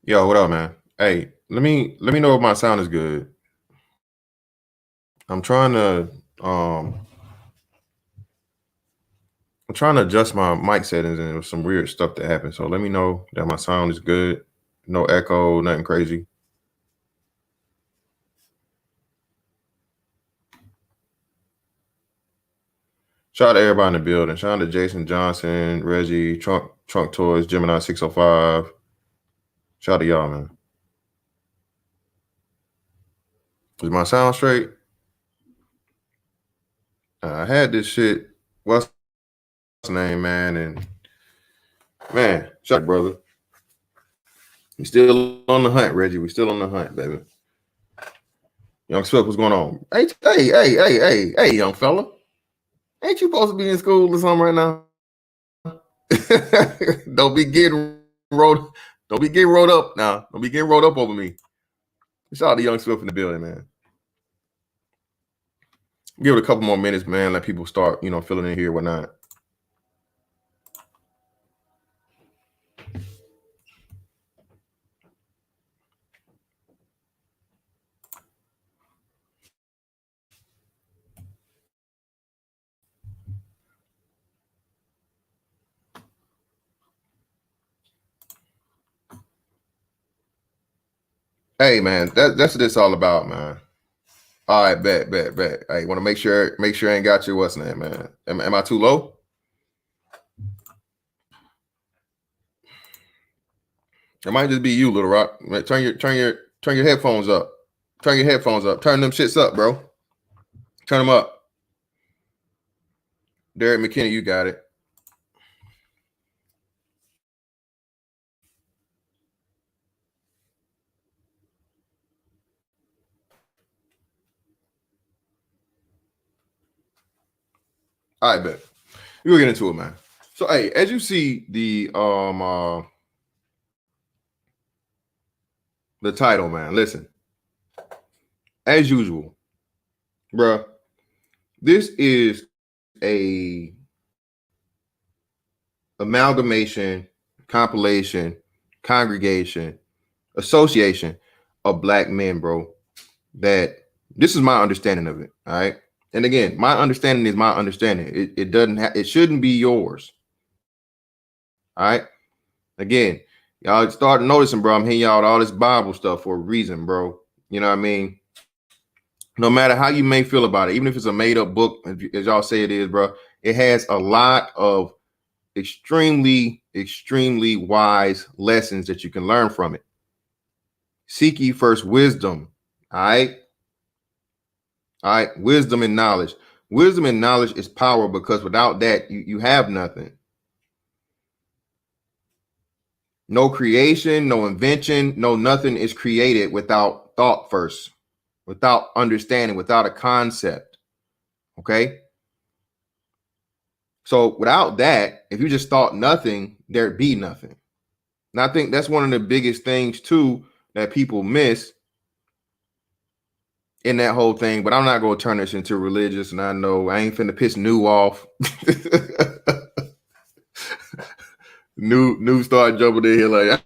Yo, what up, man? Hey, let me know if my sound is good. I'm trying to um I'm trying to adjust my mic settings and there was some weird stuff that happened. So let me know that my sound is good. No echo, nothing crazy. Shout out to everybody in the building. Shout out to Jason Johnson, Reggie, Trunk Toys, Gemini 605. Shout out to y'all, man. Is my sound straight? I had this shit. What's his name, man? And man, shout out, brother. We still on the hunt, Reggie. We still on the hunt, baby. Young Swift, what's going on? Hey, young fella. Ain't you supposed to be in school or something right now? don't be getting rolled. Don't be getting rolled up now. Don't be getting rolled up over me. Shout out to Young Swift in the building, man. Give it a couple more minutes, man. Let people start, filling in here, whatnot. Hey, man, that's what it's all about, man. All right, bet. Hey, want to make sure I ain't got you. What's name, man? Am I too low? It might just be you, Little Rock. Turn your headphones up. Turn your headphones up. Turn them shits up, bro. Turn them up. Derek McKinney, you got it. All right, bet. We'll get into it, man. So, hey, as you see the title, man. Listen, as usual, bruh, this is a amalgamation, compilation, congregation, association of black men, bro. That this is my understanding of it. All right. And again, my understanding is my understanding. It doesn't it shouldn't be yours. All right. Again, y'all start noticing, bro. I'm hitting y'all with all this Bible stuff for a reason, bro. You know what I mean? No matter how you may feel about it, even if it's a made up book, as y'all say it is, bro, it has a lot of extremely wise lessons that you can learn from it. Seek ye first wisdom. All right. All right. Wisdom and knowledge. Wisdom and knowledge is power because without that, you have nothing. No creation, no invention, no nothing is created without thought first, without understanding, without a concept. Okay. So without that, if you just thought nothing, there'd be nothing. And I think that's one of the biggest things too that people miss in that whole thing. But I'm not going to turn this into religious, and I know I ain't finna piss New off. New start jumping in here like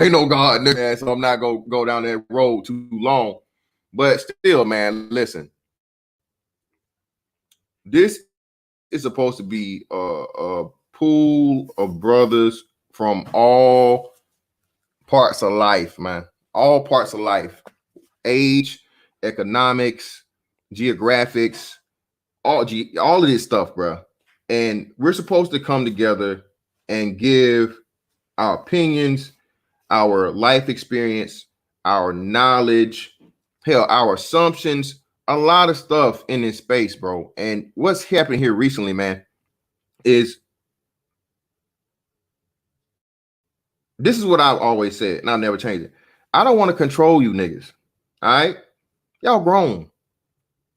ain't no God, nigga, so I'm not gonna go down that road too long. But still, man, listen. This is supposed to be a pool of brothers from all parts of life, man. All parts of life. Age, economics, geographics, all of this stuff, bro. And we're supposed to come together and give our opinions, our life experience, our knowledge, hell, our assumptions, a lot of stuff in this space, bro. And what's happening here recently, man, is this is what I've always said, and I'll never change it. I don't want to control you niggas. All right. Y'all grown.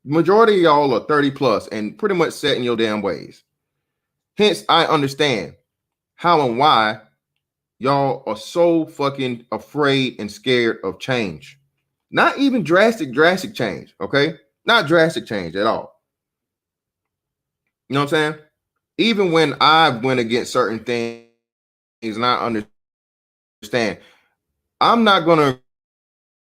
Majority of y'all are 30 plus and pretty much set in your damn ways. Hence, I understand how and why y'all are so fucking afraid and scared of change. Not even drastic change, okay? Not drastic change at all. You know what I'm saying? Even when I went against certain things and I understand, I'm not gonna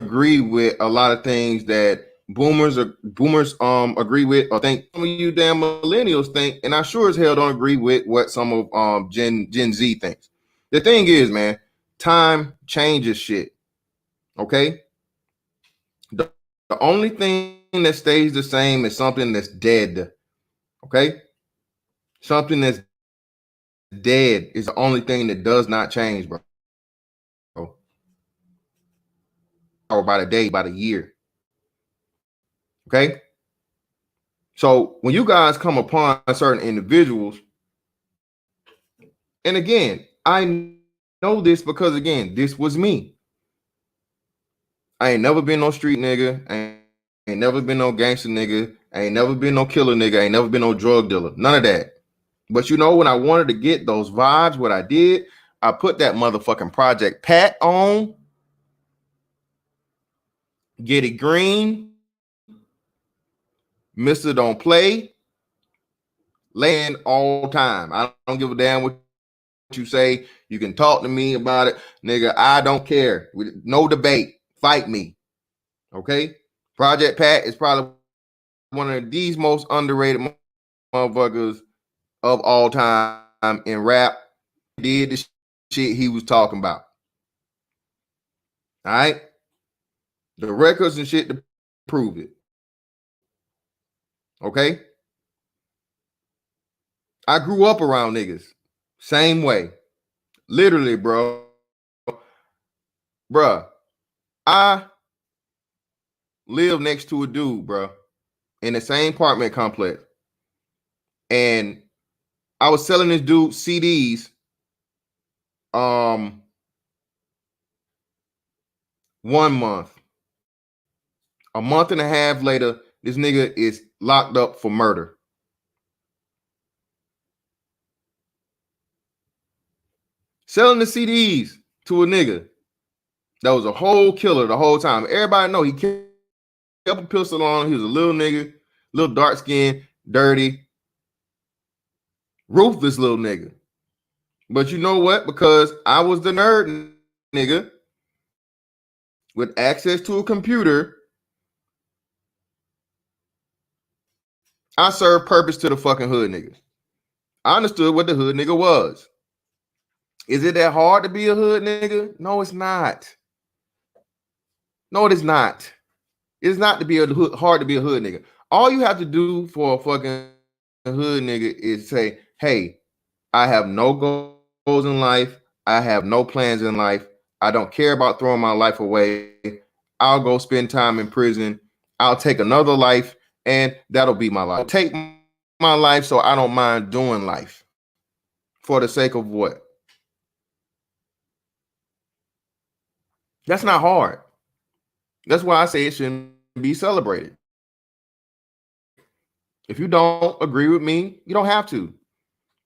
agree with a lot of things that boomers agree with or think some of you damn millennials think, and I sure as hell don't agree with what some of Gen Z thinks. The thing is, man, time changes shit. Okay? The only thing that stays the same is something that's dead. Okay? Something that's dead is the only thing that does not change, bro. Or by the day, by the year. Okay? So when you guys come upon certain individuals, and again, I know this because again, this was me. I ain't never been no street nigga. I ain't never been no gangster nigga. I ain't never been no killer nigga. I ain't never been no drug dealer. None of that. But you know, when I wanted to get those vibes, what I did, I put that motherfucking Project Pat on, Get It Green, Mr. Don't Play, laying all time. I don't give a damn what you say. You can talk to me about it. Nigga, I don't care. No debate. Fight me. Okay? Project Pat is probably one of these most underrated motherfuckers of all time in rap. Did the shit he was talking about. All right? The records and shit to prove it. Okay? I grew up around niggas. Same way. Literally, bro. Bruh. I live next to a dude, bro, in the same apartment complex. And I was selling this dude CDs 1 month. A month and a half later, this nigga is locked up for murder. Selling the CDs to a nigga that was a whole killer the whole time. Everybody know he kept a pistol on. He was a little nigga, little dark skin, dirty, ruthless little nigga. But you know what? Because I was the nerd nigga with access to a computer, I served purpose to the fucking hood niggas. I understood what the hood nigga was. Is it that hard to be a hood nigga? No, it's not. No, it is not. It's not to be hard to be a hood nigga. All you have to do for a fucking hood nigga is say, hey, I have no goals in life. I have no plans in life. I don't care about throwing my life away. I'll go spend time in prison. I'll take another life, and that'll be my life. I'll take my life so I don't mind doing life. For the sake of what? That's not hard. That's why I say it shouldn't be celebrated. If you don't agree with me, you don't have to.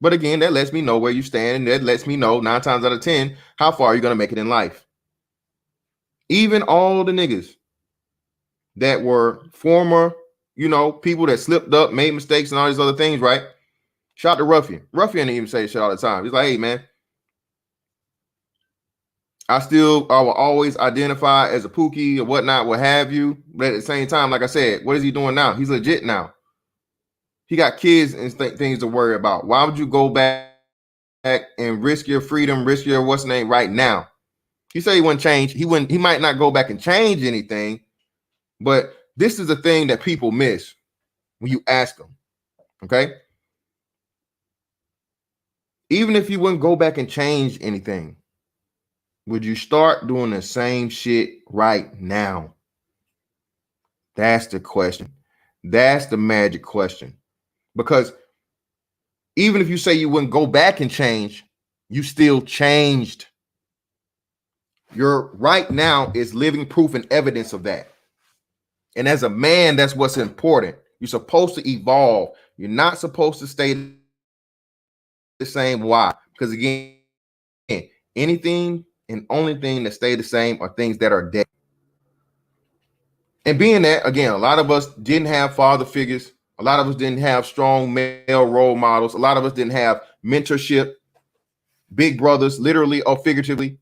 But again, that lets me know where you stand, and that lets me know 9 times out of 10 how far you're going to make it in life. Even all the niggas that were former, people that slipped up, made mistakes, and all these other things, right? Shout to Ruffian. Ruffian didn't even say shit all the time. He's like, hey, man, I will always identify as a Pookie or whatnot, what have you. But at the same time, like I said, what is he doing now? He's legit now. He got kids and things to worry about. Why would you go back and risk your freedom, risk your what's name right now? He said he wouldn't change. He might not go back and change anything, but this is the thing that people miss when you ask them. Okay? Even if you wouldn't go back and change anything, would you start doing the same shit right now? That's the question. That's the magic question. Because even if you say you wouldn't go back and change, you still changed. Your right now is living proof and evidence of that. And as a man, that's what's important. You're supposed to evolve. You're not supposed to stay the same. Why? Because again, anything and only thing that stay the same are things that are dead. And being that, again, a lot of us didn't have father figures. A lot of us didn't have strong male role models. A lot of us didn't have mentorship, big brothers, literally or figuratively.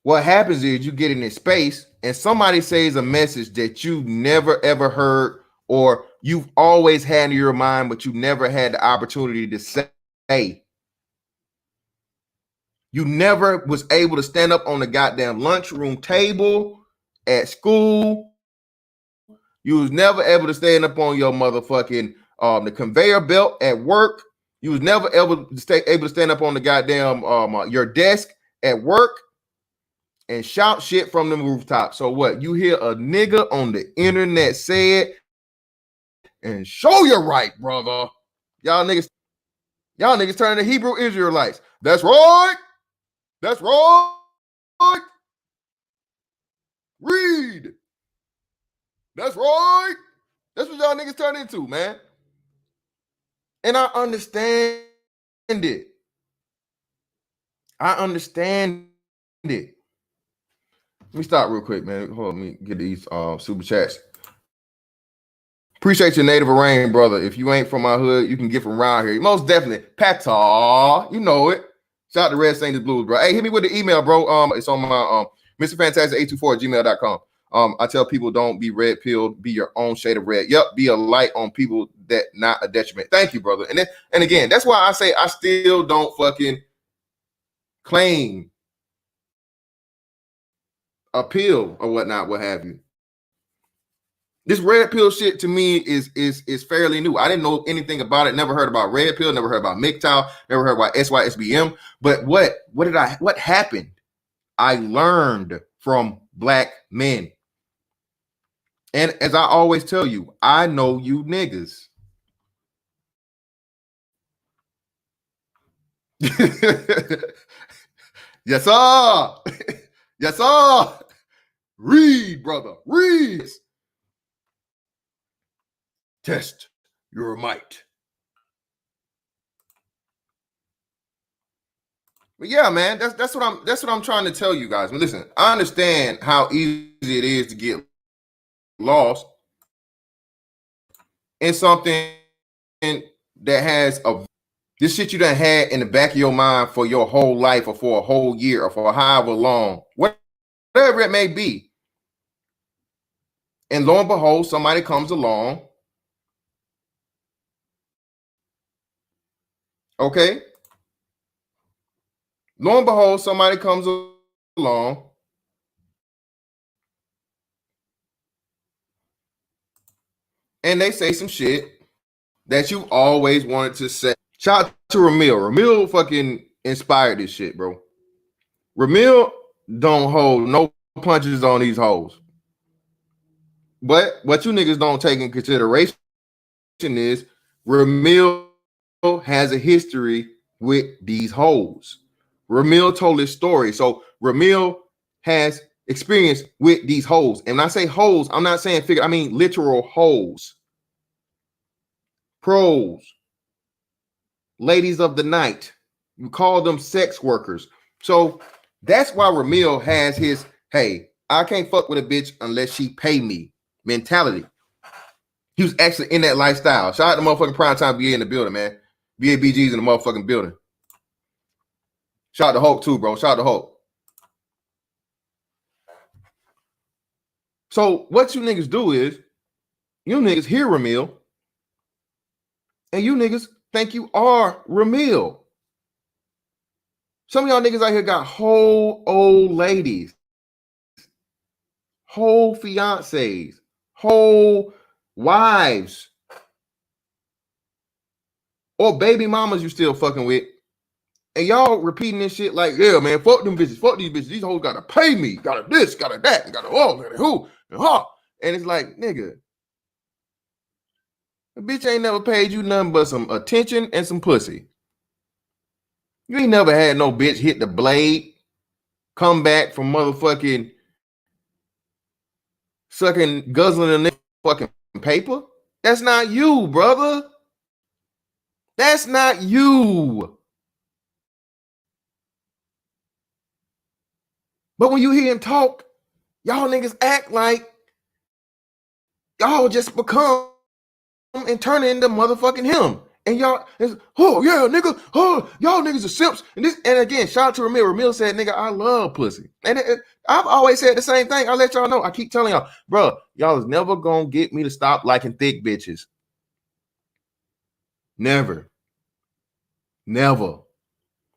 what happens is you get in this space and somebody says a message that you never ever heard or you've always had in your mind, but you never had the opportunity to say. You never was able to stand up on the goddamn lunchroom table at school. You was never able to stand up on your motherfucking the conveyor belt at work. You was never able to stand up on the goddamn your desk at work and shout shit from the rooftop. So what? You hear a nigga on the internet say it, and show you right, brother. Y'all niggas turning to Hebrew Israelites. That's right. That's right. Read. That's right. That's what y'all niggas turn into, man. And I understand it. I understand it. Let me stop real quick, man. Hold on, let me get these super chats. Appreciate your native of rain, brother. If you ain't from my hood, you can get from around here. Most definitely. Pata, you know it. Shout out to Red Saint Blues, bro. Hey, hit me with the email, bro. It's on my Mr. Fantastic 824 at gmail.com. I tell people don't be red pilled, be your own shade of red. Yep, be a light on people that not a detriment. Thank you, brother. And again, that's why I say I still don't fucking claim a pill or whatnot, what have you. This red pill shit to me is fairly new. I didn't know anything about it. Never heard about red pill. Never heard about MGTOW. Never heard about SYSBM. But what happened? I learned from black men. And as I always tell you, I know you niggas. Yes, sir. Yes, sir. Read, brother. Read. Test your might. But yeah, man, that's what I'm trying to tell you guys. But listen, I understand how easy it is to get lost in something that has this shit you done had in the back of your mind for your whole life or for a whole year or for however long, whatever it may be. And lo and behold, somebody comes along. Okay. Lo and behold, somebody comes along and they say some shit that you always wanted to say. Shout out to Ramil. Ramil fucking inspired this shit, bro. Ramil don't hold no punches on these hoes. But what you niggas don't take in consideration is Ramil has a history with these hoes. Ramil told his story. So Ramil has experience with these hoes. And when I say hoes, I'm not saying figure, I mean literal hoes. Pros. Ladies of the night. You call them sex workers. So that's why Ramil has his, hey, I can't fuck with a bitch unless she pay me mentality. He was actually in that lifestyle. Shout out to motherfucking Primetime BA in the building, man. BABG's in the motherfucking building. Shout out to Hulk too, bro. Shout out to Hulk. So what you niggas do is, you niggas hear Ramil, and you niggas think you are Ramil. Some of y'all niggas out here got whole old ladies, whole fiancés, whole wives, or baby mamas you still fucking with. And y'all repeating this shit like, yeah, man, fuck them bitches, fuck these bitches. These hoes gotta pay me, gotta this, gotta that, gotta gotta who, and huh. And it's like, nigga, a bitch ain't never paid you nothing but some attention and some pussy. You ain't never had no bitch hit the blade, come back from motherfucking sucking, guzzling in their fucking paper. That's not you, brother. That's not you. But when you hear him talk, y'all niggas act like y'all just become and turn into motherfucking him. And y'all, oh yeah, nigga, oh y'all niggas are simps. And again, shout out to Ramil. Ramil said, nigga, I love pussy. And I've always said the same thing. I'll let y'all know. I keep telling y'all, bro, y'all is never gonna get me to stop liking thick bitches. Never. Never.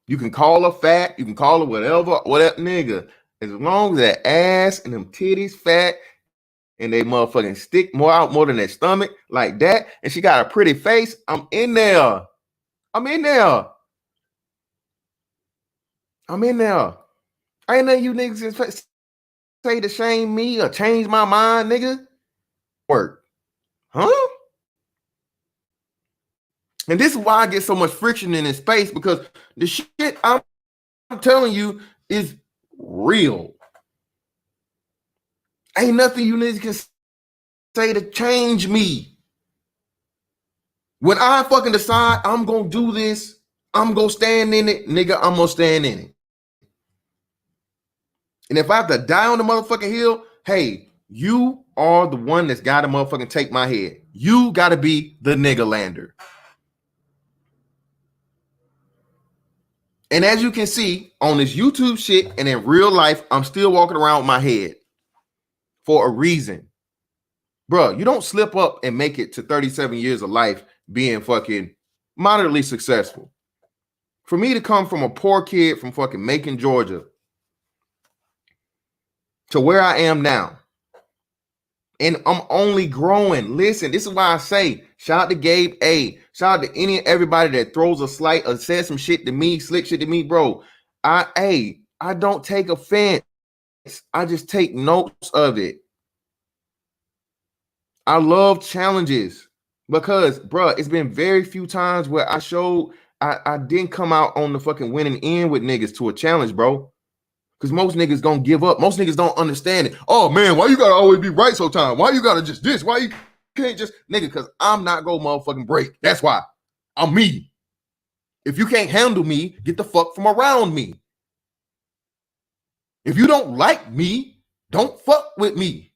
You can call her fat, you can call her whatever, nigga. As long as that ass and them titties fat and they motherfucking stick more out more than their stomach like that, and she got a pretty face, I'm in there. I'm in there. I'm in there. I ain't nothing you niggas say to shame me or change my mind, nigga. Work. Huh? And this is why I get so much friction in this space, because the shit I'm telling you is real. Ain't nothing you niggas can say to change me. When I fucking decide I'm gonna do this, I'm gonna stand in it, nigga, I'm gonna stand in it. And if I have to die on the motherfucking hill, hey, you are the one that's gotta motherfucking take my head. You gotta be the nigga lander. And as you can see on this YouTube shit and in real life, I'm still walking around with my head for a reason. Bro, you don't slip up and make it to 37 years of life being fucking moderately successful. For me to come from a poor kid from fucking Macon, Georgia, to where I am now, and I'm only growing. Listen, this is why I say, shout out to Gabe A. Shout out to any and everybody that throws a slight or says some shit to me, slick shit to me, bro. I don't take offense. I just take notes of it. I love challenges because, bro, it's been very few times where I didn't come out on the fucking winning end with niggas to a challenge, bro. Because most niggas gonna give up. Most niggas don't understand it. Oh man, why you gotta always be right sometimes? Why you gotta just this? Why you can't just nigga? Because I'm not gonna motherfucking break. That's why. I'm me. If you can't handle me, get the fuck from around me. If you don't like me, don't fuck with me.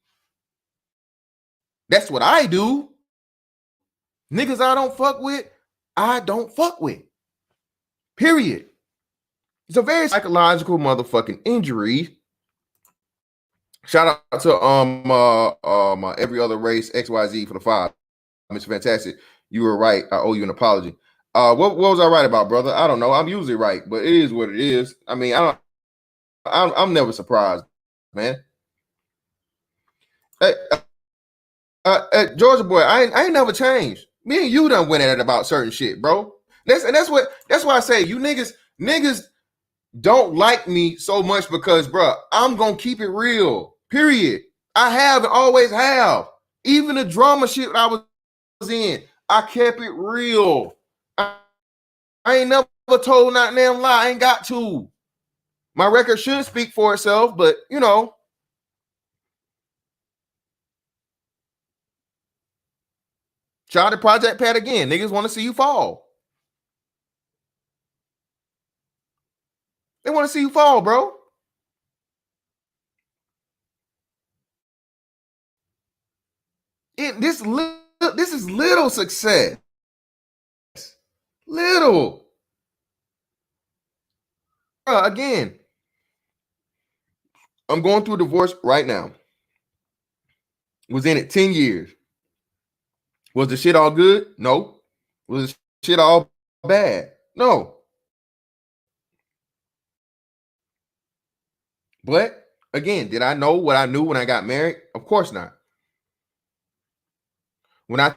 That's what I do. Niggas I don't fuck with, I don't fuck with. Period. It's a very psychological motherfucking injury. Shout out to every other race XYZ for the 5. It's fantastic. You were right. I owe you an apology. What was I right about, brother? I don't know. I'm usually right, but it is what it is. I mean, I'm never surprised, man. Hey, Georgia boy, I ain't never changed. Me and you done went at it about certain shit, bro. That's why I say you niggas don't like me so much because, bro, I'm gonna keep it real. Period. I have and always have. Even the drama shit I was in, I kept it real. I ain't never told not damn lie. I ain't got to. My record should speak for itself, but you know. Shout out to Project Pat again. Niggas want to see you fall. They want to see you fall, bro. This is little success. Little. Again, I'm going through a divorce right now. Was in it 10 years. Was the shit all good? No. Was the shit all bad? No. But again, did I know what I knew when I got married? Of course not. When I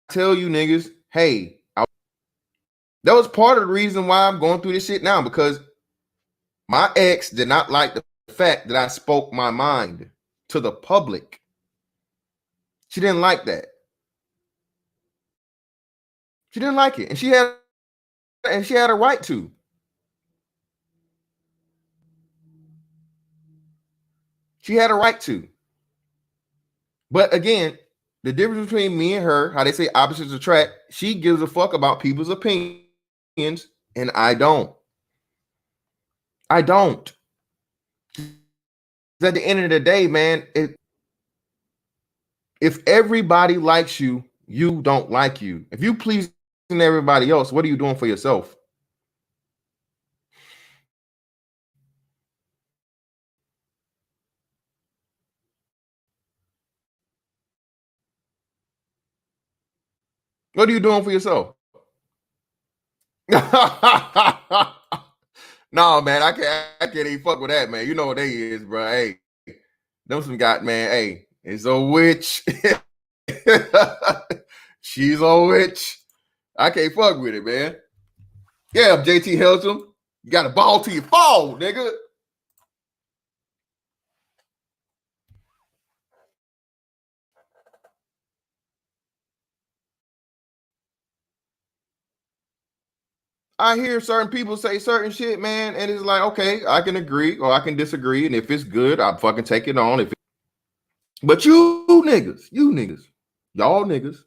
tell you niggas, hey, that was part of the reason why I'm going through this shit now, because my ex did not like the fact that I spoke my mind to the public. She didn't like that. She didn't like it. And she had a right to. She had a right to. But again, the difference between me and her, how they say opposites attract, she gives a fuck about people's opinions and I don't. I don't. At the end of the day, man, if everybody likes you, you don't like you. If you please everybody else, what are you doing for yourself? What are you doing for yourself? No, man, I can't even fuck with that, man. You know what they is, bro. Hey, them some got, man. Hey, it's a witch. She's a witch. I can't fuck with it, man. Yeah, JT Helton, you got a ball till you fall, nigga. I hear certain people say certain shit, man, and it's like, okay, I can agree or I can disagree, and if it's good, I'll fucking take it on. But you niggas, y'all niggas,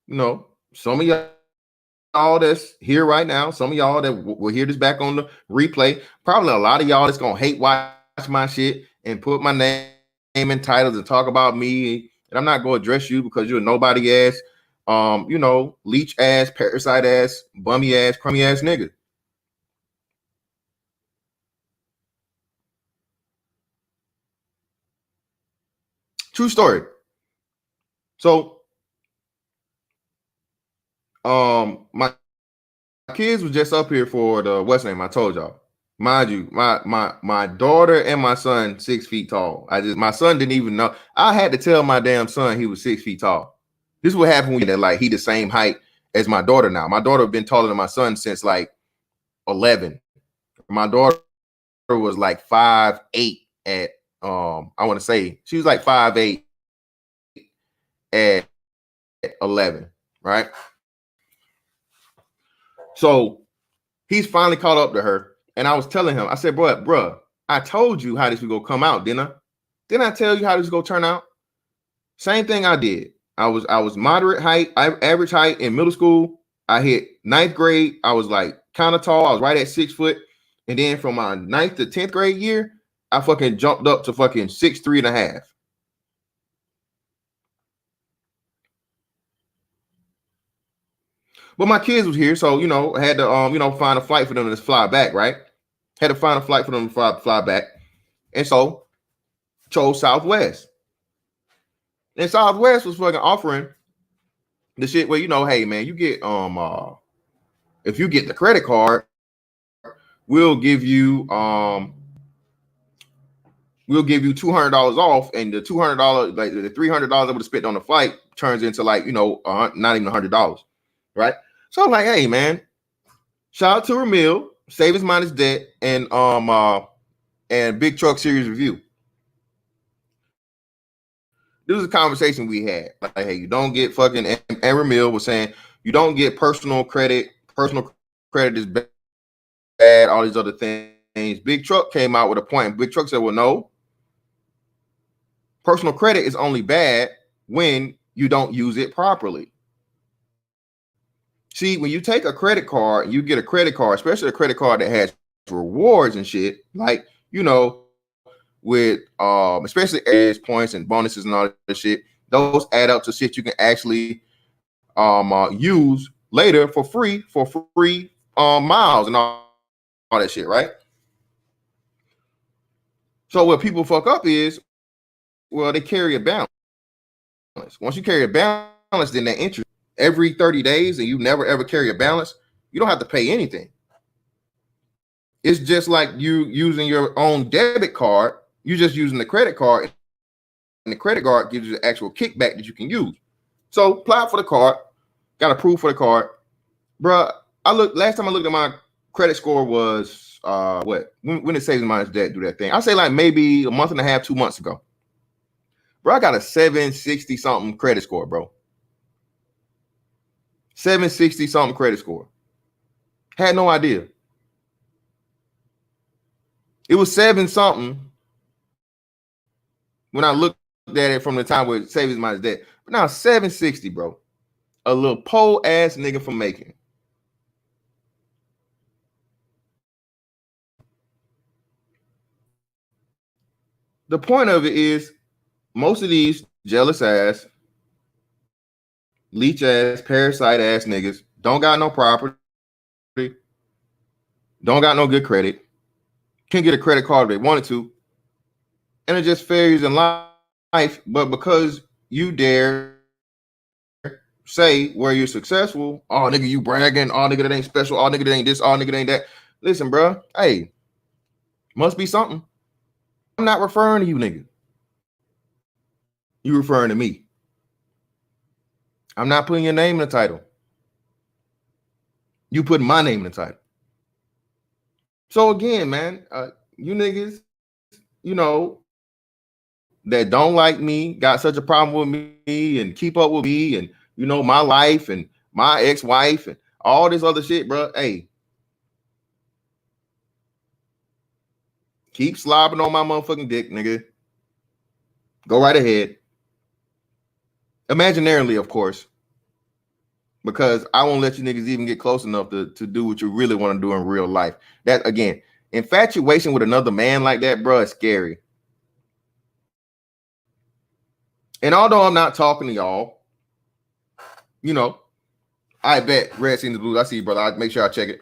you know, some of y'all that's here right now, some of y'all that will hear this back on the replay, probably a lot of y'all that's gonna hate watch my shit and put my name in titles and talk about me, and I'm not gonna address you because you're a nobody ass, leech ass, parasite ass, bummy ass, crummy ass nigga. True story. So, my kids was just up here for the what's name I told y'all. Mind you, my daughter and my son 6 feet tall. My son didn't even know. I had to tell my damn son he was 6 feet tall. This is what happened when like he the same height as my daughter now. My daughter been taller than my son since like 11. My daughter was like 5'8" at I want to say she was like 5'8" at 11, right? So he's finally caught up to her. And I was telling him, I said, bro, I told you how this was gonna come out, didn't I? Didn't I tell you how this was gonna turn out? Same thing I did. I was moderate height, average height in middle school. I hit ninth grade. I was like kind of tall. I was right at 6 foot. And then from my 9th to 10th grade year, I fucking jumped up to fucking 6'3.5". But my kids was here, so I had to find a flight for them to fly back, right? Had to find a flight for them to fly back. And so chose Southwest. And Southwest was fucking offering the shit where, hey man, you get if you get the credit card, we'll give you $200 off, and the $200, like the $300 I would have spent on the flight turns into like, not even $100, right? So I'm like, hey man, shout out to Ramil, Save His Mind Is Dead, and Big Truck Series Review. This was a conversation we had. Like, hey, you don't get fucking, and Ramil was saying you don't get personal credit. Personal credit is bad. All these other things. Big Truck came out with a point. Big Truck said, well, no. Personal credit is only bad when you don't use it properly. See, when you take a credit card and you get a credit card, especially a credit card that has rewards and shit, like, with especially as points and bonuses and all that shit, those add up to shit you can actually use later for free miles and all that shit, right? So what people fuck up is, well, they carry a balance. Once you carry a balance, then that interest every 30 days and you never ever carry a balance, you don't have to pay anything. It's just like you using your own debit card. You're just using the credit card, and the credit card gives you the actual kickback that you can use. So apply for the card, got approved for the card. Bruh, last time I looked at my credit score was when it Save His Mind Is Dead do that thing. I say like maybe a month and a half, 2 months ago. Bro, I got a 760 something credit score, bro. 760 something credit score. Had no idea. It was 7 something when I looked at it from the time where Save His Mind Is Dead. But now 760, bro. A little pole ass nigga from Macon. The point of it is, most of these jealous ass, leech ass, parasite ass niggas don't got no property, don't got no good credit, can get a credit card if they wanted to, and it just fails in life. But because you dare say where you're successful, oh nigga, you bragging, oh nigga, that ain't special, oh nigga, that ain't this, oh nigga, that ain't that. Listen, bro, hey, must be something. I'm not referring to you, nigga. You referring to me. I'm not putting your name in the title. You putting my name in the title. So again, man, you niggas, you know, that don't like me, got such a problem with me and keep up with me and, you know, my life and my ex-wife and all this other shit, bro. Hey, keep slobbing on my motherfucking dick, nigga. Go right ahead. Imaginarily, of course, because I won't let you niggas even get close enough to do what you really want to do in real life. That, again, infatuation with another man like that, bro, is scary. And although I'm not talking to y'all, you know, I bet Red Seen the Blues. I see you, brother. I make sure I check it.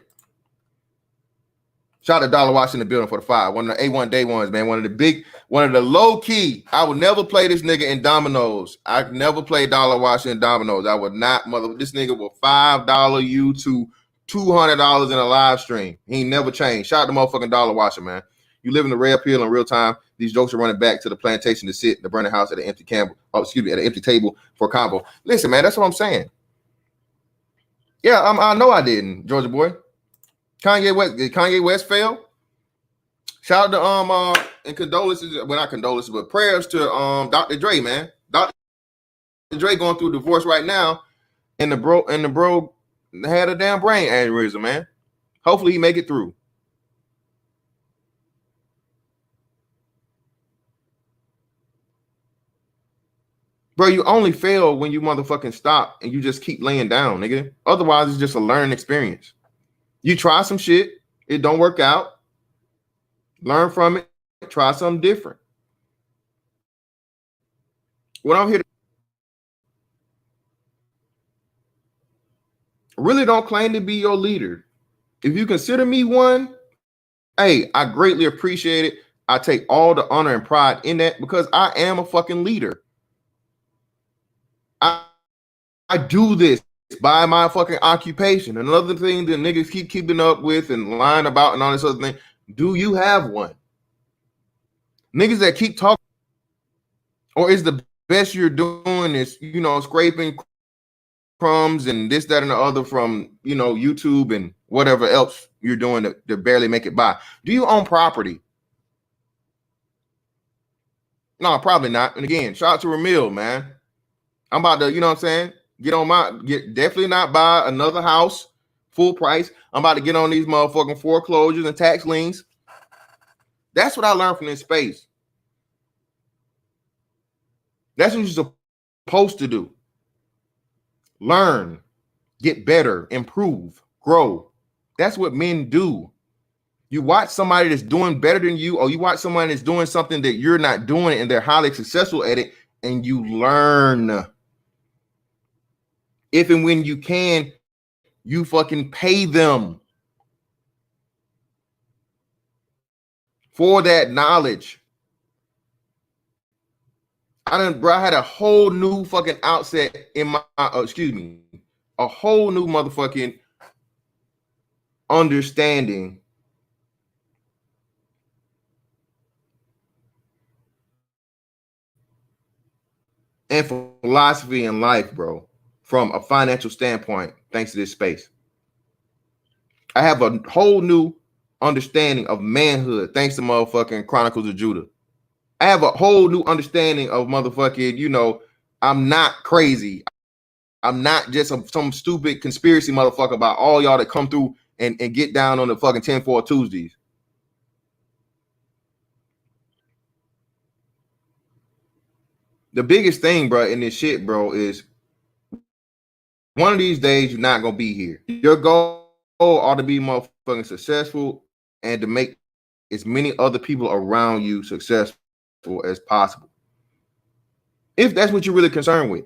Shout out to Dollar Watch in the building for the 5. One of the A1 day ones, man. One of the low key. I would never play this nigga in dominoes. I never play Dollar Watch in dominoes. I would not, this nigga will $5 you to $200 in a live stream. He ain't never changed. Shout out to motherfucking Dollar Watcher, man. You live in the red pill in real time. These jokes are running back to the plantation to sit in the burning house at an empty at an empty table for a combo. Listen, man, that's what I'm saying. Yeah, I know I didn't, Georgia boy. Kanye West fail? Shout out to and condolences, well, not condolences, but prayers to Dr. Dre, man. Dr. Dre going through divorce right now, and the bro had a damn brain aneurysm, man. Hopefully he make it through. Bro, you only fail when you motherfucking stop and you just keep laying down, nigga. Otherwise, it's just a learning experience. You try some shit, it don't work out. Learn from it, try something different. What I'm here to really don't claim to be your leader. If you consider me one, hey, I greatly appreciate it. I take all the honor and pride in that because I am a fucking leader. I do this by my fucking occupation. Another thing that niggas keep keeping up with and lying about and all this other thing. Do you have one? Niggas that keep talking, or is the best you're doing is, you know, scraping crumbs and this, that, and the other from, you know, YouTube and whatever else you're doing to barely make it by? Do you own property? No, probably not. And again, shout out to Ramil, man. I'm about to, you know what I'm saying? Definitely not buy another house full price. I'm about to get on these motherfucking foreclosures and tax liens. That's what I learned from this space. That's what you're supposed to do. Learn, get better, improve, grow. That's what men do. You watch somebody that's doing better than you, or you watch somebody that's doing something that you're not doing and they're highly successful at it, and you learn. If and when you can, you fucking pay them for that knowledge. I had a whole new fucking outset in my, a whole new motherfucking understanding and philosophy in life, bro, from a financial standpoint, thanks to this space. I have a whole new understanding of manhood thanks to motherfucking Chronicles of Judah. I have a whole new understanding of motherfucking, you know, I'm not crazy. I'm not just some stupid conspiracy motherfucker about all y'all that come through and get down on the fucking 10-4 Tuesdays. The biggest thing, bro, in this shit, bro, is one of these days you're not gonna be here. Your goal ought to be motherfucking successful and to make as many other people around you successful as possible. If that's what you're really concerned with.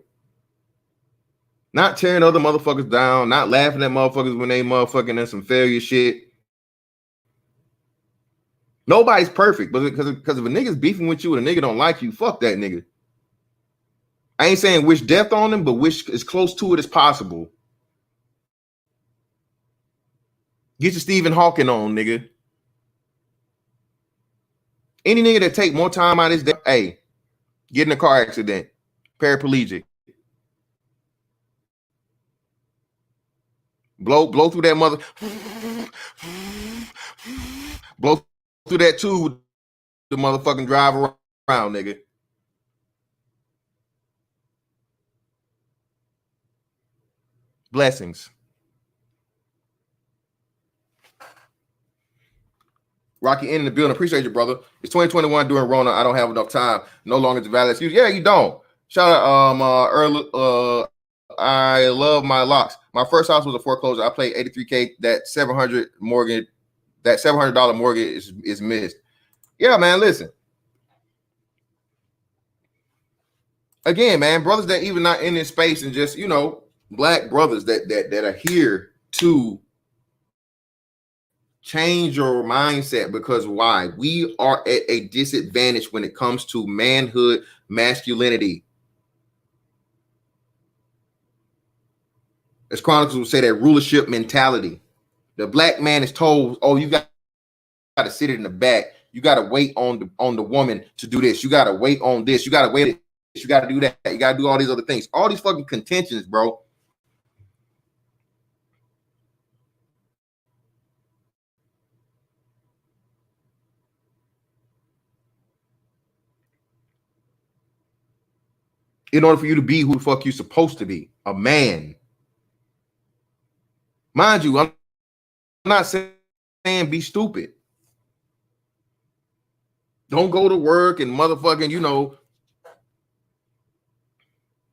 Not tearing other motherfuckers down, not laughing at motherfuckers when they motherfucking in some failure shit. Nobody's perfect, but because if a nigga's beefing with you and a nigga don't like you, fuck that nigga. I ain't saying wish death on him, but wish as close to it as possible. Get your Stephen Hawking on, nigga. Any nigga that take more time out of his day, hey, get in a car accident, paraplegic. Blow through that mother. Blow through that tube, the motherfucking drive around, nigga. Blessings. Rocky in the building. Appreciate you, brother. It's 2021 during Rona. I don't have enough time. No longer to valid excuse. Yeah, you don't. Shout out early I love my locks. My first house was a foreclosure. I paid $83K. That $700 mortgage, that $700 mortgage is missed. Yeah, man, listen. Again, man, brothers that even not in this space and just, you know, black brothers that are here to change your mindset, because why? We are at a disadvantage when it comes to manhood, masculinity. As Chronicles would say, that rulership mentality. The black man is told, oh, you got to sit in the back. You got to wait on the woman to do this. You got to wait on this. You got to wait. You got to do that. You got to do all these other things. All these fucking contentions, bro. In order for you to be who the fuck you're supposed to be, a man. Mind you, I'm not saying be stupid. Don't go to work and motherfucking, you know,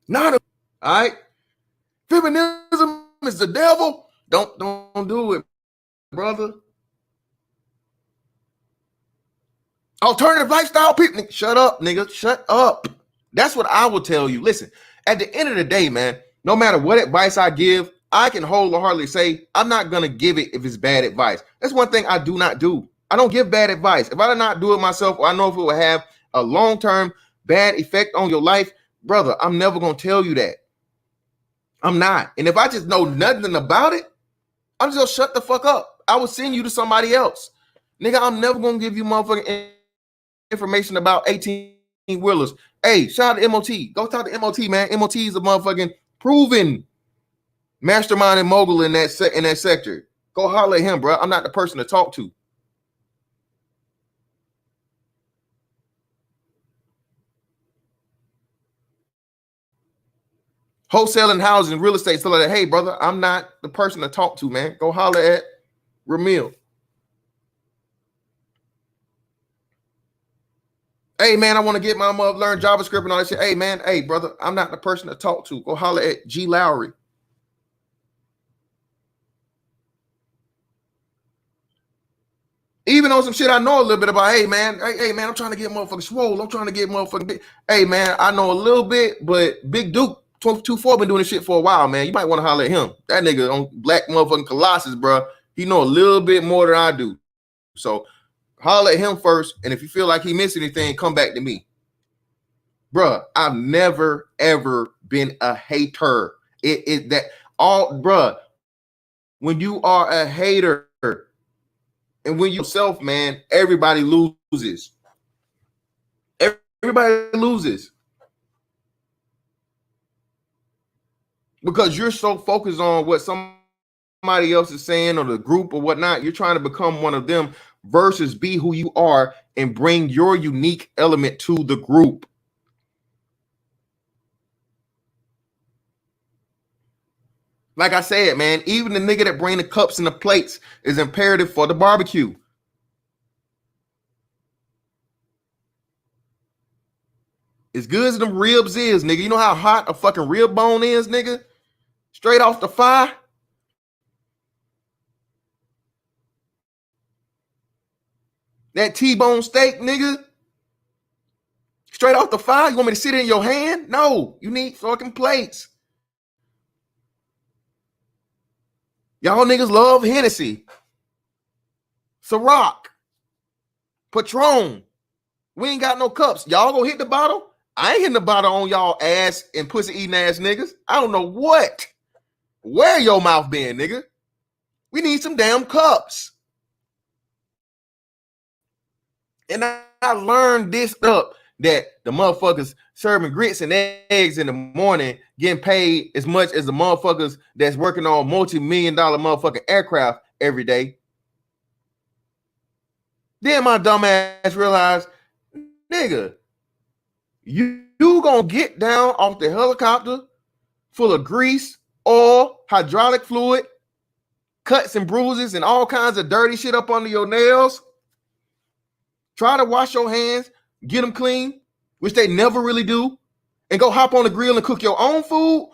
not a, all right. Feminism is the devil. Don't do it, brother. Alternative lifestyle people. Shut up, nigga. Shut up. That's what I will tell you. Listen, at the end of the day, man, no matter what advice I give, I can wholeheartedly say I'm not going to give it if it's bad advice. That's one thing I do not do. I don't give bad advice. If I do not do it myself, or I know if it will have a long-term bad effect on your life, brother, I'm never going to tell you that. I'm not. And if I just know nothing about it, I'm just going to shut the fuck up. I will send you to somebody else. Nigga, I'm never going to give you motherfucking information about 18-wheelers. Hey, shout out to MOT. Go talk to MOT, man. MOT is a motherfucking proven mastermind and mogul in that sector. Go holler at him, bro. I'm not the person to talk to. Wholesaling, housing, real estate, stuff like that. Hey, brother, I'm not the person to talk to, man. Go holler at Ramil. Hey, man, I want to get my mother learn JavaScript and all that shit. Hey, man, hey, brother, I'm not the person to talk to. Go holler at G. Lowry. Even on some shit I know a little bit about. Hey, man, I'm trying to get motherfucking swole. I'm trying to get motherfucking big. Hey, man, I know a little bit, but Big Duke 24 been doing this shit for a while, man. You might want to holler at him. That nigga on Black motherfucking Colossus, bro. He know a little bit more than I do. So holler at him first, and if you feel like he missed anything, come back to me. Bruh, I've never, ever been a hater. Bruh, when you are a hater and when you yourself, man, everybody loses. Everybody loses. Because you're so focused on what somebody else is saying or the group or whatnot. You're trying to become one of them versus be who you are and bring your unique element to the group. Like I said, man, even the nigga that bring the cups and the plates is imperative for the barbecue. As good as them ribs is, nigga, you know how hot a fucking rib bone is, nigga? Straight off the fire. That T-bone steak, nigga. Straight off the fire. You want me to sit in your hand? No, you need fucking plates. Y'all niggas love Hennessy, Ciroc, Patron. We ain't got no cups. Y'all gonna hit the bottle? I ain't hitting the bottle on y'all ass and pussy eating ass niggas. I don't know where your mouth been, nigga. We need some damn cups. And I learned this up that the motherfuckers serving grits and eggs in the morning getting paid as much as the motherfuckers that's working on multi-million-dollar motherfucking aircraft every day. Then my dumb ass realized, nigga, you gonna get down off the helicopter full of grease, oil, hydraulic fluid, cuts and bruises, and all kinds of dirty shit up under your nails. Try to wash your hands, get them clean, which they never really do, and go hop on the grill and cook your own food?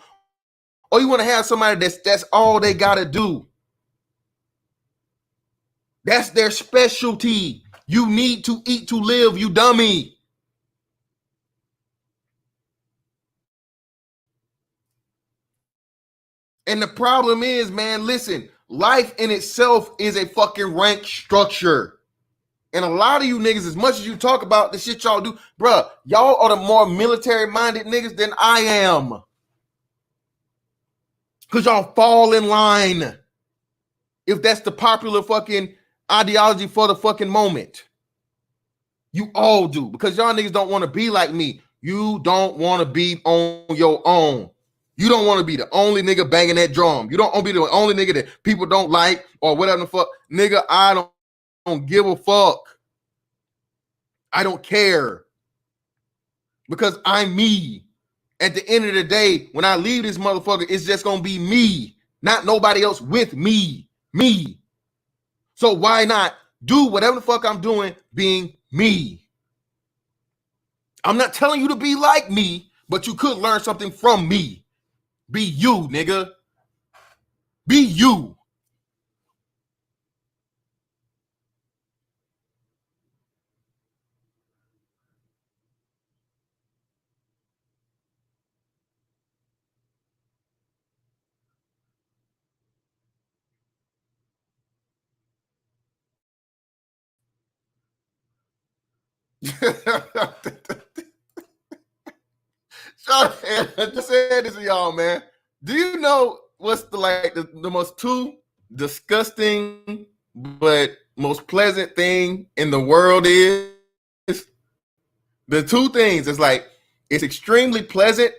Or you want to have somebody that's all they gotta do? That's their specialty. You need to eat to live, you dummy. And the problem is, man, listen, life in itself is a fucking rank structure. And a lot of you niggas, as much as you talk about the shit y'all do, bruh, y'all are the more military-minded niggas than I am. Because y'all fall in line. If that's the popular fucking ideology for the fucking moment. You all do. Because y'all niggas don't want to be like me. You don't want to be on your own. You don't want to be the only nigga banging that drum. You don't want to be the only nigga that people don't like or whatever the fuck. Nigga, I don't give a fuck. I don't care. Because I'm me. At the end of the day, when I leave this motherfucker, it's just going to be me. Not nobody else with me. Me. So why not do whatever the fuck I'm doing being me? I'm not telling you to be like me, but you could learn something from me. Be you, nigga. Be you. Just saying this to y'all, man. Do you know what's the most two disgusting but most pleasant thing in the world is? The two things, it's like, it's extremely pleasant,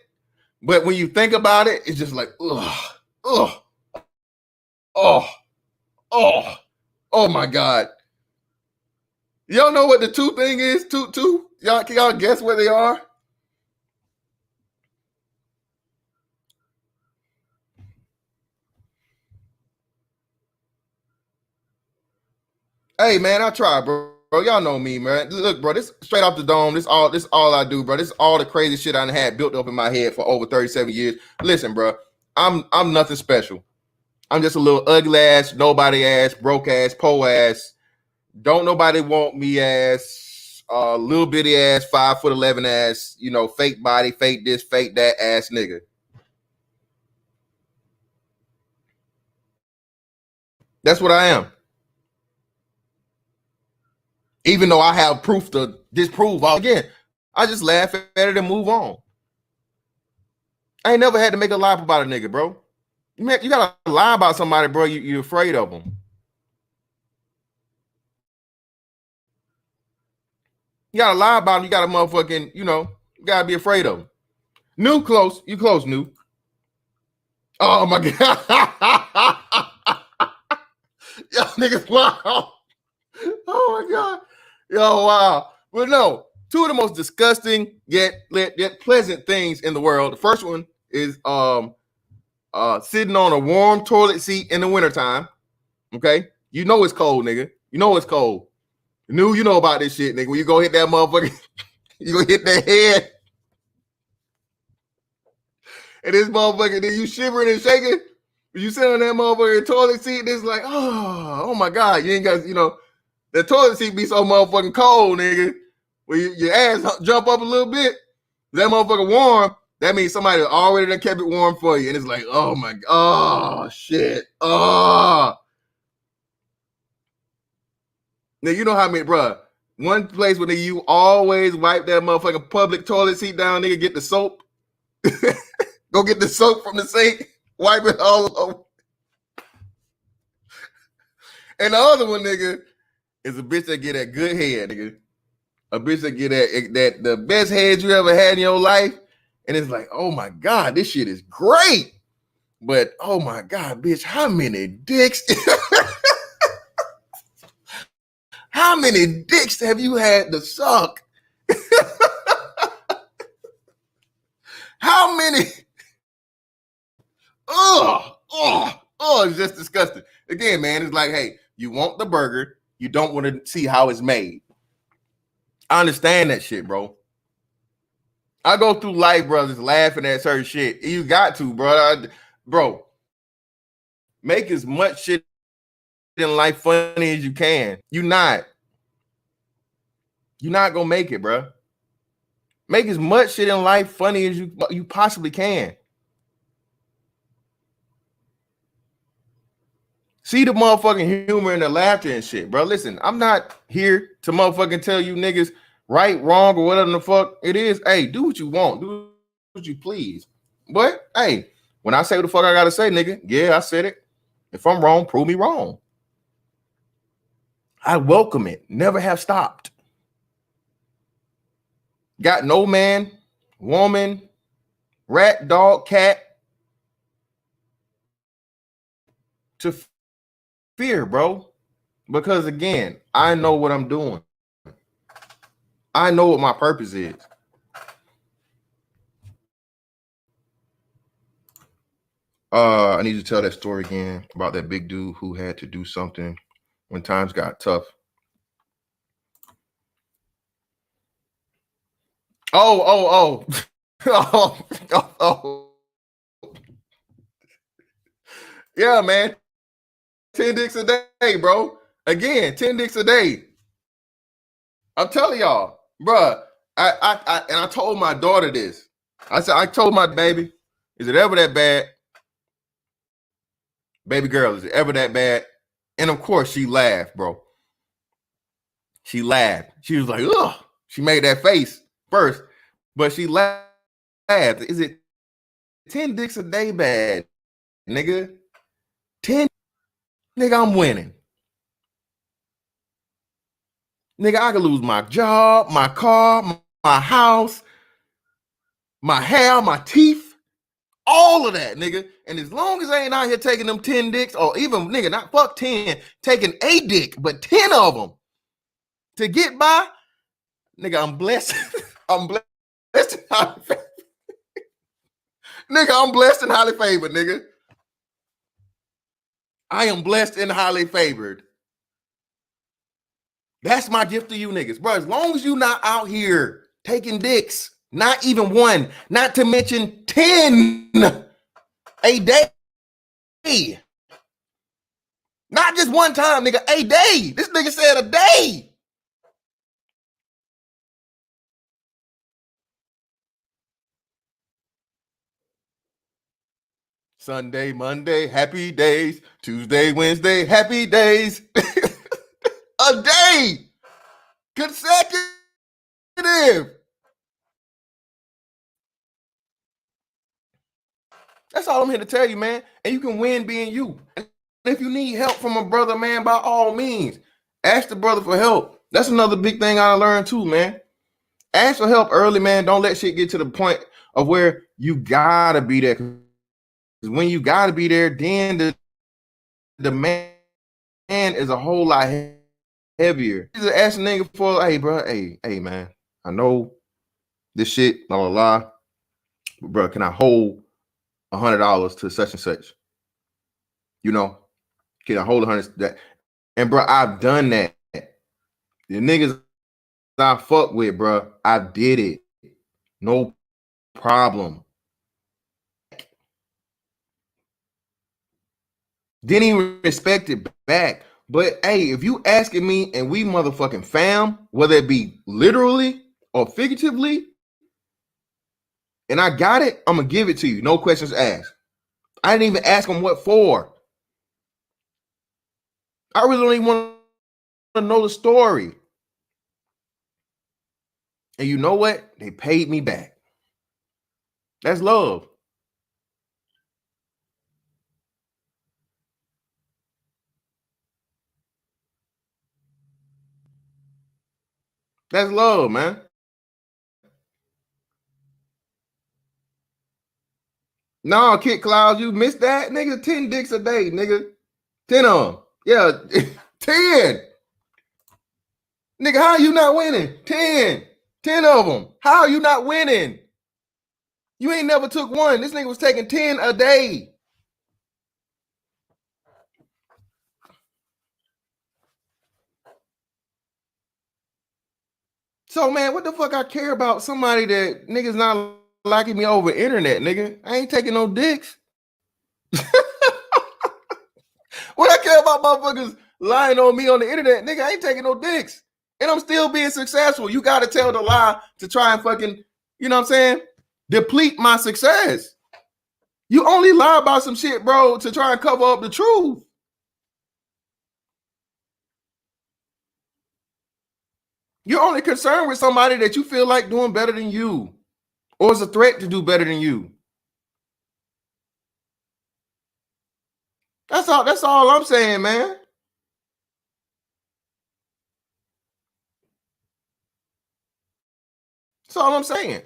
but when you think about it, it's just like, ugh, oh my God. Y'all know what the two thing is? Two? Y'all, can y'all guess what they are? Hey man, I try, bro. Y'all know me, man. Look, bro, this straight off the dome. This all I do, bro. This is all the crazy shit I had built up in my head for over 37 years. Listen, bro, I'm nothing special. I'm just a little ugly ass, nobody ass, broke ass, po ass. Don't nobody want me ass, little bitty ass, 5'11" ass, fake body, fake this, fake that ass nigga. That's what I am. Even though I have proof to disprove all again, I just laugh at it and move on. I ain't never had to make a lie about a nigga, bro. You gotta lie about somebody, bro. You're afraid of them. You gotta lie about them. You gotta motherfucking, you gotta be afraid of them. New close. You close, new. Oh my God. Yo, niggas, wow. Oh my God. Yo, wow. But no, two of the most disgusting yet pleasant things in the world. The first one is sitting on a warm toilet seat in the wintertime. Okay? You know it's cold, nigga. You know it's cold. You know about this shit, nigga. When you go hit that motherfucker, you go hit that head. And this motherfucker, then you shivering and shaking. You sit on that motherfucking toilet seat, and it's like, oh my God. You ain't got, the toilet seat be so motherfucking cold, nigga. When your ass jump up a little bit, that motherfucker warm, That means somebody already done kept it warm for you, and it's like, oh my, oh shit, oh. Now you know how many, bruh. One place where you always wipe that motherfucking public toilet seat down, nigga. Get the soap. Go get the soap from the sink. Wipe it all over. And the other one, nigga, is a bitch that get that good head, nigga. A bitch that get that the best head you ever had in your life. And it's like, oh my God, this shit is great. But oh my God, bitch, how many dicks? How many dicks have you had to suck? How many? It's just disgusting. Again, man, it's like, hey, you want the burger, you don't want to see how it's made. I understand that shit, bro. I go through life, brothers, laughing at certain shit. You got to, bro. Bro, make as much shit in life funny as you can. You're not gonna make it, bro. Make as much shit in life funny as you possibly can. See the motherfucking humor and the laughter and shit, bro. Listen, I'm not here to motherfucking tell you niggas right, wrong, or whatever the fuck it is. Hey, do what you want. Do what you please. But, hey, when I say what the fuck I gotta say, nigga, yeah, I said it. If I'm wrong, prove me wrong. I welcome it. Never have stopped. Got no man, woman, rat, dog, cat to fear, bro. Because again, I know what I'm doing. I know what my purpose is. I need to tell that story again about that big dude who had to do something when times got tough. Oh. Yeah, man. 10 dicks a day, bro. Again, 10 dicks a day. I'm telling y'all, bruh. I told my daughter this. I told my baby, is it ever that bad? Baby girl, is it ever that bad? And of course, she laughed, bro. She laughed. She was like, ugh. She made that face first, but she laughed. Is it 10 dicks a day bad, nigga? 10, nigga, I'm winning. Nigga, I could lose my job, my car, my house, my hair, my teeth, all of that, nigga. And as long as I ain't out here taking them 10 dicks, or even, nigga, not fuck 10, taking a dick, but 10 of them to get by, nigga, I'm blessed. I'm blessed. Nigga, I'm blessed and highly favored, nigga. I am blessed and highly favored. That's my gift to you niggas, bro. As long as you not out here taking dicks, not even one, not to mention 10 a day. Not just one time, nigga, a day. This nigga said a day. Sunday, Monday, happy days. Tuesday, Wednesday, happy days. A day. Consecutive. That's all I'm here to tell you, man. And you can win being you. And if you need help from a brother, man, by all means, ask the brother for help. That's another big thing I learned too, man. Ask for help early, man. Don't let shit get to the point of where you gotta be there. Because when you gotta be there, then the man is a whole lot heavier. Just ask a nigga for, hey, bro, hey, man. I know this shit, blah, blah, blah. But bro, can I hold $100 to such and such? You know, can I hold 100 that? And bro, I've done that. The niggas I fuck with, bro, I did it. No problem. Didn't even respect it back. But hey, if you asking me and we motherfucking fam, whether it be literally or figuratively, and I got it, I'm gonna give it to you. No questions asked. I didn't even ask them what for. I really don't even want to know the story. And you know what? They paid me back. That's love. That's love, man. No, Kid Clouds, you missed that, nigga. 10 dicks a day, nigga. 10 of them. Yeah, 10. Nigga, how are you not winning? 10. 10 of them. How are you not winning? You ain't never took one. This nigga was taking 10 a day. So, man, what the fuck I care about somebody that niggas not liking me over internet, nigga? I ain't taking no dicks. What I care about motherfuckers lying on me on the internet, nigga, I ain't taking no dicks. And I'm still being successful. You got to tell the lie to try and fucking, you know what I'm saying? Deplete my success. You only lie about some shit, bro, to try and cover up the truth. You're only concerned with somebody that you feel like doing better than you or is a threat to do better than you. That's all I'm saying, man. That's all I'm saying.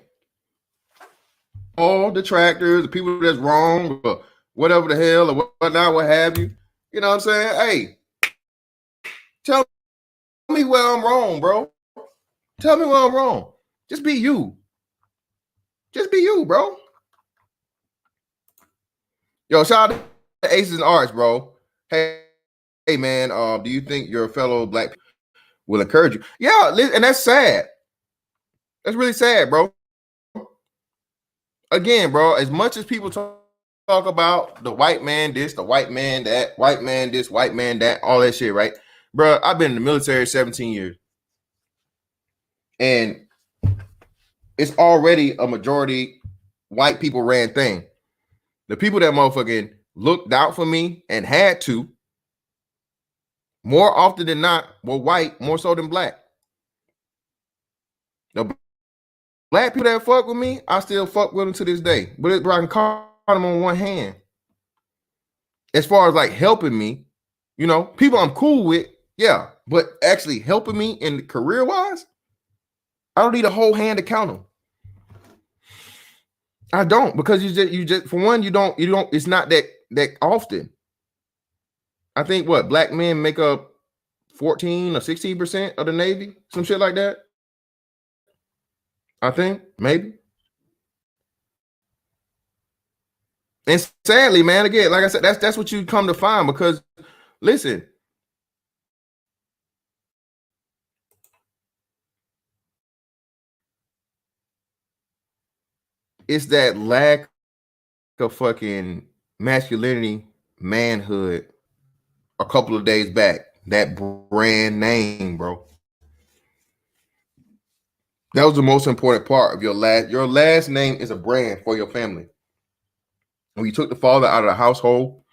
All detractors, the people that's wrong, or whatever the hell, or whatnot, what have you. You know what I'm saying? Hey, tell me where I'm wrong, bro. Tell me where I'm wrong. Just be you. Just be you, bro. Yo, shout out to Aces and Arts, bro. Hey, man, do you think your fellow black people will encourage you? Yeah, and that's sad. That's really sad, bro. Again, bro, as much as people talk about the white man this, the white man that, white man this, white man that, all that shit, right? Bro, I've been in the military 17 years. And it's already a majority white people ran thing. The people that motherfucking looked out for me and had to, more often than not, were white, more so than black. The black people that fuck with me, I still fuck with them to this day. But I can count them on one hand. As far as like helping me, you know, people I'm cool with, yeah. But actually helping me in career-wise, I don't need a whole hand to count them. I don't, because you just for one, you don't, it's not that often. I think what black men make up 14 or 16% of the Navy, some shit like that. I think maybe. And sadly, man, again, like I said, that's what you come to find, because listen, it's that lack of fucking masculinity, manhood. A couple of days back, that brand name, bro. That was the most important part of your last name is a brand for your family. When you took the father out of the household,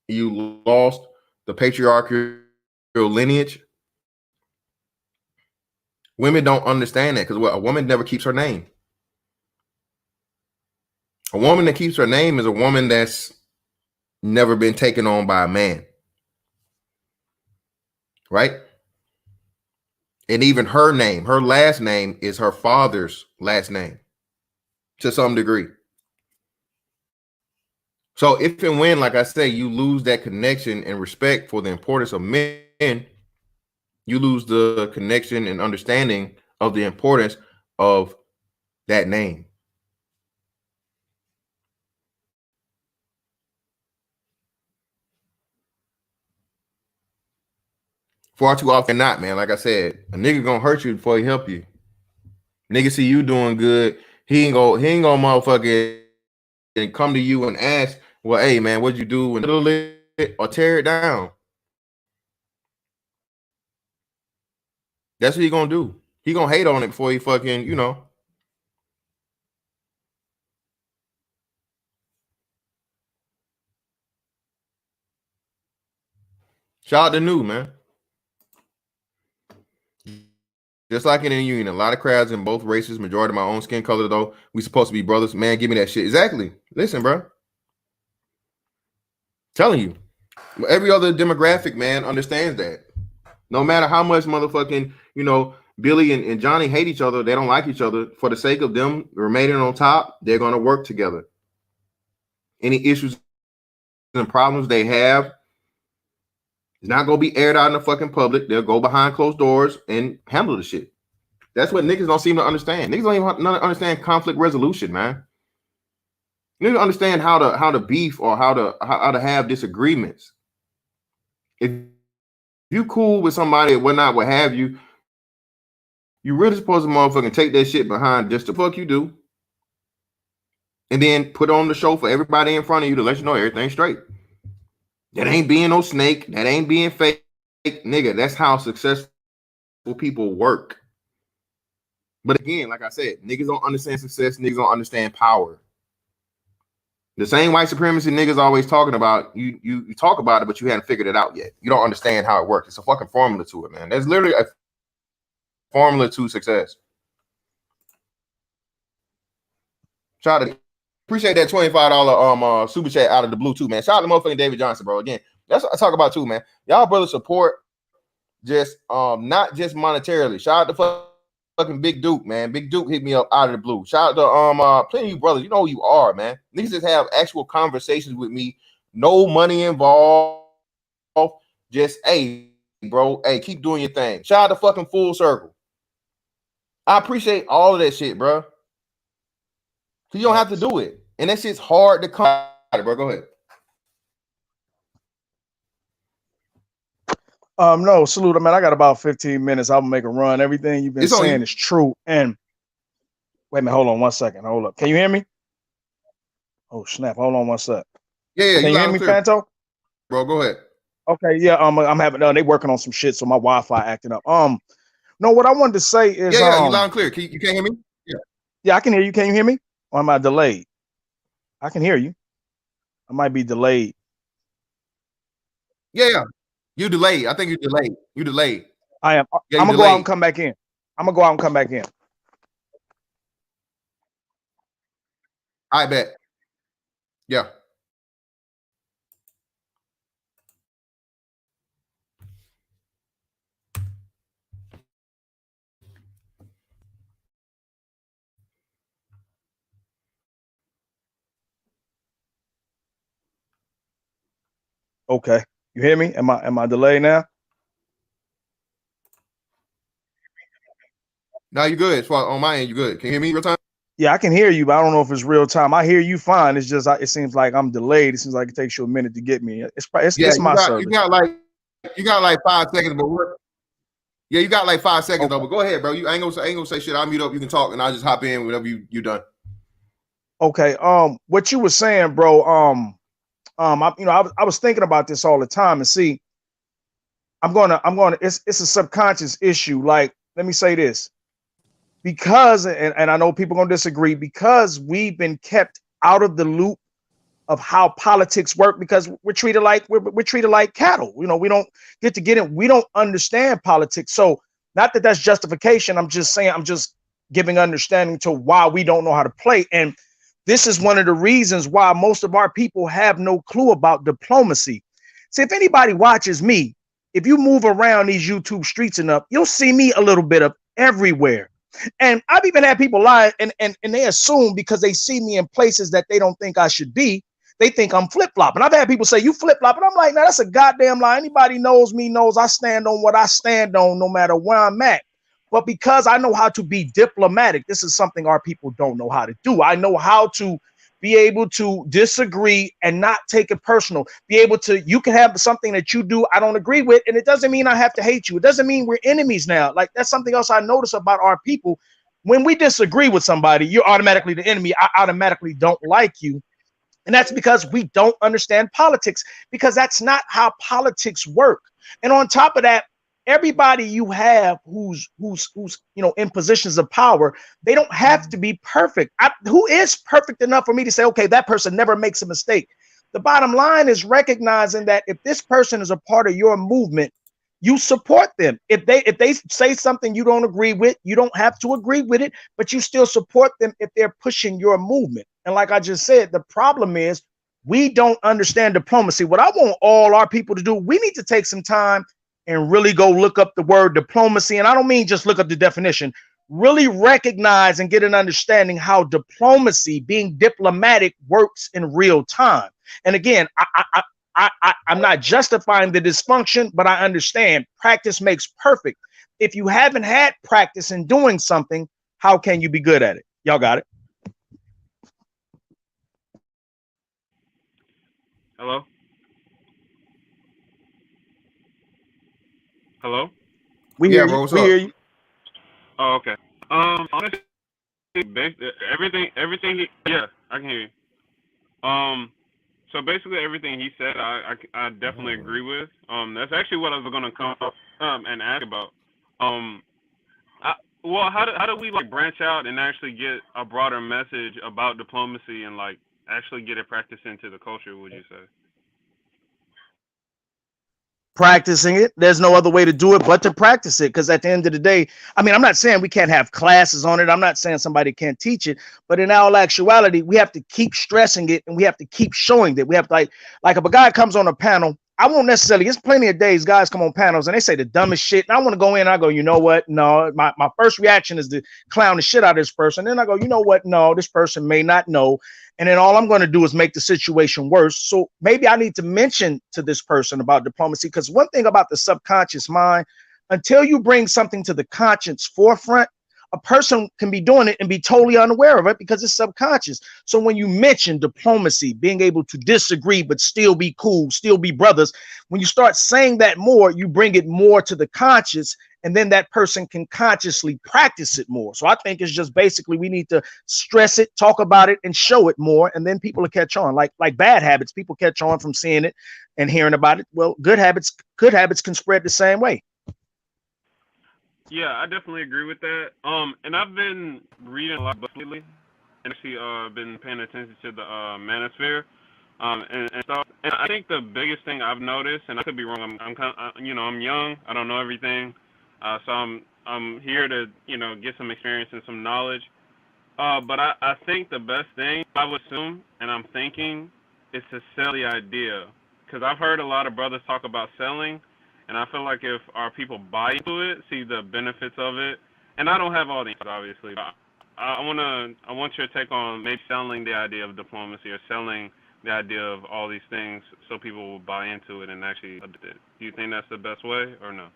you lost the patriarchal lineage. Women don't understand that, because a woman never keeps her name. A woman that keeps her name is a woman that's never been taken on by a man. Right? And even her name, her last name is her father's last name to some degree. So if and when, like I say, you lose that connection and respect for the importance of men, you lose the connection and understanding of the importance of that name. Far too often not, man. Like I said, a nigga gonna hurt you before he help you. Nigga see you doing good, he ain't gonna motherfucking and come to you and ask, well, hey man, what'd you do? And little it or tear it down. That's what he gonna do. He gonna hate on it before he fucking, you know. Shout out to New, man. Just like in the union, a lot of crowds in both races, majority of my own skin color, though. We supposed to be brothers. Man, give me that shit. Exactly. Listen, bro. Telling you. Every other demographic, man, understands that. No matter how much motherfucking, Billy and Johnny hate each other, they don't like each other. For the sake of them remaining on top, they're going to work together. Any issues and problems they have, it's not going to be aired out in the fucking public. They'll go behind closed doors and handle the shit. That's what niggas don't seem to understand. Niggas don't even understand conflict resolution, man. You need to understand how to beef or how to have disagreements. If you cool with somebody or whatnot, what have you, you really supposed to motherfucking take that shit behind just the fuck you do. And then put on the show for everybody in front of you to let you know everything's straight. That ain't being no snake. That ain't being fake. Nigga, that's how successful people work. But again, like I said, niggas don't understand success. Niggas don't understand power. The same white supremacy niggas always talking about, you talk about it, but you haven't figured it out yet. You don't understand how it works. It's a fucking formula to it, man. There's literally a formula to success. Shout out to appreciate that $25 super chat out of the blue too, man. Shout out to motherfucking David Johnson, bro. Again, that's what I talk about too, man. Y'all brothers support just not just monetarily. Shout out to fucking Big Duke, man. Big Duke hit me up out of the blue. Shout out to plenty of you brothers. You know who you are, man. Niggas just have actual conversations with me. No money involved. Just, hey, bro. Hey, keep doing your thing. Shout out to fucking Full Circle. I appreciate all of that shit, bro. You don't have to do it. And that shit's hard to come out, bro. Go ahead. No, salute. Man, I got about 15 minutes. I'll make a run. Everything you've been saying is true. And wait a minute, hold on 1 second. Hold up. Can you hear me? Oh, snap. Hold on 1 sec. Yeah. Can you hear me, Panto? Bro, go ahead. Okay, yeah. I'm having they working on some shit, so my Wi-Fi acting up. No, what I wanted to say is you loud and clear. You can't hear me? Yeah, I can hear you. Can you hear me? Or am I delayed? I can hear you. I might be delayed. Yeah. You delayed. I think you delayed. You delayed. I am. Yeah, I'm gonna go out and come back in. I'm gonna go out and come back in. I bet. Yeah. Okay. You hear me? Am I delayed now? No, you're good. As far on my end, you're good. Can you hear me real time? Yeah, I can hear you, but I don't know if it's real time. I hear you fine. It's just it seems like I'm delayed. It seems like it takes you a minute to get me. It's my service. You got like 5 seconds, but yeah, you got like 5 seconds though. But go ahead, bro. I ain't gonna say shit. I'll mute up. You can talk, and I'll just hop in whenever you're done. Okay. What you were saying, bro. I was thinking about this all the time, and see, I'm gonna. It's a subconscious issue. Like, let me say this. Because, and I know people are going to disagree, because we've been kept out of the loop of how politics work, because we're treated like we're treated like cattle. We don't get to get it. We don't understand politics. So not that that's justification. I'm just saying, I'm just giving understanding to why we don't know how to play. And this is one of the reasons why most of our people have no clue about diplomacy. See, if anybody watches me, if you move around these YouTube streets enough, you'll see me a little bit of everywhere. And I've even had people lie and they assume because they see me in places that they don't think I should be, they think I'm flip-flopping. I've had people say, you flip-flop. And I'm like, no, that's a goddamn lie. Anybody knows me knows I stand on what I stand on no matter where I'm at. But because I know how to be diplomatic, this is something our people don't know how to do. I know how to be able to disagree and not take it personal. Be able to, you can have something that you do I don't agree with, and it doesn't mean I have to hate you. It doesn't mean we're enemies now. Like, that's something else I notice about our people. When we disagree with somebody, you're automatically the enemy. I automatically don't like you. And that's because we don't understand politics, because that's not how politics work. And on top of that, everybody you have who's in positions of power, they don't have to be perfect. Who is perfect enough for me to say, okay, that person never makes a mistake? The bottom line is recognizing that if this person is a part of your movement, you support them. If they say something you don't agree with, you don't have to agree with it, but you still support them if they're pushing your movement. And like I just said, the problem is we don't understand diplomacy. What I want all our people to do, we need to take some time and really go look up the word diplomacy. And I don't mean just look up the definition, really recognize and get an understanding how diplomacy, being diplomatic, works in real time. And again, I'm not justifying the dysfunction, but I understand practice makes perfect. If you haven't had practice in doing something, how can you be good at it? Y'all got it? Hello? Hello? We Yeah, hear you. bro. What's We hear up? you. Oh, okay. Honestly, everything yeah, I can hear you. So basically everything he said, I definitely agree with. That's actually what I was gonna come up and ask about. Um, I, well, how do we like branch out and actually get a broader message about diplomacy and like actually get it practiced into the culture? Would you say? Practicing it. There's no other way to do it but to practice it. Because at the end of the day, I mean, I'm not saying we can't have classes on it. I'm not saying somebody can't teach it. But in all actuality, we have to keep stressing it and we have to keep showing that we have to like if a guy comes on a panel, I won't necessarily, there's plenty of days guys come on panels and they say the dumbest shit. And I want to go in and I go, you know what? No, my first reaction is to clown the shit out of this person. Then I go, you know what? No, this person may not know. And then all I'm going to do is make the situation worse. So maybe I need to mention to this person about diplomacy, because one thing about the subconscious mind, until you bring something to the conscious forefront, a person can be doing it and be totally unaware of it because it's subconscious. So when you mention diplomacy, being able to disagree but still be cool, still be brothers, when you start saying that more, you bring it more to the conscious, and then that person can consciously practice it more. So I think it's just basically we need to stress it, talk about it, and show it more, and then people will catch on. Like bad habits, people catch on from seeing it and hearing about it. Well, good habits can spread the same way. Yeah, I definitely agree with that. And I've been reading a lot of books lately, and actually been paying attention to the Manosphere, and stuff. And I think the biggest thing I've noticed, and I could be wrong, I'm kind of, I'm young, I don't know everything, so I'm here to get some experience and some knowledge. But I think the best thing I would assume, and I'm thinking, is to sell the idea, because I've heard a lot of brothers talk about selling, and I feel like if our people buy into it, see the benefits of it, and I don't have all the answers, obviously, but I want your take on maybe selling the idea of diplomacy or selling the idea of all these things so people will buy into it and actually adopt it. Do you think that's the best way or no?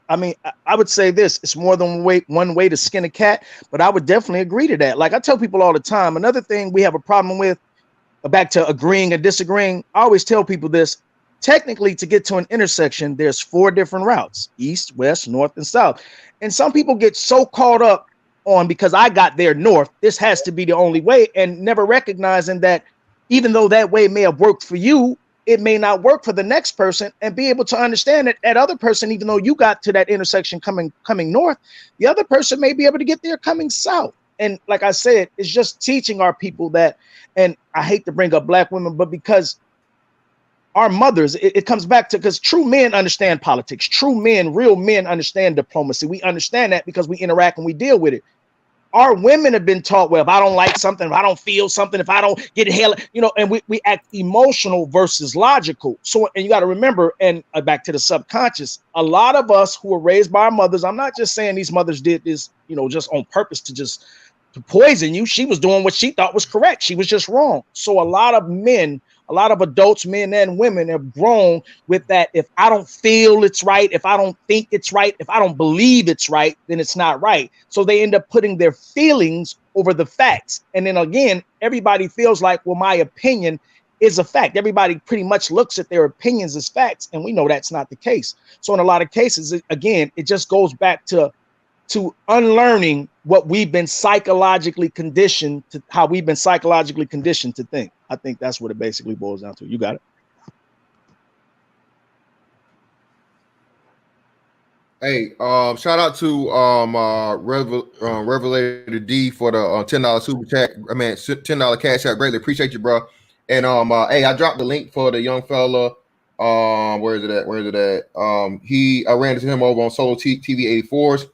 I mean, I would say this: it's more than one way to skin a cat, but I would definitely agree to that. Like I tell people all the time, another thing we have a problem with, back to agreeing and disagreeing, I always tell people this: technically, to get to an intersection, there's 4 different routes: east, west, north, and south. And some people get so caught up on, because I got there north, this has to be the only way, and never recognizing that even though that way may have worked for you, it may not work for the next person, and be able to understand that that other person, even though you got to that intersection coming north, the other person may be able to get there coming south. And like I said, it's just teaching our people that. And I hate to bring up black women, but because our mothers, it comes back to, because true men understand politics, true men, real men understand diplomacy. We understand that because we interact and we deal with it. Our women have been taught, well, if I don't like something, if I don't feel something, if I don't get hell, and we act emotional versus logical. So, and you got to remember, and back to the subconscious, a lot of us who were raised by our mothers, I'm not just saying these mothers did this, just on purpose to poison you. She was doing what she thought was correct. She was just wrong. So a lot of men, a lot of adults, men and women, have grown with that. If I don't feel it's right, if I don't think it's right, if I don't believe it's right, then it's not right. So they end up putting their feelings over the facts. And then again, everybody feels like, well, my opinion is a fact. Everybody pretty much looks at their opinions as facts. And we know that's not the case. So in a lot of cases, again, it just goes back to unlearning what we've been psychologically conditioned to, how we've been psychologically conditioned to think. I think that's what it basically boils down to. You got it. Hey, shout out to Revelator D for the $10 super chat. I mean, $10 cash out. Greatly appreciate you, bro. And hey, I dropped the link for the young fella. Where is it at? Where is it at? I ran into him over on Solo TV 84s.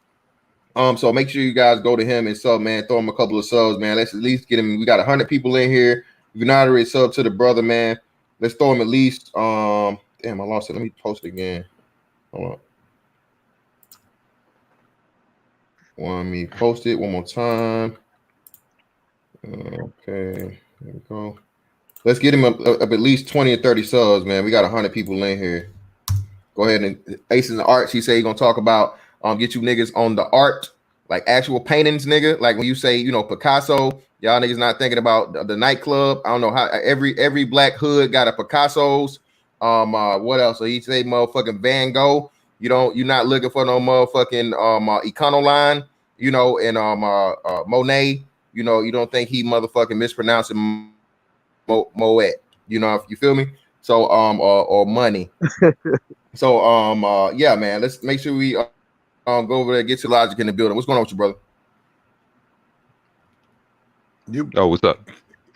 So make sure you guys go to him and sub, man. Throw him a couple of subs, man. Let's at least get him. We got 100 people in here. If you're not already sub to the brother, man, let's throw him at least. Damn, I lost it. Let me post it again. Hold on. Let me post it one more time. Okay, there we go. Let's get him up at least 20 or 30 subs, man. We got 100 people in here. Go ahead and Ace in the Arts. He said he's gonna talk about get you niggas on the art, like actual paintings, nigga. Like when you say, Picasso, y'all niggas not thinking about the nightclub. I don't know how every black hood got a Picasso's. What else? So he say motherfucking Van Gogh. You're not looking for no motherfucking Econoline, and Monet. You don't think he motherfucking mispronouncing Moet. If you feel me. So or money. So yeah, man. Let's make sure we go over there and get your Logic in the building. What's going on with you, brother? What's up?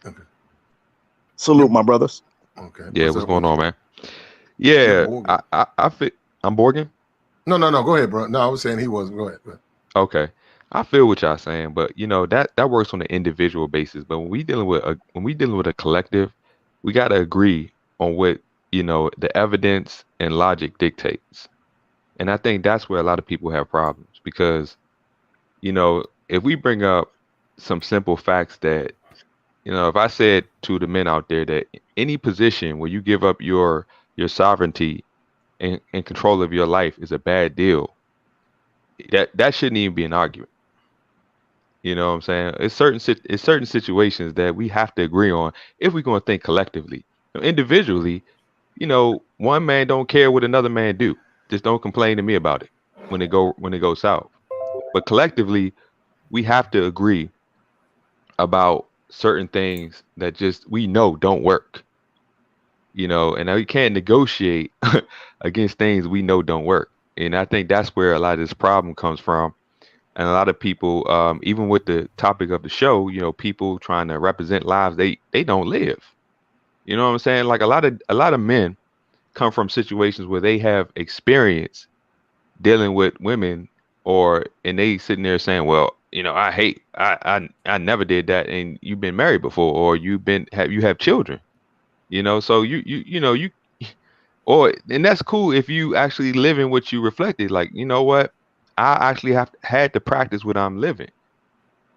Okay. Salute, my brothers. Okay. Yeah, what's going on, man? Yeah, I feel I'm Borgen. No. Go ahead, bro. No, I was saying he wasn't. Go ahead. Okay, I feel what y'all saying, but that works on an individual basis. But when we dealing with a collective, we gotta agree on what the evidence and logic dictates. And I think that's where a lot of people have problems because, if we bring up some simple facts that, if I said to the men out there that any position where you give up your sovereignty and control of your life is a bad deal, that shouldn't even be an argument. You know what I'm saying? It's certain situations that we have to agree on if we're going to think collectively. Individually, one man don't care what another man do. Just don't complain to me about it when it goes south. But collectively, we have to agree about certain things that just we know don't work. And we can't negotiate against things we know don't work. And I think that's where a lot of this problem comes from. And a lot of people, even with the topic of the show, people trying to represent lives they don't live. You know what I'm saying? Like a lot of men come from situations where they have experience dealing with women, and they sitting there saying, well, I never did that, and you've been married before, or you have children, so you and that's cool if you actually live in what you reflected. Like, what, I actually had to practice what I'm living.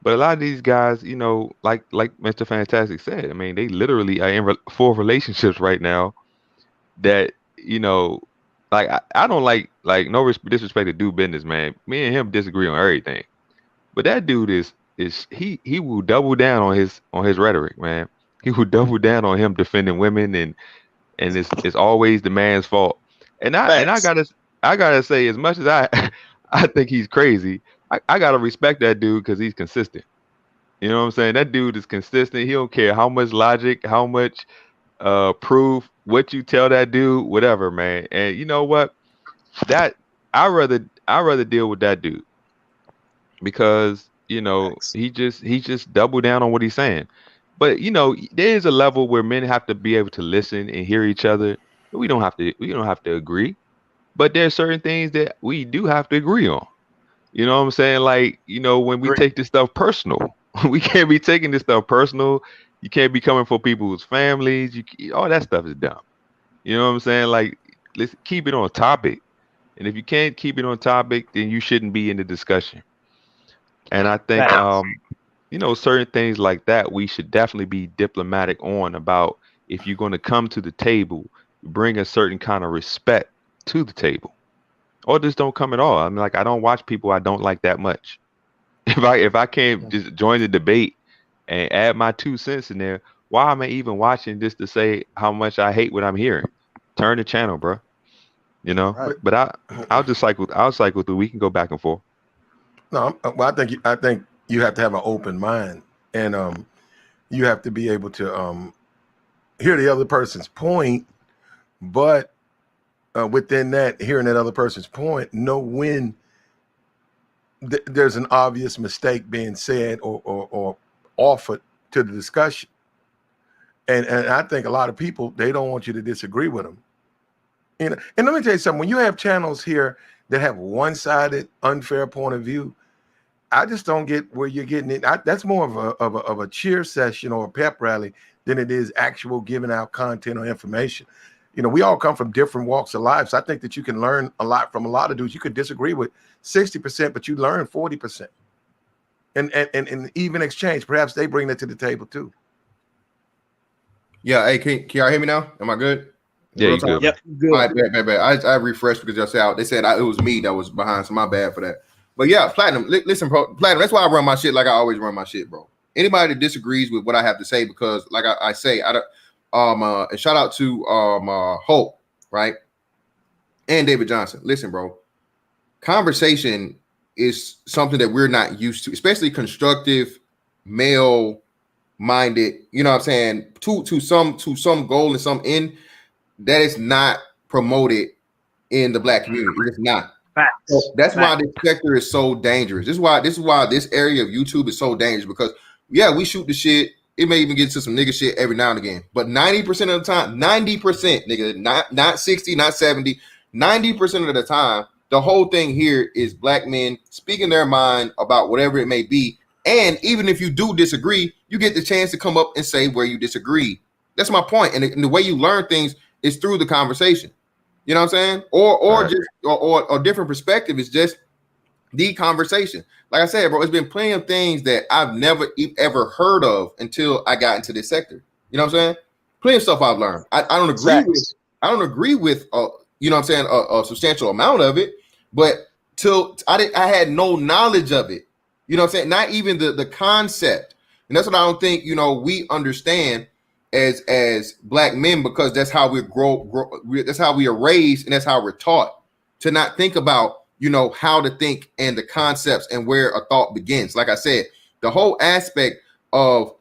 But a lot of these guys, like Mr. Fantastic said, I mean, they literally are in full relationships right now that, like I don't like no disrespect to do business, man. Me and him disagree on everything. But that dude is he will double down on his rhetoric, man. He will double down on him defending women and it's always the man's fault. And I gotta say, as much as I think he's crazy, I gotta respect that dude because he's consistent. You know what I'm saying? That dude is consistent. He don't care how much logic, how much proof, what you tell that dude, whatever, man. And you know what? That I rather deal with that dude because he just double down on what he's saying. But there is a level where men have to be able to listen and hear each other. We don't have to agree, but there's certain things that we do have to agree on. You know what I'm saying? Like, when we take this stuff personal, we can't be taking this stuff personal. You can't be coming for people's families. All that stuff is dumb. You know what I'm saying? Like, let's keep it on topic. And if you can't keep it on topic, then you shouldn't be in the discussion. And I think, certain things like that, we should definitely be diplomatic on about. If you're going to come to the table, bring a certain kind of respect to the table, or just don't come at all. I mean, like, I don't watch people I don't like that much. If I can't just join the debate and add my 2 cents in there, why am I even watching just to say how much I hate what I'm hearing? Turn the channel, bro. Right. But I'll cycle through. We can go back and forth. No, well, I think you have to have an open mind, and you have to be able to hear the other person's point, but within that, hearing that other person's point, know when there's an obvious mistake being said or offered to the discussion. And I think a lot of people, they don't want you to disagree with them. You know, and let me tell you something. When you have channels here that have one-sided, unfair point of view, I just don't get where you're getting it. That's more of a cheer session or a pep rally than it is actual giving out content or information. You know, we all come from different walks of life. So I think that you can learn a lot from a lot of dudes. You could disagree with 60%, but you learn 40%. And even exchange. Perhaps they bring that to the table too. Yeah, hey, can y'all hear me now? Am I good? Yeah, you good. Yep, good. All right, bad. I refreshed because y'all said they said it was me that was behind, so my bad for that. But yeah, Platinum, listen, bro, Platinum. That's why I run my shit like I always run my shit, bro. Anybody that disagrees with what I have to say, because like I say, I don't. And shout out to Hope, right, and David Johnson. Listen, bro, conversation is something that we're not used to, especially constructive, male-minded. You know what I'm saying? To some goal and some end that is not promoted in the black community. It's not. So that's why this sector is so dangerous. This is why this area of YouTube is so dangerous, because yeah, we shoot the shit. It may even get to some nigga shit every now and again. But 90% of the time, 90%, nigga, not 60, not 70, 90% of the time, the whole thing here is black men speaking their mind about whatever it may be. And even if you do disagree, you get the chance to come up and say where you disagree. That's my point. And the way you learn things is through the conversation. You know what I'm saying? Or right. Just or different perspective is just the conversation. Like I said, bro, it's been plenty of things that I've never ever heard of until I got into this sector. You know what I'm saying? Plenty of stuff I've learned. I don't agree with. I don't agree with. You know what I'm saying? A substantial amount of it, but till I had no knowledge of it. You know what I'm saying? Not even the concept. And that's what I don't think, you know, we understand as black men, because that's how we grow. That's how we are raised, and that's how we're taught to not think about, you know, how to think and the concepts and where a thought begins. Like I said, the whole aspect of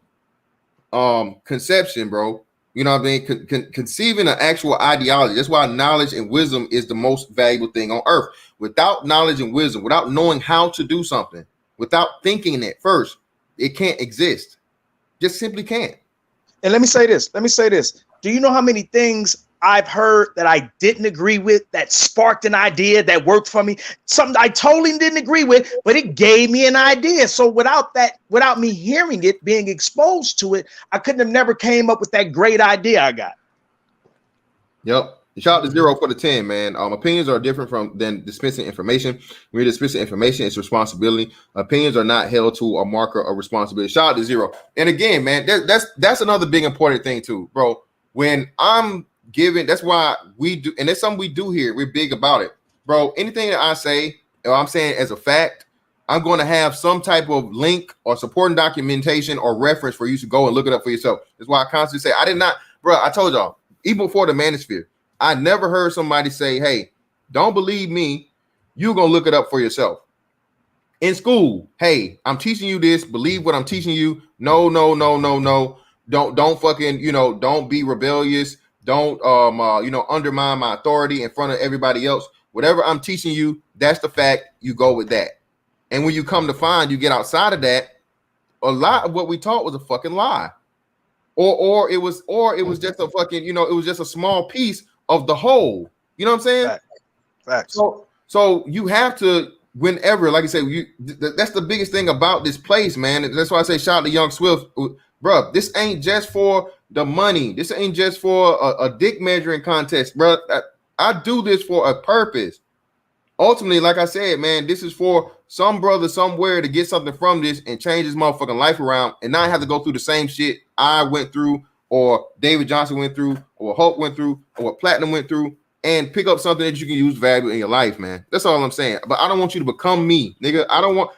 conception, bro, you know what I mean? Conceiving an actual ideology. That's why knowledge and wisdom is the most valuable thing on earth. Without knowledge and wisdom, without knowing how to do something, without thinking it first, it can't exist. Just simply can't. And let me say this. Do you know how many things I've heard that I didn't agree with, that sparked an idea that worked for me? Something I totally didn't agree with, but it gave me an idea. So without me hearing it, being exposed to it, I couldn't have never came up with that great idea I got. Yep. Shout out to Zero for the 10, man. Opinions are different than dispensing information. When you're dispensing information, it's responsibility. Opinions are not held to a marker of responsibility. Shout out to Zero. And again, man, that's another big important thing too, bro. When I'm giving, that's why we do, and that's something we do here. We're big about it, bro. Anything that I say, or I'm saying as a fact, I'm going to have some type of link or supporting documentation or reference for you to go and look it up for yourself. That's why I constantly say, I did not, bro. I told y'all, even before the Manosphere, I never heard somebody say, hey, don't believe me. You're going to look it up for yourself. In school, hey, I'm teaching you this. Believe what I'm teaching you. No. Don't fucking, you know, don't be rebellious. Don't, you know, undermine my authority in front of everybody else. Whatever I'm teaching you, that's the fact. You go with that. And when you come to find, you get outside of that, a lot of what we taught was a fucking lie. Or it was just a fucking, you know, it was just a small piece of the whole. You know what I'm saying? Facts. So you have to, whenever, like I said, that's the biggest thing about this place, man. And that's why I say shout out to Young Swift, bro. This ain't just for the money. This ain't just for a dick measuring contest, bro. I do this for a purpose. Ultimately, like I said, man, this is for some brother somewhere to get something from this and change his motherfucking life around, and not have to go through the same shit I went through, or David Johnson went through, or Hope went through, or what Platinum went through, and pick up something that you can use value in your life, man. That's all I'm saying. But I don't want you to become me, nigga.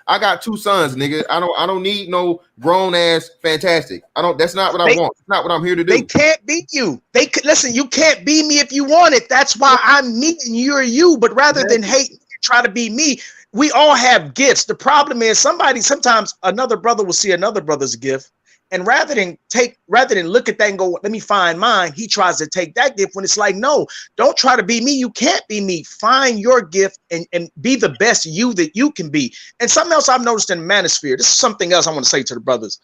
I got 2 sons, nigga. I don't need no grown ass fantastic. That's not what I want. It's not what I'm here to do. They can't beat you. Listen, you can't be me if you want it. That's why I'm me and you're you. But rather than hate, try to be me. We all have gifts. The problem is sometimes another brother will see another brother's gift, and rather than look at that and go, let me find mine, he tries to take that gift, when it's like, no, don't try to be me. You can't be me. Find your gift and be the best you that you can be. And something else I've noticed in the Manosphere, this is something else I want to say to the brothers.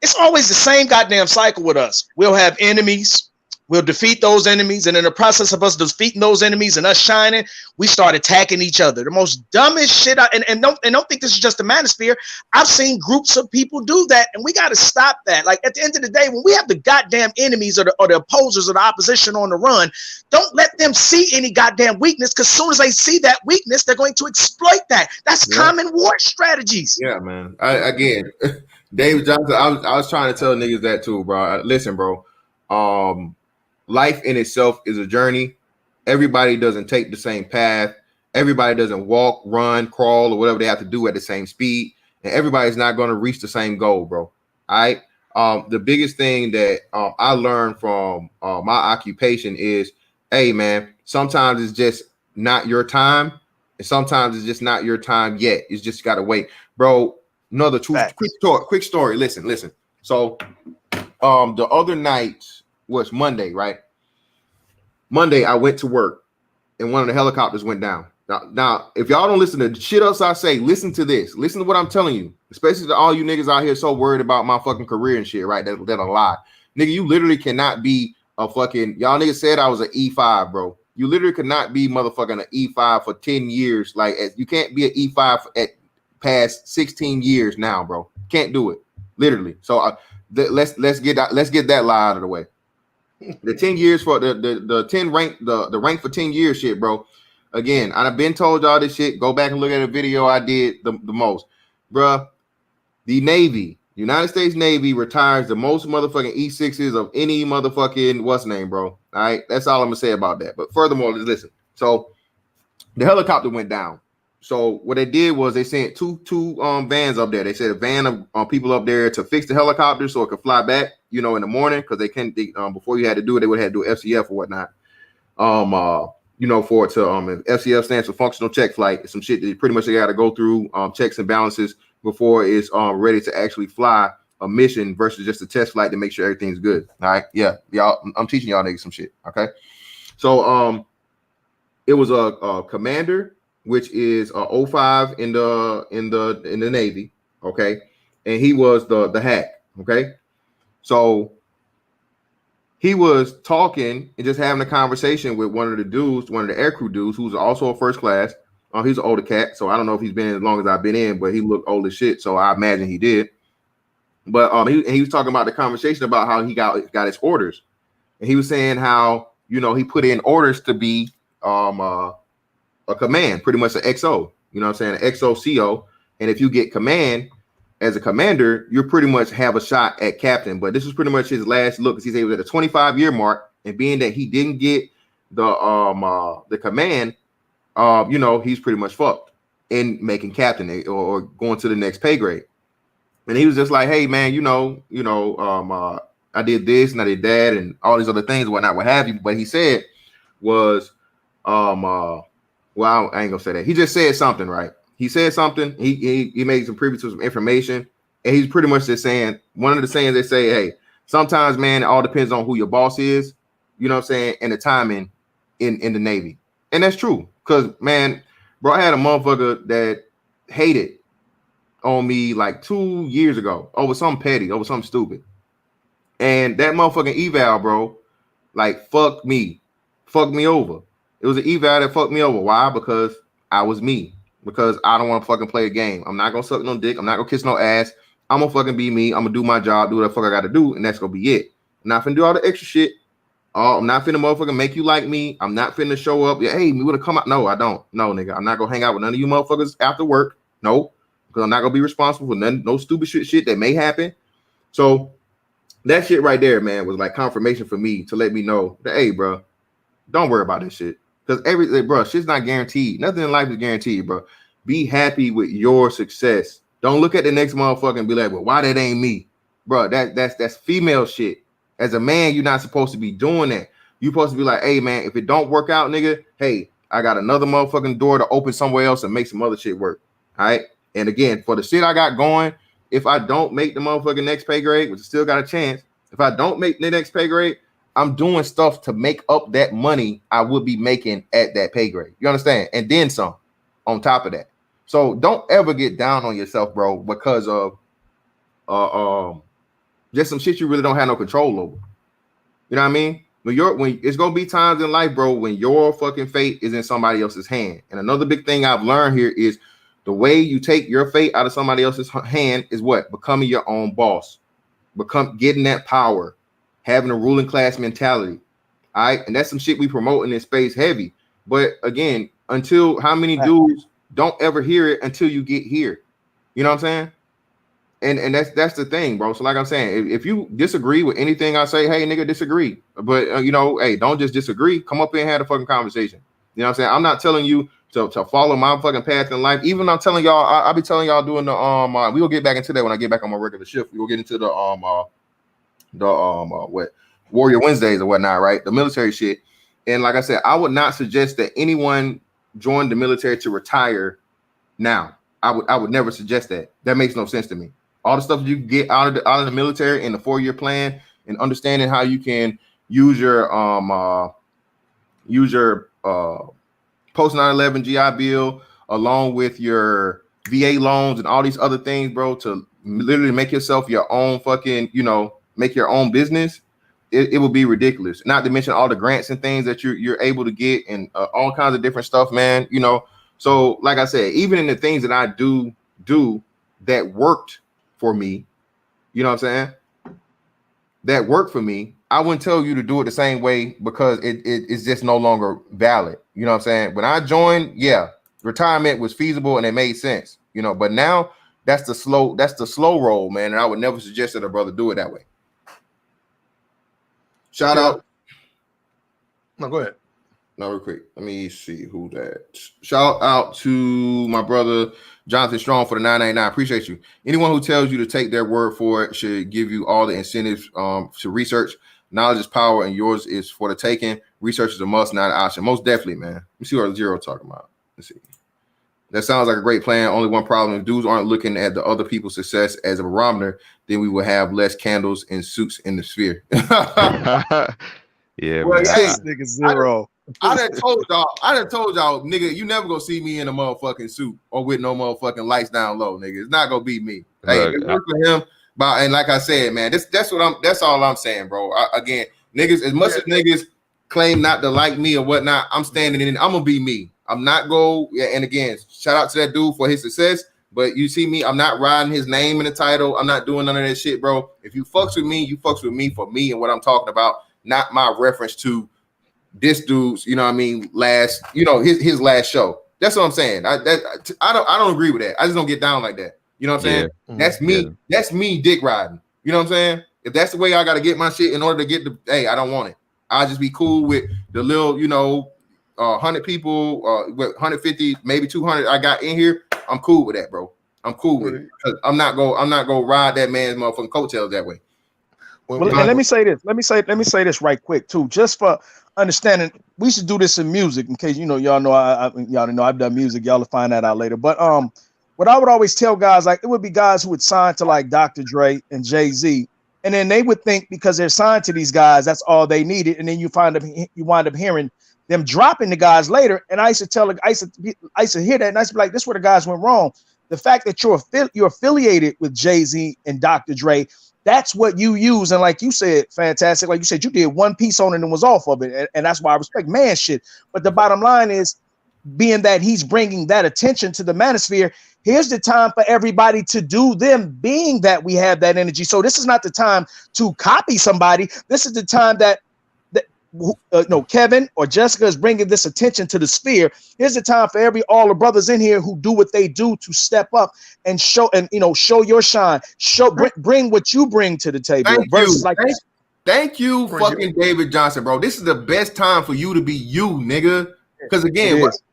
it's always the same goddamn cycle with us. We'll have enemies. We'll defeat those enemies. And in the process of us defeating those enemies and us shining, we start attacking each other. The most dumbest shit. And don't think this is just a manosphere. I've seen groups of people do that. And we got to stop that. Like at the end of the day, when we have the goddamn enemies or the opposers or the opposition on the run, don't let them see any goddamn weakness. Because as soon as they see that weakness, they're going to exploit that. That's common war strategies. Yeah, man. Again, David Johnson, I was trying to tell niggas that too, bro. Listen, bro. Life in itself is a journey. Everybody doesn't take the same path. Everybody doesn't walk, run, crawl, or whatever they have to do at the same speed. And everybody's not going to reach the same goal, bro. All right. The biggest thing that I learned from my occupation is, hey, man, sometimes it's just not your time. And sometimes it's just not your time yet. It's just got to wait, bro. Another quick story. Listen. So the other night was Monday, right? Monday, I went to work and one of the helicopters went down. Now, if y'all don't listen to the shit else I say, listen to this. Listen to what I'm telling you, especially to all you niggas out here so worried about my fucking career and shit, right? That a lie. Nigga, you literally cannot be a fucking, y'all niggas said I was an E5, bro. You literally could not be motherfucking an E5 for 10 years. Like, you can't be an E5 at past 16 years now, bro. Can't do it. Literally. So let's get that lie out of the way. The 10 years for the 10 rank, the rank for 10 years shit, bro. Again, I've been told y'all this shit. Go back and look at a video I did the most. Bruh, the Navy, United States Navy retires the most motherfucking E6s of any motherfucking what's name, bro. All right, that's all I'm gonna say about that. But furthermore, listen. So the helicopter went down. So what they did was they sent two vans up there. They said a van of people up there to fix the helicopter so it could fly back, in the morning, because they can't. Before you had to do it, they would have to do FCF or whatnot. For it to FCF stands for functional check flight. It's some shit that pretty much they got to go through checks and balances before it's ready to actually fly a mission versus just a test flight to make sure everything's good. All right, yeah, y'all. I'm teaching y'all niggas some shit. Okay, so it was a commander, which is 05 in the Navy. Okay, and he was the hack. Okay, so he was talking and just having a conversation with one of the aircrew dudes, who's also a first class. He's an older cat, so I don't know if he's been as long as I've been in, but he looked old as shit, so I imagine he did. But he was talking about the conversation about how he got his orders, and he was saying how he put in orders to be a command, pretty much an XO. You know what I'm saying, an XO CO, and if you get command as a commander, you pretty much have a shot at captain. But this was pretty much his last look, because he was at a 25-year mark, and being that he didn't get the command, he's pretty much fucked in making captain or going to the next pay grade. And he was just like, hey man, I did this and I did that and all these other things, whatnot, what have you. But he said was, well, I ain't gonna say that. He just said something, right? He said something. He made some previous some information, and he's pretty much just saying one of the sayings they say, hey, sometimes, man, it all depends on who your boss is, you know what I'm saying, and the timing in the Navy. And that's true, because, man, bro, I had a motherfucker that hated on me like 2 years ago over something petty, over something stupid. And that motherfucking eval, bro, like fucked me over. It was an eval that fucked me over. Why? Because I was me. Because I don't want to fucking play a game. I'm not gonna suck no dick. I'm not gonna kiss no ass. I'm gonna fucking be me. I'm gonna do my job, do what the fuck I gotta do, and that's gonna be it. I'm not finna do all the extra shit. I'm not finna motherfucking make you like me. I'm not finna show up. Yeah, hey, we would have come out. No, I don't. No, nigga. I'm not gonna hang out with none of you motherfuckers after work. No, because I'm not gonna be responsible for no stupid shit that may happen. So that shit right there, man, was like confirmation for me to let me know that, hey, bro, don't worry about this shit. Because everything, bro, shit's not guaranteed. Nothing in life is guaranteed, bro. Be happy with your success. Don't look at the next motherfucker and be like, well, why that ain't me? Bro, that's female shit. As a man, you're not supposed to be doing that. You're supposed to be like, hey, man, if it don't work out, nigga, hey, I got another motherfucking door to open somewhere else and make some other shit work. All right? And again, for the shit I got going, if I don't make the motherfucking next pay grade, which I still got a chance, if I don't make the next pay grade, I'm doing stuff to make up that money I would be making at that pay grade. You understand? And then some on top of that. So don't ever get down on yourself, bro, because of Just some shit you really don't have no control over. You know what I mean? When it's gonna be times in life, bro, when your fucking fate is in somebody else's hand. And another big thing I've learned here is the way you take your fate out of somebody else's hand is what? Becoming your own boss. Getting that power, having a ruling class mentality. All right. And that's some shit we promote in this space heavy. But again, until how many dudes don't ever hear it until you get here? You know what I'm saying? And that's the thing, bro. So like I'm saying, if you disagree with anything I say, hey, nigga, disagree. But you know, hey, don't just disagree. Come up here and have a fucking conversation. You know what I'm saying? I'm not telling you to follow my fucking path in life. Even I'm telling y'all, I'll be telling y'all doing the we will get back into that when I get back on my regular shift. We will get into the what Warrior Wednesdays or whatnot, right? The military shit. And like I said, I would not suggest that anyone join the military to retire now. I would never suggest that. That makes no sense to me. All the stuff you get out of the military in the 4-year plan and understanding how you can use your post 9/11 GI Bill along with your VA loans and all these other things, bro, to literally make yourself your own fucking, you know, make your own business. It would be ridiculous. Not to mention all the grants and things that you're able to get and all kinds of different stuff, man. You know, so like I said, even in the things that I do that worked for me, you know what I'm saying? That worked for me. I wouldn't tell you to do it the same way because it's just no longer valid. You know what I'm saying? When I joined, yeah, retirement was feasible and it made sense, you know, but now that's the slow roll, man. And I would never suggest that a brother do it that way. Shout out. No, go ahead. No, real quick. Let me see who that. Shout out to my brother Jonathan Strong for the 999. Appreciate you. Anyone who tells you to take their word for it should give you all the incentives to research. Knowledge is power, and yours is for the taking. Research is a must, not an option. Most definitely, man. Let me see what Zero talking about. Let's see. That sounds like a great plan. Only one problem: if dudes aren't looking at the other people's success as a barometer, then we will have less candles and suits in the sphere. Yeah, well, man. hey, Nigga Zero. I done told y'all, nigga, you never gonna see me in a motherfucking suit or with no motherfucking lights down low, nigga. It's not gonna be me. Hey, if it works for him, but and like I said, man, that's all I'm saying, bro. Again, niggas, as much as niggas claim not to like me or whatnot, I'm standing in. I'm gonna be me. I'm not go. Yeah, and again, shout out to that dude for his success. But you see me, I'm not riding his name in the title. I'm not doing none of that shit, bro. If you fucks with me, you fucks with me for me and what I'm talking about, not my reference to this dude's, you know what I mean, last, you know, his last show. That's what I'm saying. I don't agree with that. I just don't get down like that. You know what I'm saying? Yeah. That's me. Yeah. That's me dick riding. You know what I'm saying? If that's the way I gotta get my shit in order to get the, hey, I don't want it. I'll just be cool with the little, you know, 100 people, 150, maybe 200 I got in here. I'm cool with that, bro. I'm cool with it. I'm not gonna ride that man's motherfucking coattails that way. Well, and let me say this. Let me say this right quick too, just for understanding. We should do this in music, in case y'all know y'all know I've done music. Y'all will find that out later. But what I would always tell guys, like, it would be guys who would sign to like Dr. Dre and Jay-Z, and then they would think because they're signed to these guys, that's all they needed, and then you wind up hearing them dropping the guys later. And I used to hear that, and I used to be like, this is where the guys went wrong. The fact that you're affiliated with Jay-Z and Dr. Dre, that's what you use. And like you said, fantastic. Like you said, you did one piece on it and was off of it. And that's why I respect man shit. But the bottom line is, being that he's bringing that attention to the Manosphere, here's the time for everybody to do them, being that we have that energy. So this is not the time to copy somebody. This is the time that Kevin or Jessica is bringing this attention to the sphere. Here's the time for all the brothers in here who do what they do to step up and show your shine, bring what you bring to the table. Thank you, fucking David Johnson, bro. This is the best time for you to be you, nigga. Because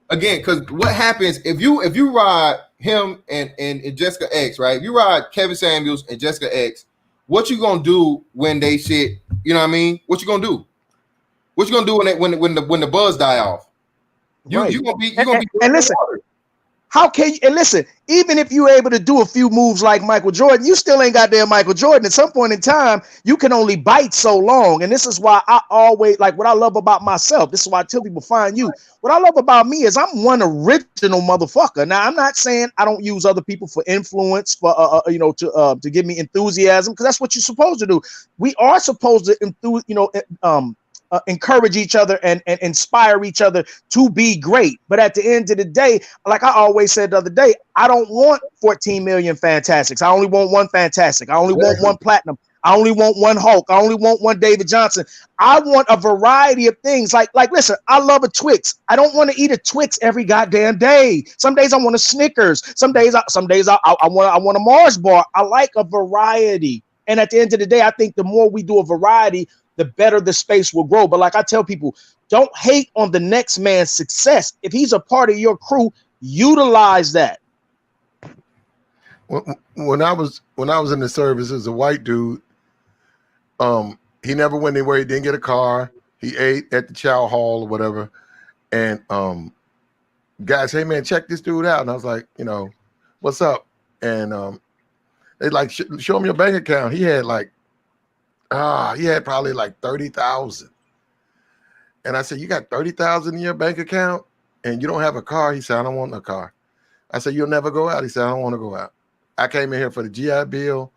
because what happens if you ride him and Jessica X, right? If you ride Kevin Samuels and Jessica X, what you gonna do when they shit? You know what I mean? What you gonna do? What you gonna do when the buzz die off? You gonna be and listen. How can you? And listen, even if you're able to do a few moves like Michael Jordan, you still ain't got there Michael Jordan. At some point in time, you can only bite so long. And this is why I always like what I love about myself. This is why I tell people find you. What I love about me is I'm one original motherfucker. Now, I'm not saying I don't use other people for influence, for to give me enthusiasm, because that's what you're supposed to do. We are supposed to encourage each other and inspire each other to be great. But at the end of the day, like I always said the other day, I don't want 14 million Fantastics. I only want one Fantastic. I only want one Platinum. I only want one Hulk. I only want one David Johnson. I want a variety of things. Like, listen, I love a Twix. I don't want to eat a Twix every goddamn day. Some days I want a Snickers. Some days I want a Mars bar. I like a variety. And at the end of the day, I think the more we do a variety, the better the space will grow. But like I tell people, don't hate on the next man's success. If he's a part of your crew, utilize that. When I was in the service as a white dude, he never went anywhere. He didn't get a car. He ate at the chow hall or whatever. And guys, hey man, check this dude out. And I was like, what's up? And they like show him your bank account. He had probably like 30,000. And I said, you got 30,000 in your bank account and you don't have a car? He said, I don't want no car. I said, you'll never go out? He said, I don't want to go out. I came in here for the GI Bill.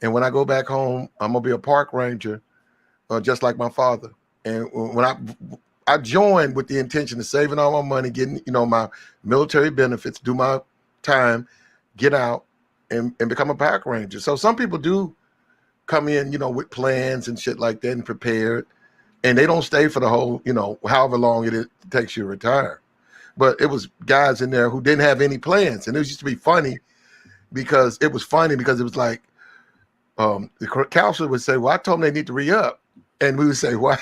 And when I go back home, I'm going to be a park ranger, just like my father. And when I joined with the intention of saving all my money, getting, my military benefits, do my time, get out and become a park ranger. So some people do come in, with plans and shit like that and prepared, and they don't stay for the whole, however long it takes you to retire. But it was guys in there who didn't have any plans, and it used to be funny because it was like the counselor would say, well, I told them they need to re-up, and we would say, why?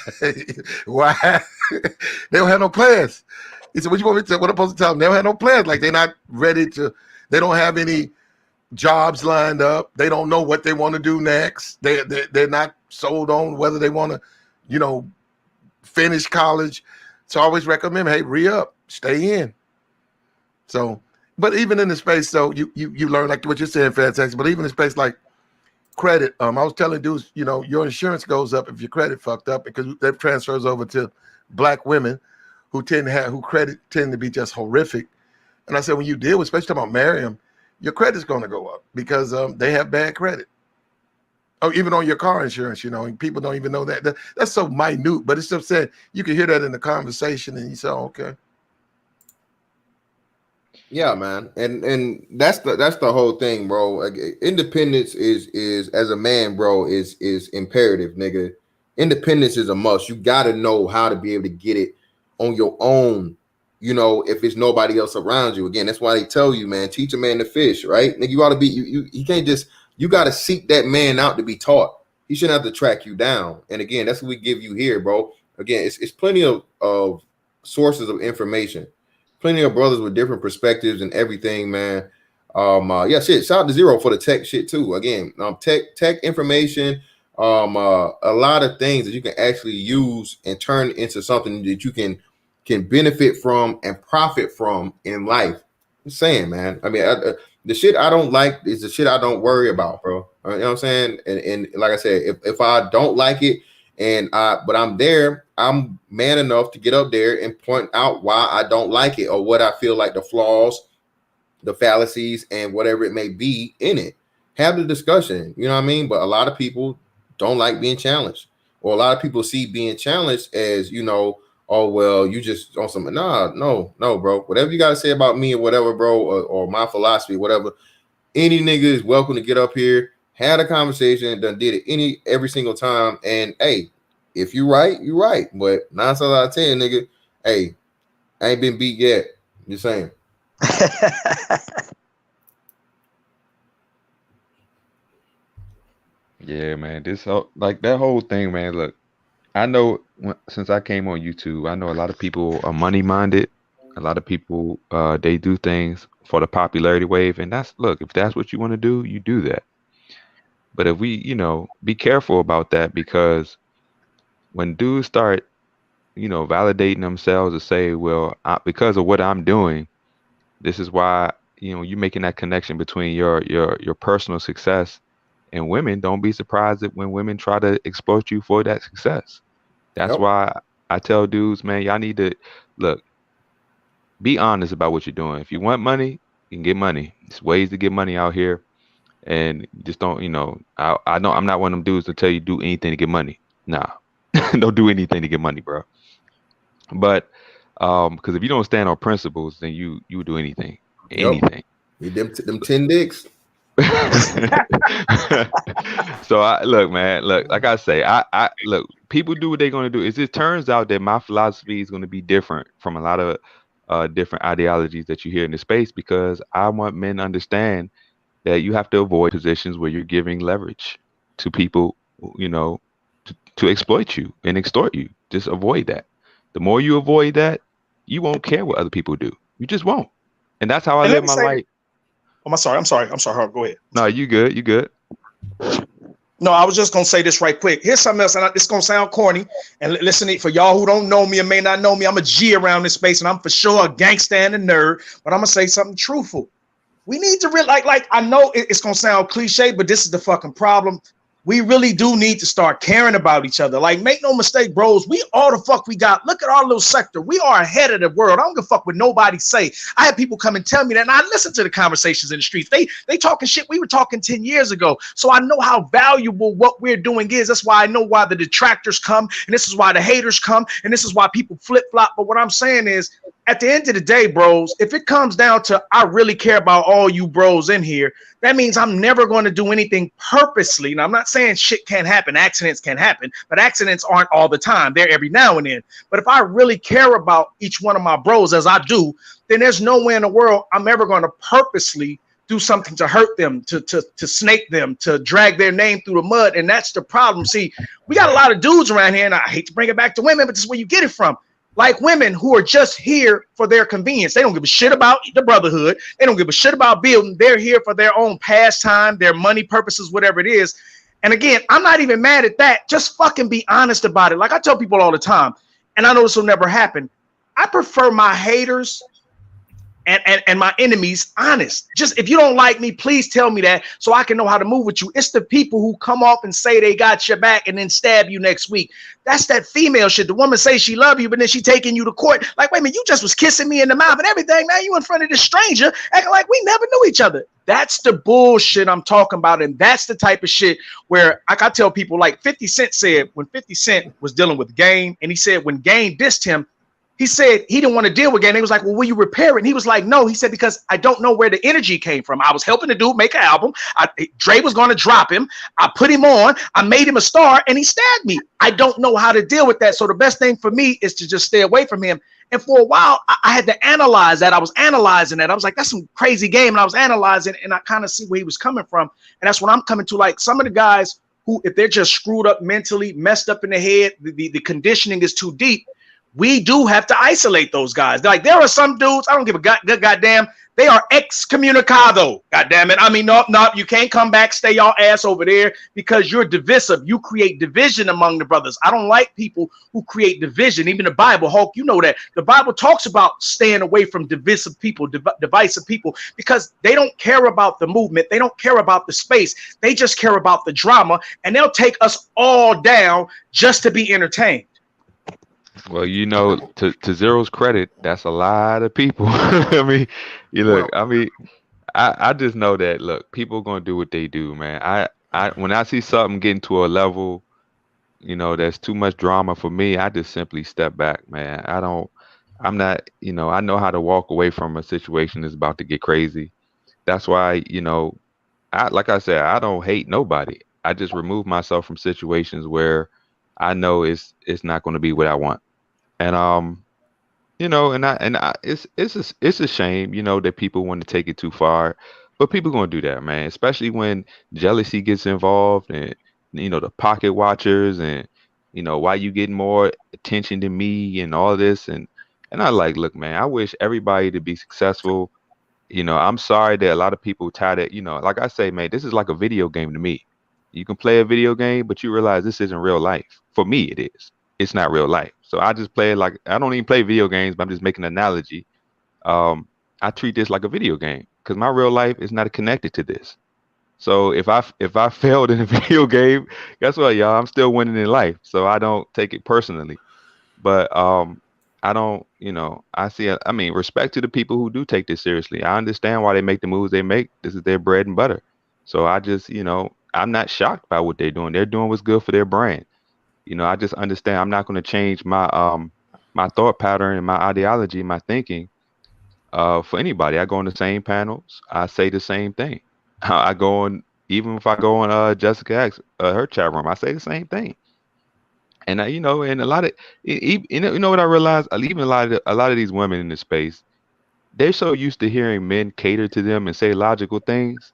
Why? They don't have no plans. He said, what you want me to say? What am I supposed to tell them? They don't have no plans. Like they're not ready to, they don't have any jobs lined up. They don't know what they want to do next. They're not sold on whether they want to, finish college. So I always recommend, hey, re-up, stay in. So, but even in the space, so you learn like what you're saying, fantastic. But even in space like credit, I was telling dudes, your insurance goes up if your credit fucked up, because that transfers over to black women who credit tend to be just horrific. And I said, when you deal with, especially talking about Miriam, your credit's going to go up because they have bad credit. Oh, even on your car insurance, and people don't even know that. That's so minute, but it's just said you can hear that in the conversation, and you say, oh, okay. Yeah, man, and that's the whole thing, bro. Like, independence is as a man, bro, is imperative, nigga. Independence is a must. You got to know how to be able to get it on your own. If it's nobody else around you. Again, that's why they tell you, man, teach a man to fish, right? Nigga, you ought to be you can't just, you got to seek that man out to be taught. He shouldn't have to track you down. And again, that's what we give you here, bro. Again, it's plenty of sources of information, plenty of brothers with different perspectives and everything, man. Shit. Shout out to Zero for the tech shit too. Again, tech information, a lot of things that you can actually use and turn into something that you can benefit from and profit from in life. I'm saying, man. I mean, the shit I don't like is the shit I don't worry about, bro. You know what I'm saying? And like I said, if I don't like it but I'm there, I'm man enough to get up there and point out why I don't like it or what I feel like the flaws, the fallacies, and whatever it may be in it. Have the discussion, you know what I mean? But a lot of people don't like being challenged, or a lot of people see being challenged as, oh, well, you just on some, no, bro. Whatever you got to say about me or whatever, bro, or my philosophy, whatever, any nigga is welcome to get up here, had a conversation, done did it every single time. And hey, if you right, you right. But 9 times out of 10, nigga, hey, I ain't been beat yet. Just saying. Yeah, man. That whole thing, man. Look, I know since I came on YouTube, I know a lot of people are money minded. A lot of people, they do things for the popularity wave, and if that's what you want to do, you do that. But if we, be careful about that, because when dudes start, validating themselves to say, well, because of what I'm doing, This is why, you're making that connection between your personal success and women. Don't be surprised that when women try to exploit you for that success. That's Yep. why I tell dudes, man, y'all need to look, be honest about what you're doing. If you want money, you can get money. There's ways to get money out here. And you just don't, I know I'm not one of them dudes to tell you do anything to get money. Nah. Don't do anything to get money, bro. But because if you don't stand on principles, then you would do anything. Yep. Anything. Need them 10 dicks. So I look, man, look, like I say, I look, people do what they're gonna do. It turns out that my philosophy is gonna be different from a lot of different ideologies that you hear in the space, because I want men to understand that you have to avoid positions where you're giving leverage to people, you know, to exploit you and extort you. Just avoid that. The more you avoid that, you won't care what other people do. You just won't. And that's how I And let live me my say, life. I'm sorry. Herb, go ahead. No, you good. You good. No, I was just gonna say this right quick. Here's something else, and it's gonna sound corny. And listen, for y'all who don't know me and may not know me, I'm a G around this space, and I'm for sure a gangster and a nerd. But I'm gonna say something truthful. We need to really like I know it's gonna sound cliche, but this is the fucking problem. We really do need to start caring about each other. Like, make no mistake, bros. We all the fuck we got. Look at our little sector. We are ahead of the world. I don't give a fuck what nobody say. I had people come and tell me that, and I listen to the conversations in the streets. They talking shit we were talking 10 years ago. So I know how valuable what we're doing is. That's why I know why the detractors come, and this is why the haters come, and this is why people flip flop. But what I'm saying is, at the end of the day, bros, if it comes down to I really care about all you bros in here, that means I'm never going to do anything purposely. Now, I'm not saying shit can't happen. Accidents can happen, but accidents aren't all the time. They're every now and then. But if I really care about each one of my bros as I do, then there's no way in the world I'm ever going to purposely do something to hurt them, to snake them, to drag their name through the mud. And that's the problem. See, we got a lot of dudes around here, and I hate to bring it back to women, but this is where you get it from. Like women who are just here for their convenience. They don't give a shit about the brotherhood. They don't give a shit about building. They're here for their own pastime, their money purposes, whatever it is. And again, I'm not even mad at that. Just fucking be honest about it. Like I tell people all the time, and I know this will never happen. I prefer my haters and my enemies honest. Just if you don't like me, please tell me that so I can know how to move with you. It's the people who come off and say they got your back and then stab you next week. That's that female shit. The woman says she love you, but then she taking you to court. Like, wait a minute, you just was kissing me in the mouth and everything. Now you in front of this stranger acting like we never knew each other. That's the bullshit I'm talking about. And that's the type of shit where, like I tell people, like 50 Cent said when 50 Cent was dealing with Game, and he said when Game dissed him, he said he didn't want to deal with Game. He was like, well, will you repair it? And he was like, no. He said, because I don't know where the energy came from. I was helping the dude make an album. Dre was going to drop him. I put him on. I made him a star, and he stabbed me. I don't know how to deal with that. So the best thing for me is to just stay away from him. And for a while, I had to analyze that. I was analyzing that. I was like, that's some crazy game. And I was analyzing, and I kind of see where he was coming from. And that's what I'm coming to. Like some of the guys who, if they're just screwed up mentally, messed up in the head, the conditioning is too deep. We do have to isolate those guys. Like there are some dudes, I don't give a goddamn. They are excommunicado. Goddamn it. I mean, no, you can't come back. Stay your ass over there because you're divisive. You create division among the brothers. I don't like people who create division. Even the Bible, Hulk, you know that the Bible talks about staying away from divisive people, divisive people, because they don't care about the movement. They don't care about the space. They just care about the drama, and they'll take us all down just to be entertained. Well, to Zero's credit, that's a lot of people. I mean, I just know that, look, people are going to do what they do, man. When I see something getting to a level, that's too much drama for me, I just simply step back, man. I'm not, I know how to walk away from a situation that's about to get crazy. That's why, like I said, I don't hate nobody. I just remove myself from situations where I know it's not going to be what I want. And it's a shame, that people want to take it too far, but people gonna do that, man. Especially when jealousy gets involved, and the pocket watchers, and why you getting more attention than me, and all this, and I like, look, man, I wish everybody to be successful. I'm sorry that a lot of people tie that, like I say, man, this is like a video game to me. You can play a video game, but you realize this isn't real life. For me, it is. It's not real life. So I just play it like I don't even play video games, but I'm just making an analogy. I treat this like a video game because my real life is not connected to this. So if I failed in a video game, guess what, y'all? I'm still winning in life. So I don't take it personally. But I don't, I see. I mean, respect to the people who do take this seriously. I understand why they make the moves they make. This is their bread and butter. So I just, I'm not shocked by what they're doing. They're doing what's good for their brand. I just understand. I'm not going to change my thought pattern and my ideology, my thinking for anybody. I go on the same panels. I say the same thing. I go on, even if I go on Jessica X, her chat room, I say the same thing. And and a lot of, you know what I realized? Even a lot of these women in this space, they're so used to hearing men cater to them and say logical things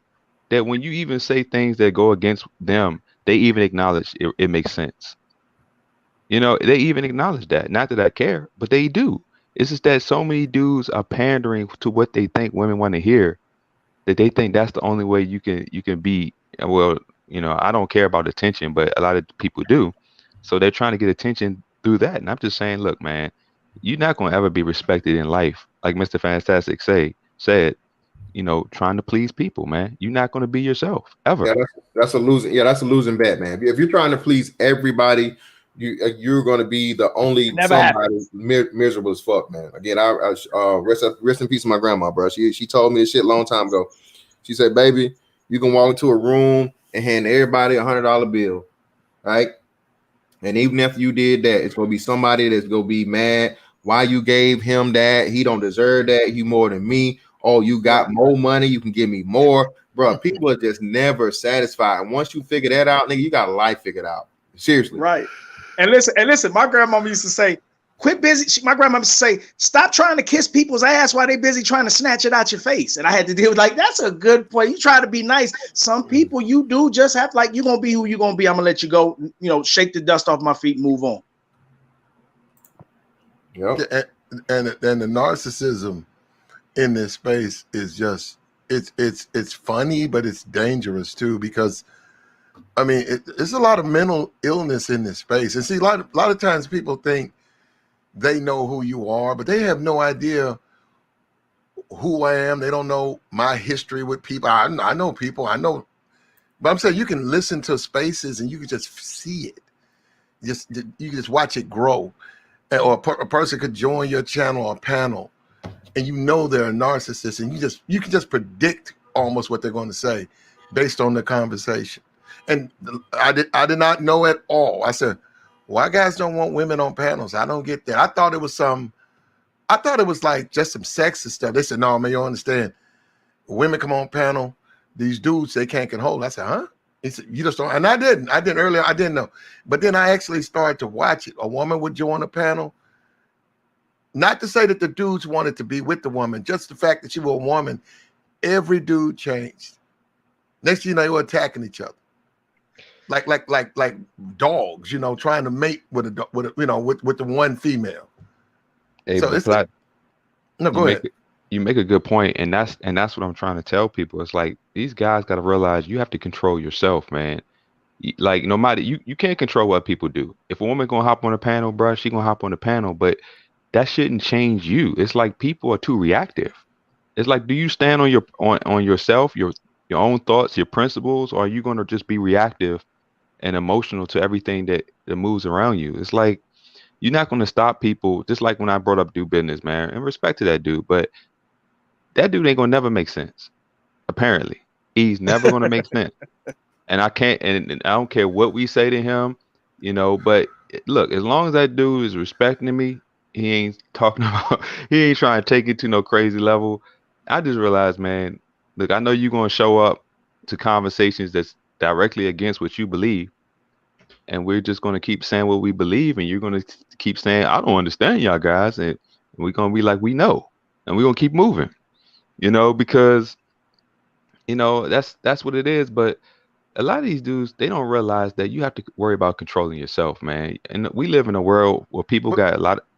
that when you even say things that go against them, they even acknowledge it makes sense. They even acknowledge that. Not that I care, but they do. It's just that so many dudes are pandering to what they think women want to hear, that they think that's the only way you can be. Well, I don't care about attention, but a lot of people do. So they're trying to get attention through that. And I'm just saying, look, man, you're not going to ever be respected in life, like Mr. Fantastic said. Trying to please people, man. You're not going to be yourself Yeah, ever. that's a losing. Yeah, that's a losing bet, man. If you're trying to please everybody, you're going to be the It only never somebody happens. miserable as fuck, man. Again, I rest in peace to my grandma, bro. She told me this shit a long time ago. She said, "Baby, you can walk into a room and hand everybody $100 bill, right? And even if you did that, it's gonna be somebody that's gonna be mad. Why you gave him that? He don't deserve that. He more than me. Oh, you got more money. You can give me more, bro. People are just never satisfied. And once you figure that out, nigga, you got life figured out. Seriously. Right. And listen, my grandmama used to say, quit busy. My grandmama used to say, stop trying to kiss people's ass while they busy trying to snatch it out your face. And I had to deal with like, that's a good point. You try to be nice. Some people you do just have like, you're gonna be who you're gonna be. I'm gonna let you go, shake the dust off my feet and move on. Yep. And the narcissism in this space is just it's funny, but it's dangerous too, because I mean it's a lot of mental illness in this space. And see, a lot of times people think they know who you are, but they have no idea who I am. They don't know my history with people. I know people, I know, but I'm saying you can listen to spaces and you can just see it. You can just watch it grow. Or a person could join your channel or panel, and they're a narcissist, and you can just predict almost what they're going to say based on the conversation. And I did not know at all. I said, why guys don't want women on panels? I don't get that. I thought it was like just some sexist stuff. They said, no, man, you don't understand. Women come on panel, these dudes, they can't hold. I said, huh? He said, you just don't. And I didn't earlier. I didn't know. But then I actually started to watch it. A woman would join a panel. Not to say that the dudes wanted to be with the woman, just the fact that she was a woman. Every dude changed. Next thing you know, they were attacking each other, like dogs, trying to mate with with the one female. Hey, So but it's like, no, you go make ahead. you make a good point, and that's what I'm trying to tell people. It's like these guys got to realize you have to control yourself, man. Like no matter you can't control what people do. If a woman gonna hop on a panel, bruh, she gonna hop on the panel, but that shouldn't change you. It's like people are too reactive. It's like, do you stand on on yourself, your own thoughts, your principles, or are you gonna just be reactive and emotional to everything that moves around you? It's like you're not gonna stop people. Just like when I brought up do business, man, and respect to that dude, but that dude ain't gonna never make sense. Apparently, he's never gonna make sense. And I can't, and I don't care what we say to him, but look, as long as that dude is respecting me, he ain't talking about, he ain't trying to take it to no crazy level. I just realized, man, look, I know you're going to show up to conversations that's directly against what you believe. And we're just going to keep saying what we believe. And you're going to keep saying, I don't understand y'all guys. And we're going to be like, we know. And we're going to keep moving, because, that's what it is. But a lot of these dudes, they don't realize that you have to worry about controlling yourself, man. And we live in a world where But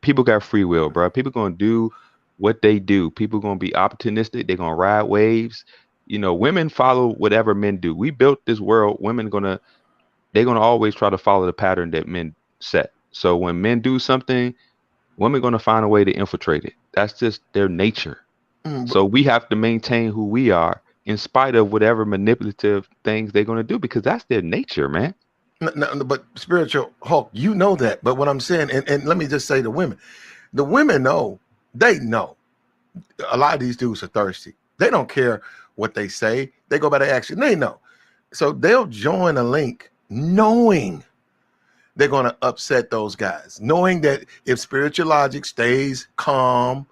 people got free will, bro. People gonna do what they do. People gonna be opportunistic. They're gonna ride waves. Women follow whatever men do. We built this world. They're gonna always try to follow the pattern that men set. So when men do something, women gonna find a way to infiltrate it. That's just their nature. So we have to maintain who we are in spite of whatever manipulative things they're going to do, because that's their nature, man. No, but spiritual Hulk, you know that. But what I'm saying, and let me just say the women know, they know a lot of these dudes are thirsty. They don't care what they say. They go by the action. They know. So they'll join a link knowing they're going to upset those guys, knowing that if spiritual logic stays calm,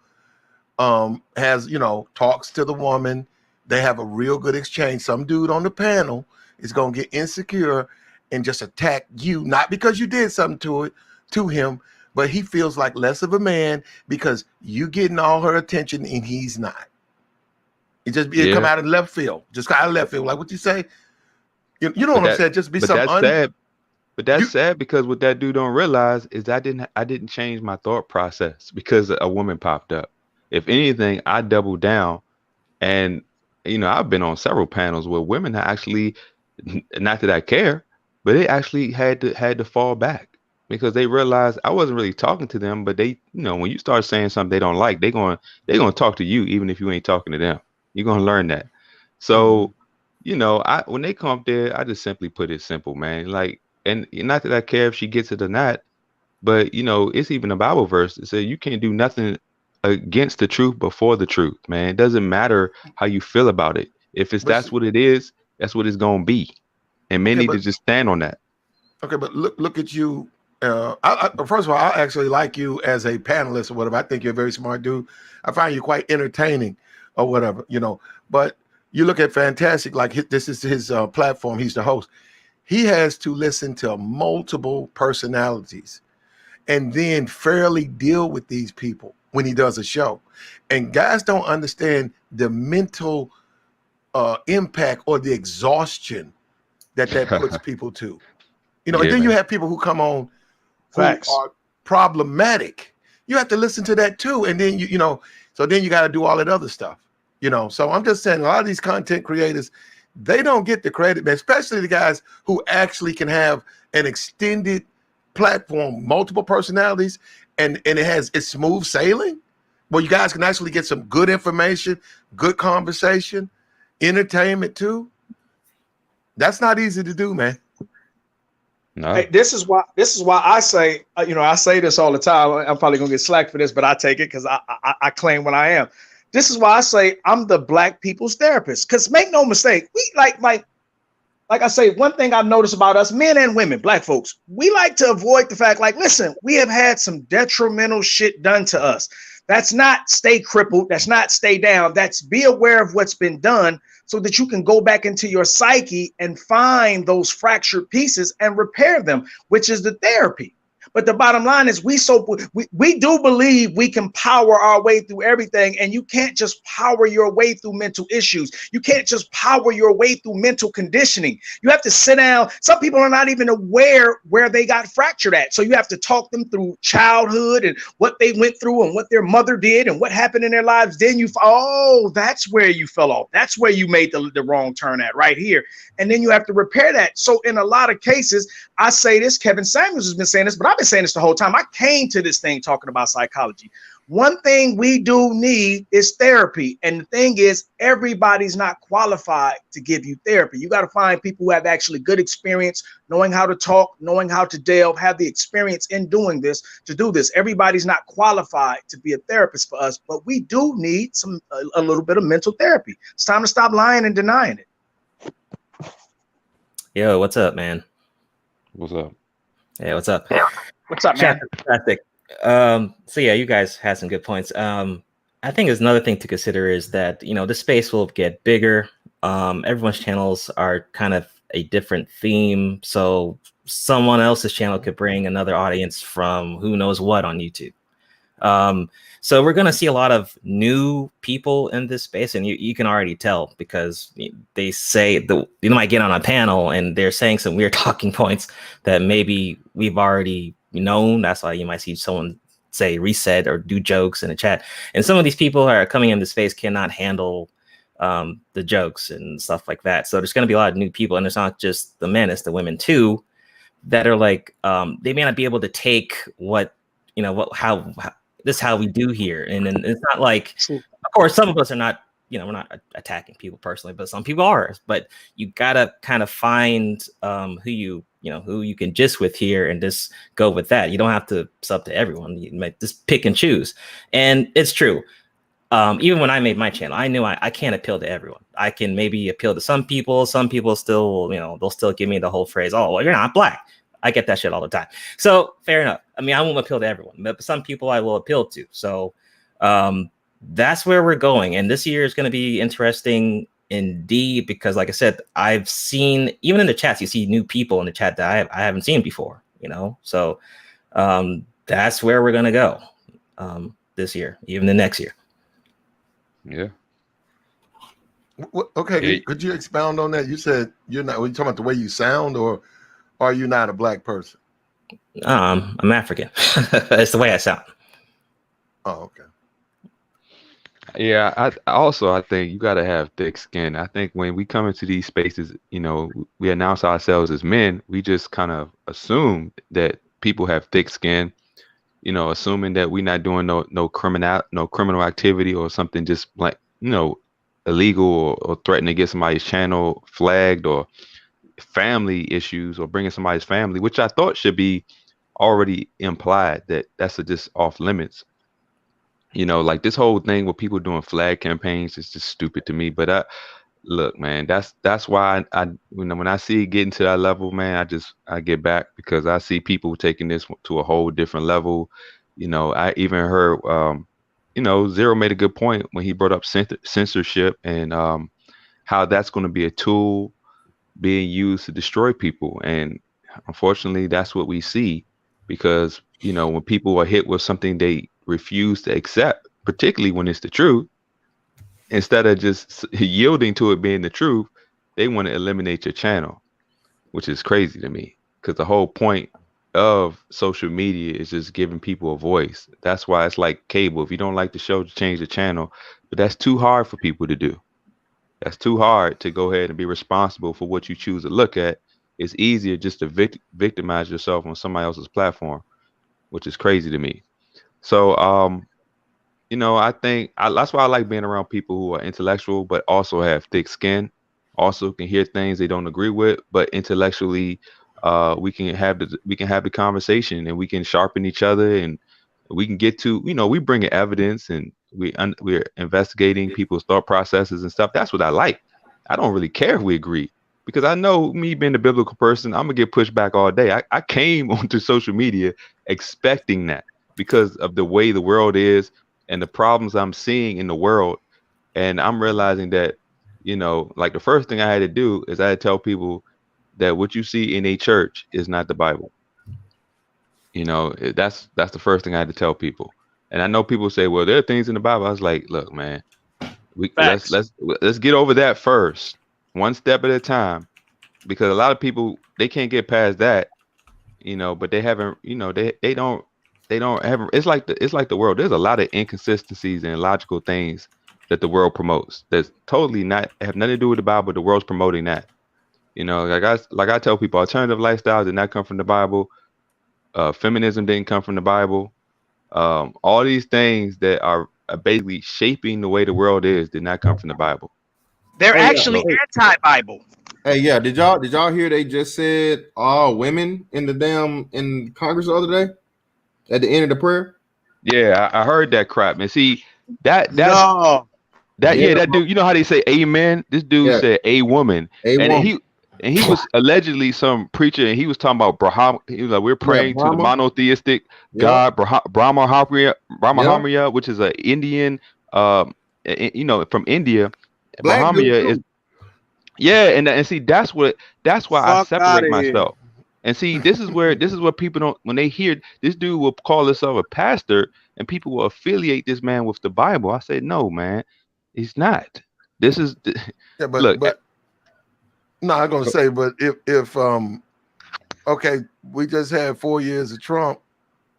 has, talks to the woman, they have a real good exchange. Some dude on the panel is going to get insecure and just attack you, not because you did something to him, but he feels like less of a man because you getting all her attention and he's not. It come out of left field, just out of left field. Like what you say, you know what I'm saying? Just be something. Sad. But that's sad, because what that dude don't realize is I didn't change my thought process because a woman popped up. If anything, I doubled down, and I've been on several panels where women actually, not that I care, but they actually had to fall back because they realized I wasn't really talking to them. But they, when you start saying something they don't like, they're gonna talk to you even if you ain't talking to them. You're gonna learn that. So, when they come up there, I just simply put it simple, man. Like, and not that I care if she gets it or not, but it's even a Bible verse that says you can't do nothing against the truth before the truth, man. It doesn't matter how you feel about it. If that's what it is, that's what it's gonna be. And men need to just stand on that. Okay, but look at you. First of all, I actually like you as a panelist or whatever. I think you're a very smart dude. I find you quite entertaining or whatever, But you look at Fantastic, like this is his platform. He's the host. He has to listen to multiple personalities and then fairly deal with these people when he does a show. And guys don't understand the mental impact or the exhaustion that puts people to. And then you have people who come on who are problematic. You have to listen to that too. And then so then you got to do all that other stuff. So I'm just saying a lot of these content creators, they don't get the credit, especially the guys who actually can have an extended platform, multiple personalities, and it's smooth sailing, where you guys can actually get some good information, good conversation, entertainment too. That's not easy to do, man. No. Hey, this is why I say, I say this all the time. I'm probably gonna get slack for this, but I take it because I claim what I am. This is why I say I'm the black people's therapist. Because make no mistake, we like I say, one thing I've noticed about us, men and women, black folks, we like to avoid the fact, like, listen, we have had some detrimental shit done to us. That's not stay crippled. That's not stay down. That's be aware of what's been done so that you can go back into your psyche and find those fractured pieces and repair them, which is the therapy. But the bottom line is we do believe we can power our way through everything. And you can't just power your way through mental issues. You can't just power your way through mental conditioning. You have to sit down. Some people are not even aware where they got fractured at. So you have to talk them through childhood and what they went through and what their mother did and what happened in their lives. Then that's where you fell off. That's where you made the wrong turn at, right here. And then you have to repair that. So in a lot of cases, I say this, Kevin Samuels has been saying this, but I've been saying this the whole time. I came to this thing talking about psychology. One thing we do need is therapy. And the thing is, everybody's not qualified to give you therapy. You got to find people who have actually good experience, knowing how to talk, knowing how to delve, have the experience in doing this, to do this. Everybody's not qualified to be a therapist for us, but we do need a little bit of mental therapy. It's time to stop lying and denying it. Yo, what's up, man? What's up? Hey, what's up? What's up, man? Fantastic. So yeah, you guys had some good points. I think there's another thing to consider is that, the space will get bigger. Everyone's channels are kind of a different theme. So someone else's channel could bring another audience from who knows what on YouTube. So we're going to see a lot of new people in this space, and you can already tell because they say you might get on a panel and they're saying some weird talking points that maybe we've already known. That's why you might see someone say reset or do jokes in the chat. And some of these people who are coming into space cannot handle the jokes and stuff like that. So there's going to be a lot of new people, and it's not just the men, it's the women too, that are like, they may not be able to take how this is how we do here. And it's not like, True. of course, some of us are not, we're not attacking people personally, but some people are. But you gotta kind of find who you can gist with here and just go with that. You don't have to sub to everyone. You might just pick and choose. And it's true. Even when I made my channel, I knew I can't appeal to everyone. I can maybe appeal to some people. Some people still, they'll still give me the whole phrase, "Oh, well, you're not black." I get that shit all the time. So fair enough. I mean, I won't appeal to everyone, but some people I will appeal to. So that's where we're going. And this year is going to be interesting indeed, because like I said, I've seen, even in the chats, you see new people in the chat that I haven't seen before, So that's where we're going to go this year, even the next year. Yeah. Okay, could you expound on that? You said you're not. Were you talking about the way you sound, or are you not a black person? I'm African. It's the way I sound. Oh, okay. Yeah, I think you got to have thick skin. I think when we come into these spaces, we announce ourselves as men, we just kind of assume that people have thick skin, assuming that we're not doing no criminal activity or something just like, illegal or threatening to get somebody's channel flagged, or family issues, or bringing somebody's family, which I thought should be already implied that that's just off limits. Like this whole thing with people doing flag campaigns is just stupid to me. But look, man, that's why I when I see it getting to that level, man, I get back, because I see people taking this to a whole different level. I even heard, Zero made a good point when he brought up censorship, and how that's going to be a tool being used to destroy people. And unfortunately, that's what we see, because when people are hit with something they refuse to accept, particularly when it's the truth, instead of just yielding to it being the truth, they want to eliminate your channel, which is crazy to me, because the whole point of social media is just giving people a voice. That's why it's like cable. If you don't like the show, change the channel. But that's too hard for people to do. That's too hard to go ahead and be responsible for what you choose to look at. It's easier just to victimize yourself on somebody else's platform, which is crazy to me. So, I think that's why I like being around people who are intellectual, but also have thick skin, also can hear things they don't agree with, but intellectually, we can have the conversation, and we can sharpen each other, and we can get to, we bring in evidence, and we're investigating people's thought processes and stuff. That's what I like. I don't really care if we agree, because I know, me being a biblical person, I'm gonna get pushed back all day. I came onto social media expecting that, because of the way the world is and the problems I'm seeing in the world. And I'm realizing that, like the first thing I had to do is I had to tell people that what you see in a church is not the Bible. That's the first thing I had to tell people. And I know people say, well, there are things in the Bible. I was like, look, man, let's get over that first, one step at a time, because a lot of people, they can't get past that, but they haven't, they don't have. It's like the world. There's a lot of inconsistencies and illogical things that the world promotes that's totally have nothing to do with the Bible. The world's promoting that. Like I tell people, alternative lifestyles did not come from the Bible. Feminism didn't come from the Bible. All these things that are basically shaping the way the world is did not come from the Bible. They're actually anti-Bible. Hey, yeah, did y'all hear they just said all women in Congress the other day at the end of the prayer? Yeah, I heard that crap. And see, that dude, you know how they say amen? This dude said a woman. And he was allegedly some preacher, and he was talking about Brahma. He was like, we're praying to the monotheistic God, Brahma Hamriya, which is an Indian, from India. Brahma is, and see, that's why I separate myself. And see, this is what people don't, when they hear this dude will call himself a pastor, and people will affiliate this man with the Bible. I said, no, man, he's not. This is but no, I'm gonna say, but if okay, we just had 4 years of Trump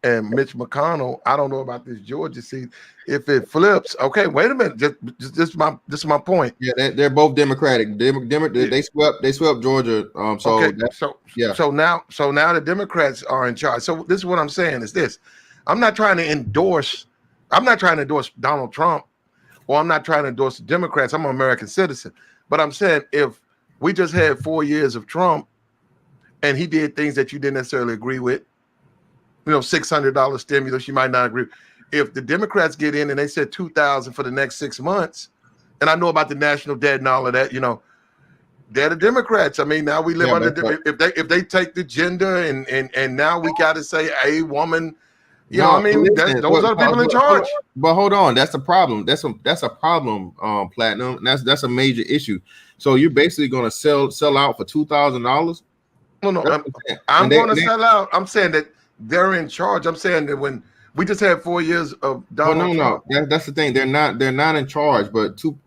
and Mitch McConnell. I don't know about this Georgia seat. If it flips, okay, wait a minute. This is my point. Yeah, they're both Democratic. They swept Georgia. So now the Democrats are in charge. So this is what I'm saying is this. I'm not trying to endorse I'm not trying to endorse Donald Trump, or I'm not trying to endorse the Democrats. I'm an American citizen. But I'm saying if we just had 4 years of Trump and he did things that you didn't necessarily agree with, $600 stimulus, you might not agree. If the Democrats get in and they said 2,000 for the next 6 months, and I know about the national debt and all of that, they're the Democrats. I mean, now we live under if they take the gender and now we got to say a woman. Those are the people in charge. But hold on, that's a problem. That's a problem, Platinum. And that's a major issue. So you're basically going to sell out for $2,000. No, I'm going to sell out. I'm saying that they're in charge. I'm saying that when we just had 4 years of Donald Trump. That's the thing. They're not in charge, but too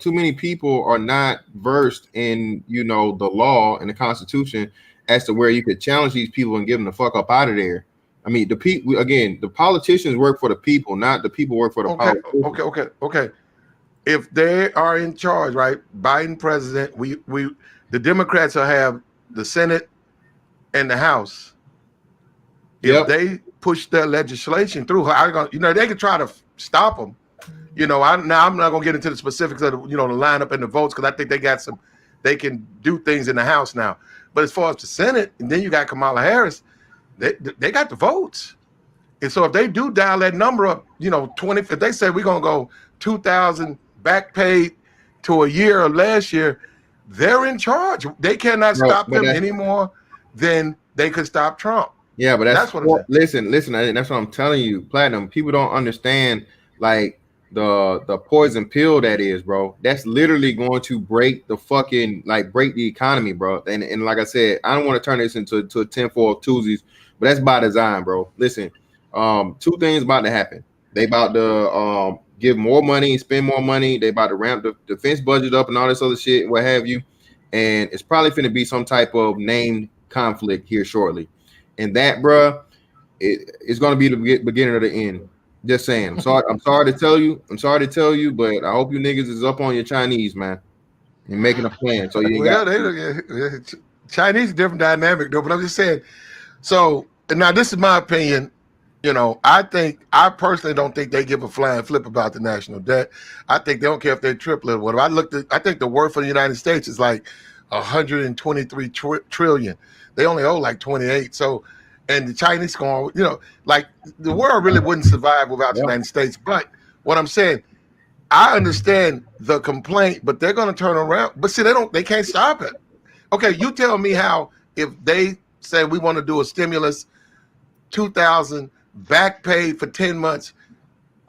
many people are not versed in the law and the Constitution as to where you could challenge these people and get them the fuck up out of there. I mean, the politicians work for the people, not the people work for the politicians. Okay. If they are in charge, right? Biden president, the Democrats will have the Senate and the House. If they push their legislation through, they can try to stop them. I'm not going to get into the specifics of the lineup and the votes, because I think they can do things in the House now. But as far as the Senate, and then you got Kamala Harris, they got the votes. And so if they do dial that number up, 20, if they say we're going to go 2,000 back paid to a year or last year, they're in charge. They cannot stop them any more than they could stop Trump. Yeah, but that's what I'm saying. Listen, that's what I'm telling you, Platinum. People don't understand like the poison pill that is, bro. That's literally going to break the economy, bro. And like I said, I don't want to turn this into a 10-4 Tuesdays, but that's by design, bro. Listen, two things about to happen. They about to give more money and spend more money. They about to ramp the defense budget up and all this other shit, what have you. And it's probably going to be some type of named conflict here shortly. And that, bruh, it's going to be the beginning of the end. Just saying. I'm sorry to tell you, but I hope you niggas is up on your Chinese, man. You're making a plan. So Chinese different dynamic, though. But I'm just saying. So now this is my opinion. I personally don't think they give a flying flip about the national debt. I think they don't care if they're triplet or whatever. I think the worth of the United States is like 123 trillion. They only owe like 28. So, and the Chinese going, like the world really wouldn't survive without the United States. But what I'm saying, I understand the complaint, but they're going to turn around. But see, they can't stop it. Okay, you tell me how, if they say we want to do a stimulus, 2,000 back paid for 10 months,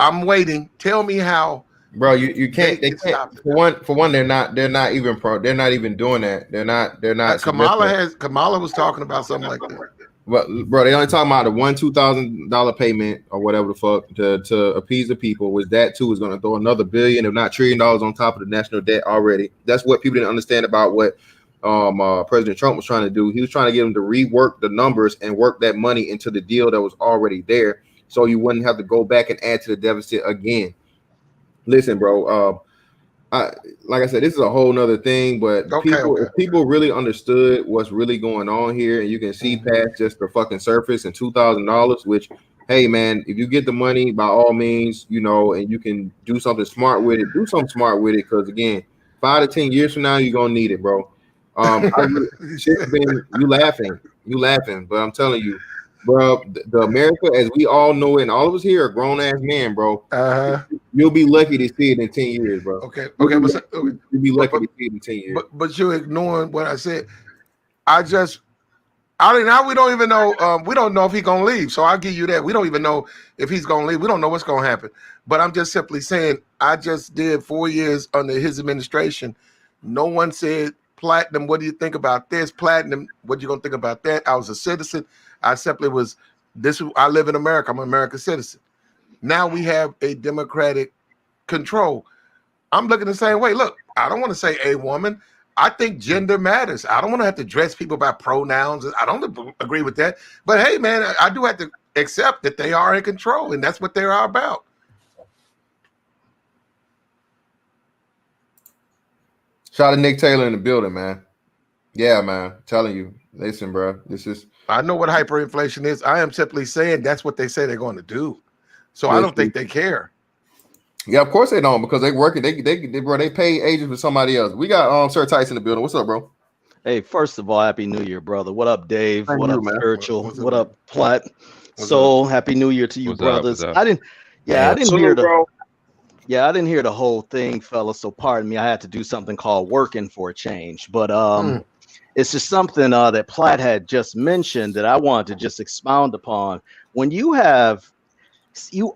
I'm waiting. Tell me how. Bro, you can't. They can't. For one, they're not even doing that. They're not. Kamala was talking about something like that. But bro, they only talking about the $2,000 payment or whatever the fuck to appease the people. Was that too is going to throw another billion, if not $1 trillion, on top of the national debt already. That's what people didn't understand about what President Trump was trying to do. He was trying to get them to rework the numbers and work that money into the deal that was already there, so you wouldn't have to go back and add to the deficit again. Listen, bro. Like I said, this is a whole nother thing, but if people really understood what's really going on here, and you can see past just the fucking surface, and $2,000, which, hey man, if you get the money, by all means, and you can do something smart with it, do something smart with it, because again, 5 to 10 years from now, you're gonna need it, bro. You laughing, but I'm telling you, bro, the America as we all know it, and all of us here are grown ass men, bro. You'll be lucky to see it in 10 years, bro. Okay. You'll be lucky to see it in 10 years. But you're ignoring what I said. Now we don't even know. We don't know if he's gonna leave. So I'll give you that. We don't even know if he's gonna leave. We don't know what's gonna happen. But I'm just simply saying, I just did 4 years under his administration. No one said, Platinum, what do you think about this? Platinum, what you gonna think about that? I was a citizen. I simply was. I live in America. I'm an American citizen. Now we have a Democratic control. I'm looking the same way. Look, I don't want to say a woman. I think gender matters. I don't want to have to dress people by pronouns. I don't agree with that. But hey, man, I do have to accept that they are in control, and that's what they're all about. Shout out to Nick Taylor in the building, man. Yeah, man. I'm telling you. Listen, bro. I know what hyperinflation is. I am simply saying that's what they say they're going to do. So I don't think they care. Yeah, of course they don't, because they working. They pay agents for somebody else. We got Sir Tice in the building. What's up, bro? Hey, first of all, Happy New Year, brother. What up, Dave? Thank What you, up, man. Spiritual? What's up, What man? up, Platt? What's So Happy New Year to you, What's up? brothers. What's up? I didn't Salute, bro. I didn't hear the whole thing, fellas. So pardon me. I had to do something called working for a change. But it's just something that Platt had just mentioned that I wanted to just expound upon. When you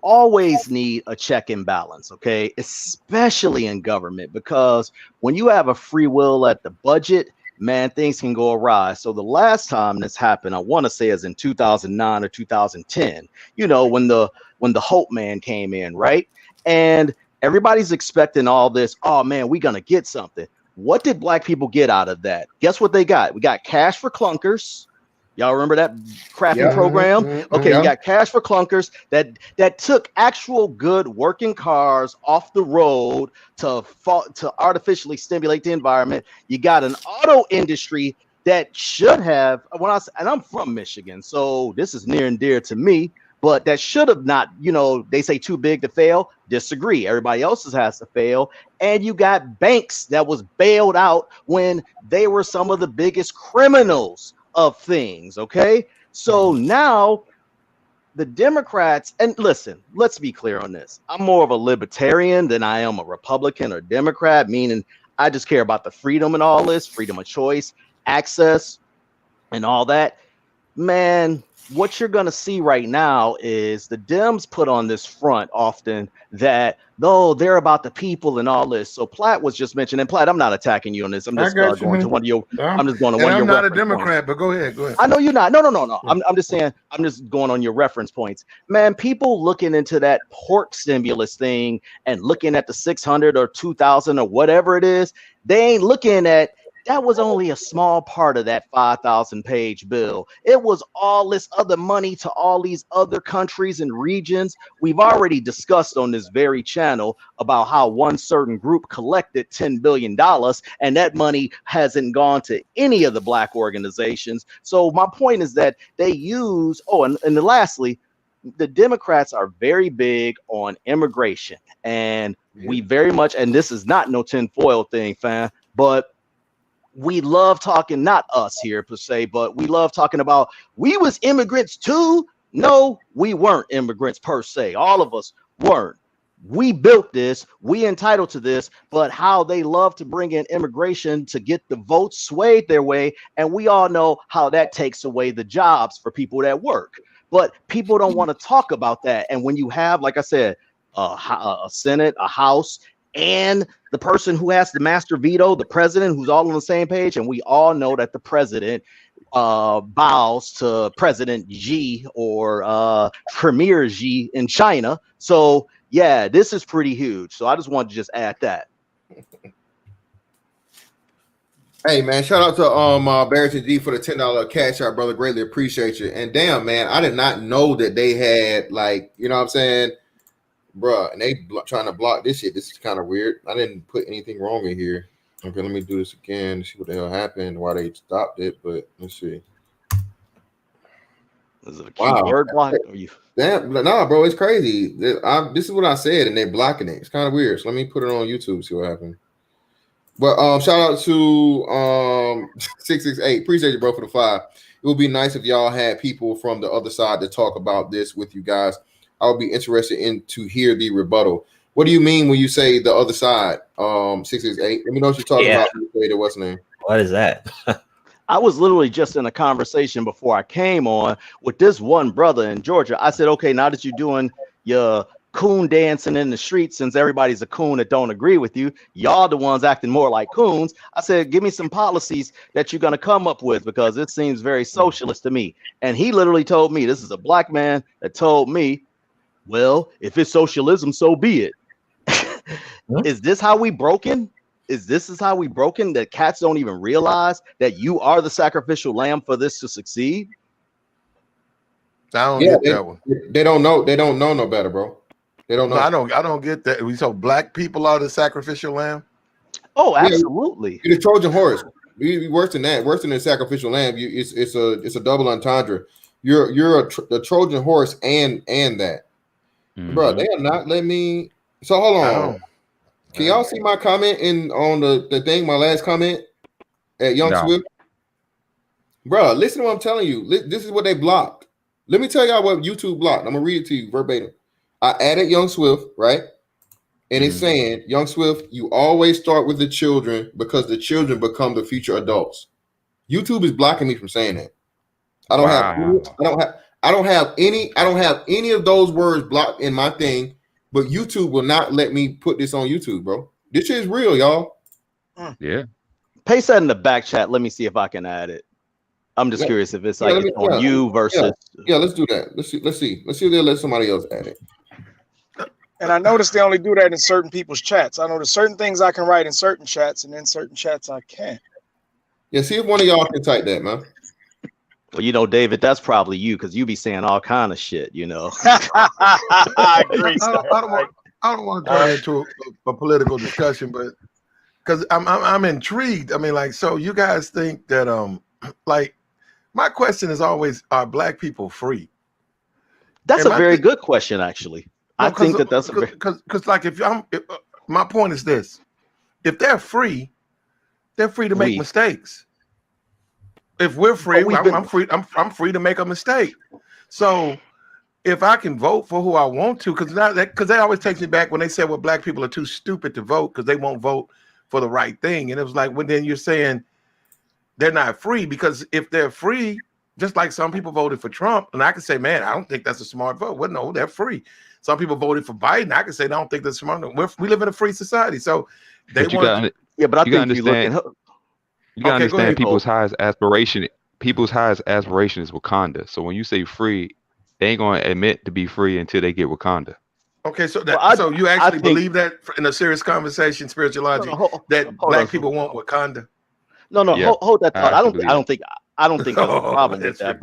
always need a check and balance, okay? Especially in government, because when you have a free will at the budget, man, things can go awry. So the last time this happened, I want to say is in 2009 or 2010, when the Hope Man came in, right? And everybody's expecting all this, oh man, we're gonna get something. What did black people get out of that? Guess what they got? We got cash for clunkers. Y'all remember that crafting program? Okay, we got cash for clunkers that took actual good working cars off the road to artificially stimulate the environment. You got an auto industry that should have, and I'm from Michigan, so this is near and dear to me, but that should have not, they say too big to fail. Disagree. Everybody else's has to fail. And you got banks that was bailed out when they were some of the biggest criminals of things. Okay, so now the Democrats, and listen, let's be clear on this. I'm more of a libertarian than I am a Republican or Democrat, meaning I just care about the freedom and all this, freedom of choice, access, and all that. Man, what you're going to see right now is the Dems put on this front often that, no, they're about the people and all this. So Platt was just mentioning, and Platt, I'm not attacking you on this. I'm just going to one of your. I'm just going to one of your. I'm not a reference Democrat, points. but go ahead. I know you're not. No. I'm just saying. I'm just going on your reference points, man. People looking into that pork stimulus thing and looking at the 600 or 2,000 or whatever it is, they ain't looking at. That was only a small part of that 5,000 page bill. It was all this other money to all these other countries and regions. We've already discussed on this very channel about how one certain group collected $10 billion and that money hasn't gone to any of the black organizations. So my point is that they use, and lastly, the Democrats are very big on immigration. And we very much, and this is not no tinfoil thing, fam, but we love talking, not us here per se, but we love talking about we was immigrants too. No, we weren't immigrants per se. All of us weren't. We built this, we entitled to this, but how they love to bring in immigration to get the votes swayed their way. And we all know how that takes away the jobs for people that work. But people don't want to talk about that. And when you have, like I said, a Senate, a House, and the person who has the master veto, the president, who's all on the same page, and we all know that the president bows to President Xi or Premier Xi in China. So yeah, this is pretty huge. So I just wanted to just add that. Hey man, shout out to Barrington G for the $10 cash out, brother. Greatly appreciate you. And damn man, I did not know that they had, like, you know what I'm saying, bruh, and they trying to block this shit. This is kind of weird. I didn't put anything wrong in here. Okay, let me do this again to see what the hell happened, why they stopped it. But let's see. Is it a keyword block? Damn, nah, bro, it's crazy. This is what I said, and they're blocking it. It's kind of weird. So let me put it on YouTube, see what happened. But shout out to 668. Appreciate you, bro, for the 5. It would be nice if y'all had people from the other side to talk about this with you guys. I would be interested to hear the rebuttal. What do you mean when you say the other side? 668. Let me know what you're talking about. What's the name? What is that? I was literally just in a conversation before I came on with this one brother in Georgia. I said, okay, now that you're doing your coon dancing in the streets, since everybody's a coon that don't agree with you, y'all the ones acting more like coons. I said, give me some policies that you're going to come up with, because it seems very socialist to me. And he literally told me, this is a black man that told me, well, if it's socialism, so be it. Is this how we broken? This is how we broken, that cats don't even realize that you are the sacrificial lamb for this to succeed? I don't get that one. They don't know. They don't know no better, bro. They don't know. I don't get that. So black people are the sacrificial lamb? Oh, absolutely. You're the Trojan horse. You worse than that. Worse than the sacrificial lamb. It's a double entendre. You're the Trojan horse and that. Bro, they are not letting me. So hold on. Can y'all see my comment on the thing? My last comment at Young No. Swift. Bro, listen to what I'm telling you. This is what they blocked. Let me tell y'all what YouTube blocked. I'm gonna read it to you verbatim. I added Young Swift, right? And it's saying, Young Swift, you always start with the children because the children become the future adults. YouTube is blocking me from saying that. I don't have any of those words blocked in my thing, but YouTube will not let me put this on YouTube, bro. This shit is real, y'all. Yeah. Paste that in the back chat. Let me see if I can add it. I'm just curious if it's like it's on you versus. Yeah, let's do that. Let's see if they'll let somebody else add it. And I noticed they only do that in certain people's chats. I know there's certain things I can write in certain chats, and in certain chats I can't. Yeah, see if one of y'all can type that, man. Well, you know, David, that's probably you because you be saying all kind of shit, you know. I agree. I don't want to turn into a political discussion, but because I'm intrigued. I mean, like, so you guys think that like my question is always, are black people free? That's a very good question, actually. No, I think that's because like if my point is this: if they're free to make mistakes. If we're free, I'm free. I'm free to make a mistake. So if I can vote for who I want to, because that always takes me back when they said, well, black people are too stupid to vote because they won't vote for the right thing. And it was like, well, then you're saying they're not free, because if they're free, just like some people voted for Trump, and I can say, man, I don't think that's a smart vote. Well, no, they're free. Some people voted for Biden. I can say, I don't think that's smart. We live in a free society, so they want. Yeah, but I think you gotta understand people's highest aspiration. People's highest aspiration is Wakanda. So when you say free, they ain't gonna admit to be free until they get Wakanda. Okay, so so you actually believe that in a serious conversation, spirituality, that black people want Wakanda? No, hold that thought. I don't think there's a problem with that.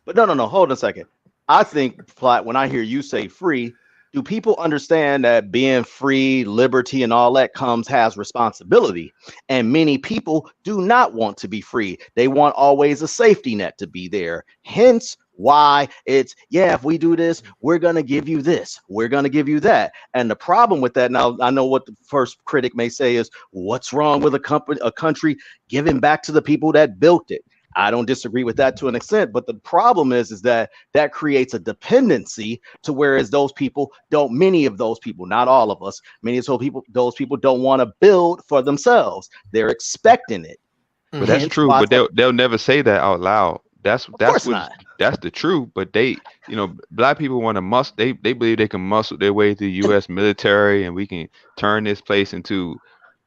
But no, hold on a second. I think, Platt, when I hear you say free, do people understand that being free, liberty, and all that has responsibility? And many people do not want to be free. They want always a safety net to be there. Hence why it's, if we do this, we're going to give you this, we're going to give you that. And the problem with that, now I know what the first critic may say is, what's wrong with a country giving back to the people that built it? I don't disagree with that to an extent, but the problem is that creates a dependency to whereas many of those people, not all of us, many of those people don't want to build for themselves. They're expecting it. But that's true, but they'll never say that out loud. That's the truth. But they, black people want to they believe they can muscle their way through the U.S. military, and we can turn this place into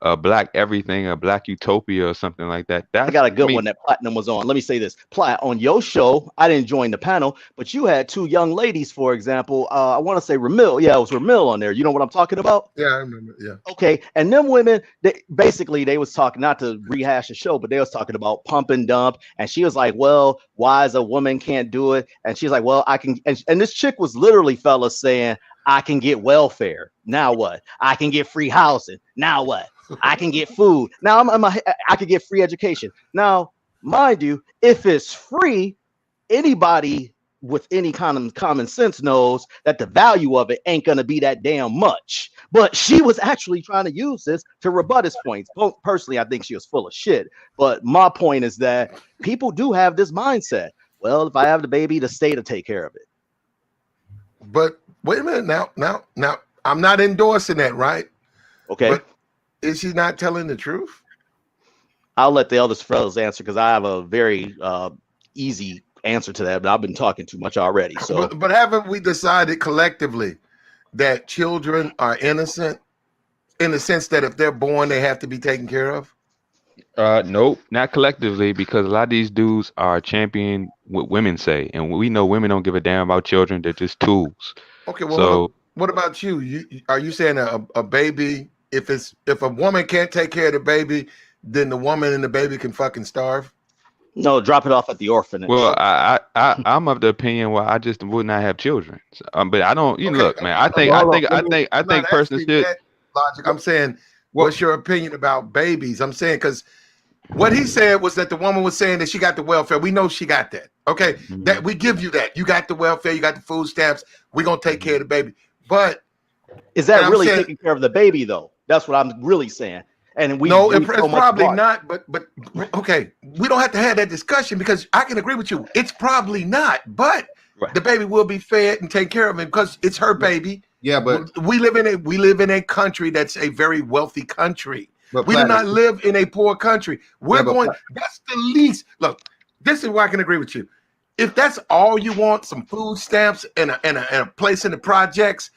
a black everything, a black utopia or something like that. I got a good one that Platinum was on. Let me say this. Platt, on your show, I didn't join the panel, but you had two young ladies, for example. I want to say Ramil. Yeah, it was Ramil on there. You know what I'm talking about? Yeah, I remember. Yeah. Okay. And them women, they was talking, not to rehash the show, but they was talking about pump and dump. And she was like, well, why is a woman can't do it? And she's like, well, I can. And this chick was literally, fellas, saying, I can get welfare. Now what? I can get free housing. Now what? I can get food. Now I can get free education. Now, mind you, if it's free, anybody with any kind of common sense knows that the value of it ain't going to be that damn much. But she was actually trying to use this to rebut his points. Personally, I think she was full of shit. But my point is that people do have this mindset. Well, if I have the baby, the state will take care of it. But wait a minute. Now, I'm not endorsing that, right? Okay. But is she not telling the truth? I'll let the other fellows answer because I have a very easy answer to that, but I've been talking too much already. So, but haven't we decided collectively that children are innocent in the sense that if they're born, they have to be taken care of? Nope, not collectively, because a lot of these dudes are championing what women say, and we know women don't give a damn about children. They're just tools. Okay, well, so what about you? Are you saying a baby? If a woman can't take care of the baby, then the woman and the baby can fucking starve? No, drop it off at the orphanage. Well, I'm of the opinion where I just would not have children. But I don't. Look, man. I think personally should. Logic. I'm saying, what's your opinion about babies? I'm saying because What he said was that the woman was saying that she got the welfare. We know she got that. Okay, that we give you that. You got the welfare. You got the food stamps. We're gonna take care of the baby. But is that really saying, taking care of the baby though? That's what I'm really saying. And we no, it's it's probably not. But okay, we don't have to have that discussion because I can agree with you. It's probably not. But the baby will be fed and taken care of because it's her baby. Yeah, but we live in a country that's a very wealthy country. But we do not live in a poor country. We're going. That's the least. Look, this is where I can agree with you. If that's all you want, some food stamps and a place in the projects,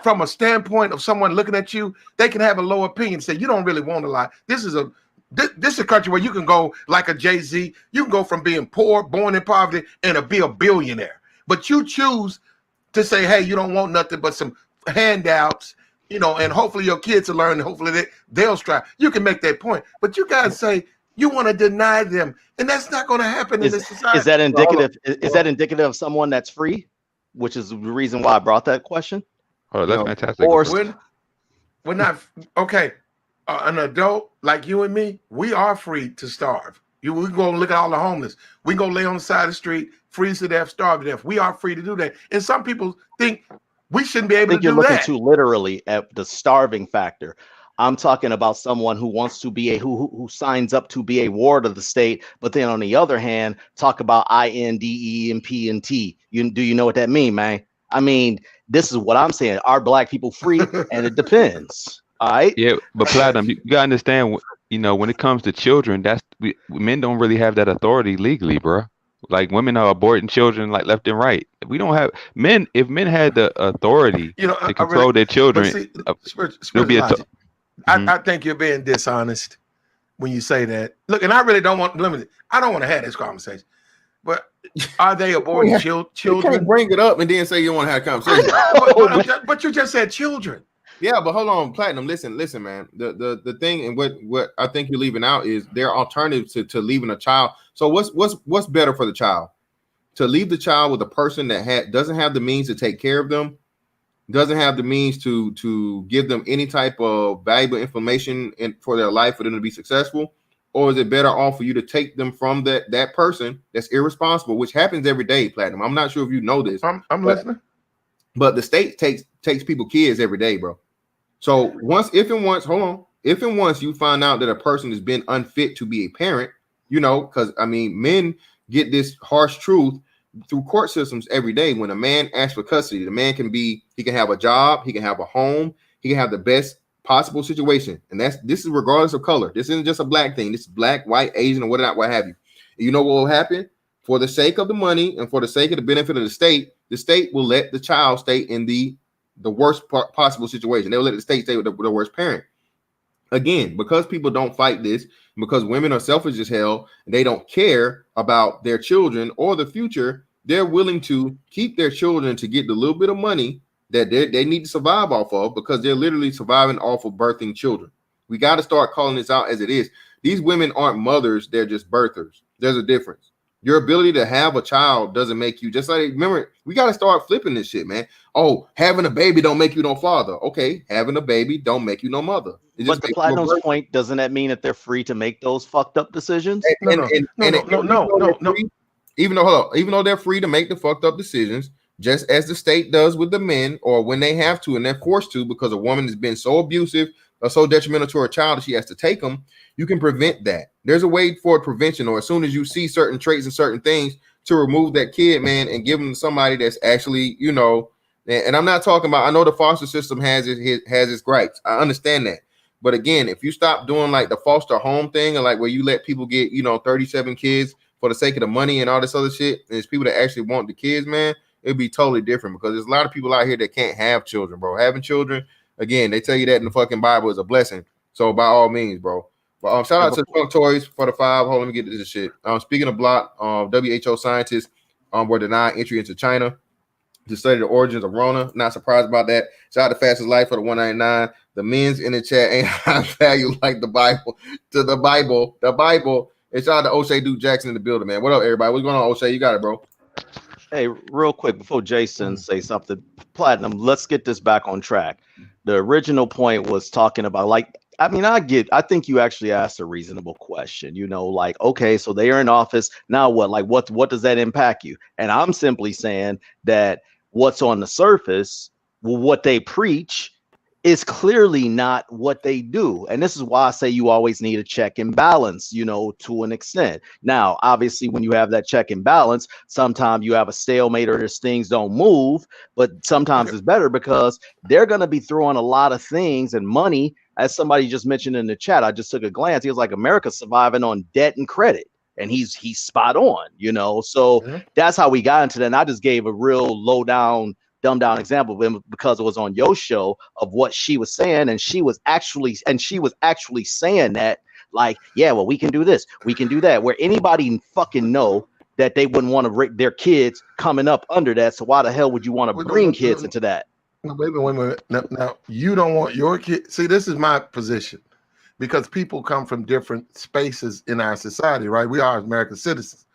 from a standpoint of someone looking at you, they can have a low opinion. Say you don't really want a lot. This is a country where you can go like a Jay-Z. You can go from being poor, born in poverty, and be a billionaire. But you choose to say, hey, you don't want nothing but some handouts. And hopefully your kids will learn. And hopefully they'll strive. You can make that point, but you guys say you want to deny them, and that's not going to happen in this society. Is that indicative? Is that indicative of someone that's free? Which is the reason why I brought that question. Oh, that's fantastic. Or we're not okay. An adult like you and me, we are free to starve. We go look at all the homeless. We go lay on the side of the street, freeze to death, starve to death. We are free to do that, and some people think we shouldn't be able to do that. You're looking too literally at the starving factor. I'm talking about someone who wants to be who signs up to be a ward of the state, but then on the other hand, talk about INDEMP. Do you know what that mean, man? I mean, this is what I'm saying. Are black people free? And it depends. All right. Yeah, but Platinum, you gotta understand. When it comes to children, men don't really have that authority legally, bro. Like women are aborting children like left and right. We don't have men. If men had the authority to control their children, I think you're being dishonest when you say that. Look, and I really don't want limited. I don't want to have this conversation. But are they aborting children? You can't bring it up and then say you want to have a conversation. But you just said children. Yeah, but hold on, Platinum. Listen, man. The thing and what I think you're leaving out is there are alternatives to leaving a child. So what's better for the child? To leave the child with a person that doesn't have the means to take care of them, doesn't have the means to give them any type of valuable information for their life for them to be successful, or is it better off for you to take them from that person that's irresponsible, which happens every day, Platinum? I'm not sure if you know this. I'm listening. But the state takes people kids every day, bro. So if and once you find out that a person has been unfit to be a parent, because men get this harsh truth through court systems every day. When a man asks for custody, the man he can have a job, he can have a home, he can have the best possible situation. And this is regardless of color. This isn't just a black thing. This is black, white, Asian, or what have you. You know what will happen? For the sake of the money and for the sake of the benefit of the state will let the child stay in the worst possible situation. They'll let the state stay with the worst parent. Again, because people don't fight this, because women are selfish as hell, and they don't care about their children or the future, they're willing to keep their children to get the little bit of money that they need to survive off of, because they're literally surviving off of birthing children. We got to start calling this out as it is. These women aren't mothers, they're just birthers. There's a difference. Your ability to have a child doesn't make you, just like, remember, we got to start flipping this shit, man. Oh, having a baby don't make you no father. Okay, having a baby don't make you no mother. But to Platinum's point, doesn't that mean that they're free to make those fucked up decisions? No. Even though they're free to make the fucked up decisions, just as the state does with the men, or when they have to and they're forced to because a woman has been so abusive or so detrimental to her child that she has to take them, you can prevent that. There's a way for prevention, or as soon as you see certain traits and certain things, to remove that kid, man, and give them to somebody that's actually, and I'm not talking about, I know the foster system has its gripes. I understand that. But again, if you stop doing like the foster home thing, and like where you let people get, 37 kids for the sake of the money and all this other shit, and it's people that actually want the kids, man, it'd be totally different, because there's a lot of people out here that can't have children, bro. Having children, again, they tell you that in the fucking Bible is a blessing. So by all means, bro. But shout out to Trunk Toys for the 5. Hold on, let me get this shit. Speaking of block, WHO scientists were denied entry into China to study the origins of Rona. Not surprised about that. Shout out to Fastest Life for the 199. The men's in the chat ain't high value like the Bible. To the Bible. And shout out to O'Shea Duke Jackson in the building, man. What up, everybody? What's going on, O'Shea? You got it, bro. Hey, real quick before Jason say something, Platinum, let's get this back on track. The original point was talking about, like, I mean, I think you actually asked a reasonable question. Like, okay, so they are in office now. What, like, what does that impact you? And I'm simply saying that what's on the surface, what they preach, is clearly not what they do. And this is why I say you always need a check and balance, to an extent. Now, obviously, when you have that check and balance, sometimes you have a stalemate or there's things don't move, but sometimes it's better because they're going to be throwing a lot of things and money. As somebody just mentioned in the chat, I just took a glance. He was like, America's surviving on debt and credit. And he's spot on, So that's how we got into that. And I just gave a real low down, dumbed down example because it was on your show of what she was saying, and she was actually saying that, like, yeah, well, we can do this, we can do that, where anybody fucking know that they wouldn't want to break their kids coming up under that. So why the hell would you want to bring kids into that? No, wait a minute. Now, you don't want your kid. See, this is my position, because people come from different spaces in our society, right? We are American citizens.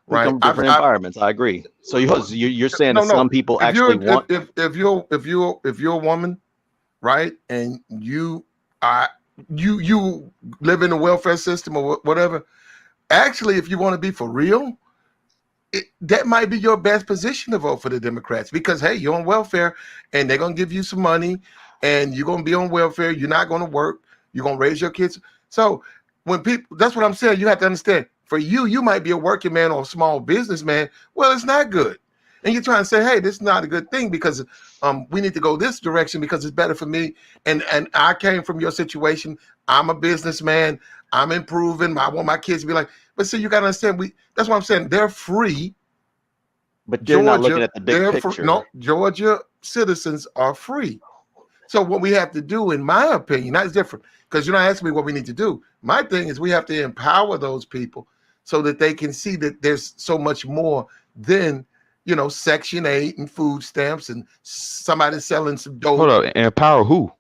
Right, from different environments. I agree. So you're saying that some people actually want. If you're a woman, right, and you live in a welfare system or whatever, actually, if you want to be for real, that might be your best position to vote for the Democrats, because hey, you're on welfare and they're gonna give you some money, and you're gonna be on welfare. You're not gonna work. You're gonna raise your kids. So when people, that's what I'm saying. You have to understand. For you might be a working man or a small businessman. Well, it's not good. And you're trying to say, hey, this is not a good thing because we need to go this direction because it's better for me. And I came from your situation. I'm a businessman. I'm improving. I want my kids to be like, but see, you got to understand, that's what I'm saying. They're free. But they're not looking at the big picture. No, Georgia citizens are free. So what we have to do, in my opinion, that's different, because you're not asking me what we need to do. My thing is we have to empower those people so that they can see that there's so much more than, Section 8 and food stamps and somebody selling some dope. Hold up, empower who?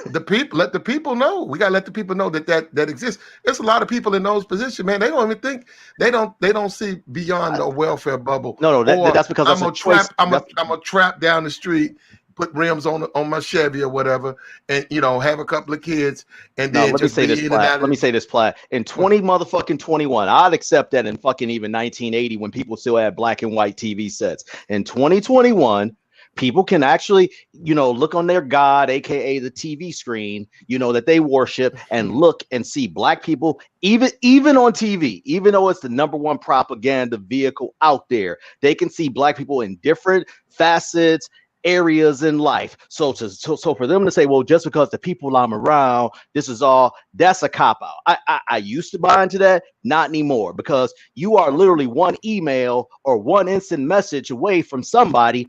The people. Let the people know. We gotta let the people know that exists. There's a lot of people in those positions, man. They don't even think, they don't see beyond the welfare bubble. No, that's because I'm a trap down the street, put rims on my Chevy or whatever, and have a couple of kids, and then let me say this, Platt. In 2021, I'd accept that in fucking even 1980 when people still had black and white TV sets. In 2021, people can actually, look on their God, aka the TV screen, that they worship, and look and see black people, even on TV, even though it's the number one propaganda vehicle out there. They can see black people in different facets, areas in life. So for them to say, well, just because the people I'm around, this is all, that's a cop out. I used to buy into that, not anymore, because you are literally one email or one instant message away from somebody.